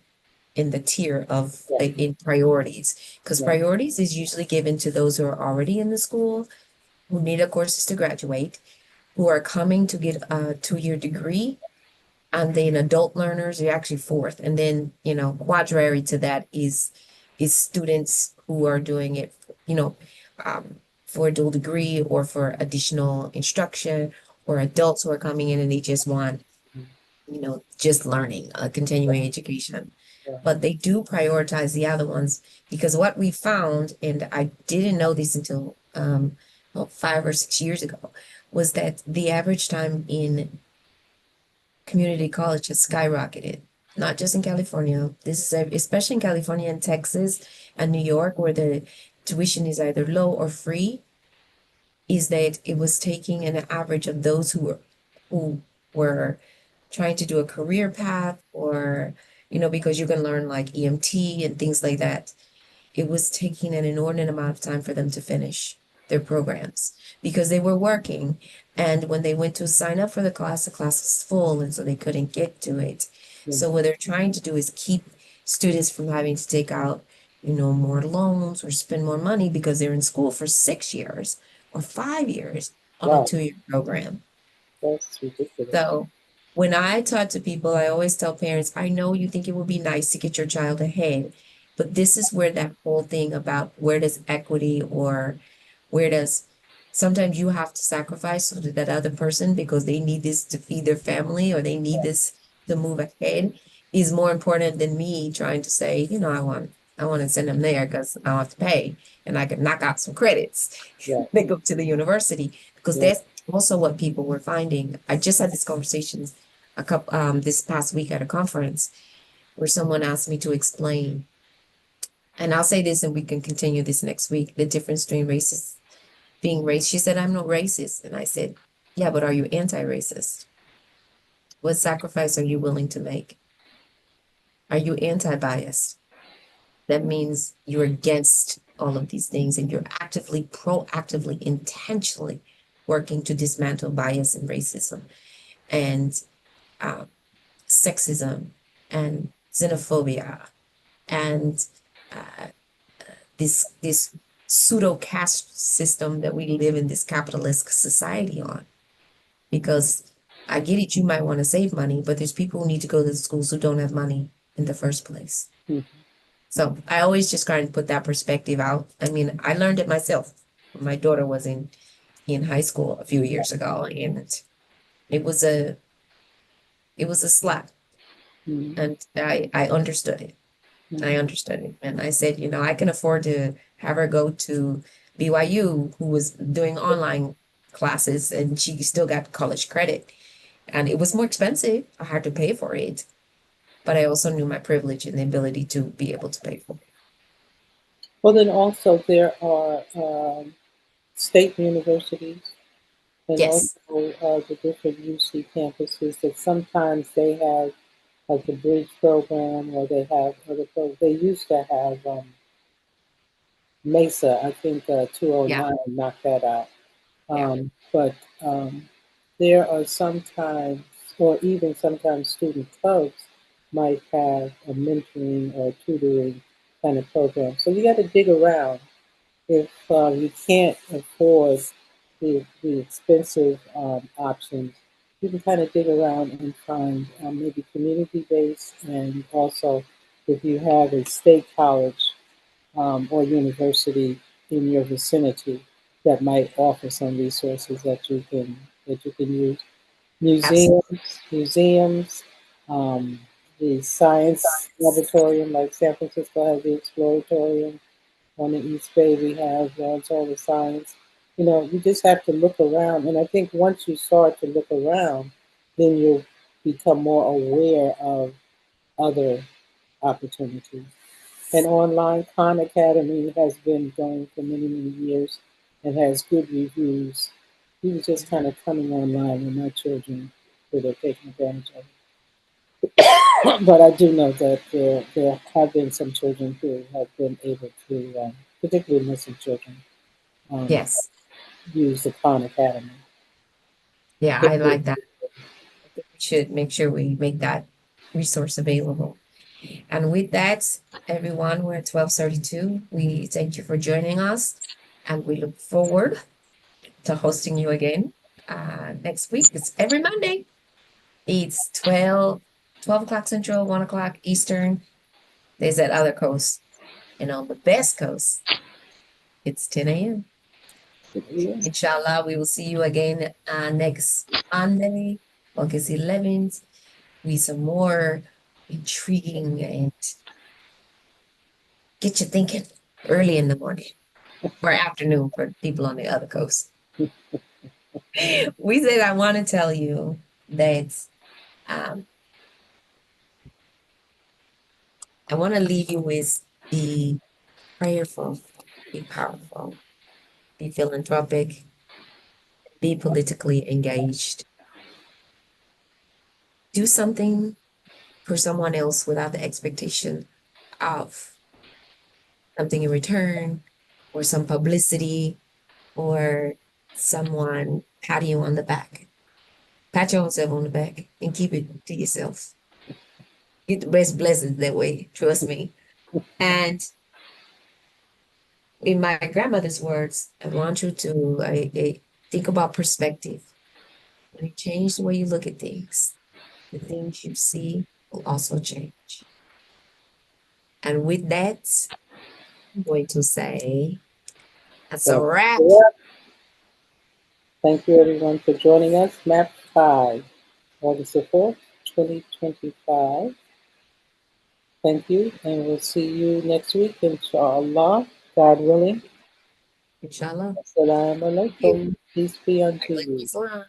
in the tier of yeah, like in priorities, because yeah, priorities is usually given to those who are already in the school, who need a courses to graduate, who are coming to get a 2-year degree, and then adult learners are actually fourth. And then, quadrary to that is students who are doing it, um, for a dual degree or for additional instruction, or adults who are coming in and they just want, just learning, continuing education. yeah, But they do prioritize the other ones because what we found, and I didn't know this until about 5 or 6 years ago, was that the average time in community college has skyrocketed. Not just in California. This is especially in California and Texas and New York, where the tuition is either low or free, is that it was taking an average of those who were trying to do a career path, or because you can learn like EMT and things like that. It was taking an inordinate amount of time for them to finish their programs because they were working. And when they went to sign up for the class was full, and so they couldn't get to it. yeah, So what they're trying to do is keep students from having to take out, more loans or spend more money because they're in school for 6 years or 5 years on a wow, 2-year program. that's ridiculous. So when I talk to people, I always tell parents, I know you think it would be nice to get your child ahead, but this is where that whole thing about where does equity, or where does sometimes you have to sacrifice so that that other person, because they need this to feed their family or they need this to move ahead. is more important than me trying to say, I want to send them there because I don't have to pay and I can knock out some credits. Yeah. They go to the university because Yeah. that's also what people were finding. I just had this conversation this past week at a conference where someone asked me to explain, and I'll say this and we can continue this next week, the difference between being racist. She said, I'm not racist. And I said, yeah, but are you anti-racist? What sacrifice are you willing to make? Are you anti-biased? That means you're against all of these things and you're actively, proactively, intentionally working to dismantle bias and racism and sexism and xenophobia and this pseudo caste system that we live in this capitalist society on. Because I get it, you might want to save money, but there's people who need to go to the schools who don't have money in the first place. Mhm. So I always just try and put that perspective out. I mean, I learned it myself. My daughter was in high school a few years ago, and it was a slap. Mhm. And I understood it. I understood it. And I said, I can afford to have her go to BYU, who was doing online classes, and she still got college credit. And it was more expensive. I had to pay for it. But I also knew my privilege and the ability to be able to pay for it. Well, then also there are state universities and Yes. also the different UC campuses that sometimes they have like the bridge program or they have other programs. They used to have Mesa, I think Yeah. 209 knocked that out. Yeah. But there are sometimes, or even sometimes student clubs might have a mentoring or tutoring kind of program. So you got to dig around. If you can't afford the expensive options, you can kind of dig around and find maybe community based, and also if you have a state college or university in your vicinity that might offer some resources that you can use. Absolutely. Museums, um, the science laboratorium, like San Francisco has the exploratorium. On the East Bay, we have it's all the science. You just have to look around, and I think once you start to look around, then you'll become more aware of other opportunities. And online, Khan Academy has been going for many, many years and has good reviews. He was just kind of coming online when my children were taking advantage of it. But I do know that there have been some children who have been able to, particularly Muslim children, um, Yes. use the Khan Academy. Yeah, I like that. I think we should make sure we make that resource available. And with that, everyone, we're at 12:32. We thank you for joining us, and we look forward to hosting you again next week. It's every Monday. It's 12 o'clock Central, 1 o'clock Eastern. There's that other coast. And on the best coast, it's 10 a.m. Yeah. Inshallah, we will see you again next Monday, August 11th, with some more intriguing and get you thinking early in the morning or afternoon for people on the other coast. We said I want to tell you that um, I want to leave you with be prayerful, be powerful, be philanthropic, be politically engaged. Do something for someone else without the expectation of something in return or some publicity or someone patting you on the back. Pat yourself on the back and keep it to yourself. Get the best blessings that way, trust me. And in my grandmother's words, I want you to think about perspective. When you change the way you look at things, the things you see will also change. And with that, I'm going to say that's a So, wrap. yeah, thank you everyone for joining us. Map 5, August the 4th, 2025. Thank you, and we'll see you next week, inshallah, God willing. Inshallah. Assalamu alaikum. Peace be unto you. Salam.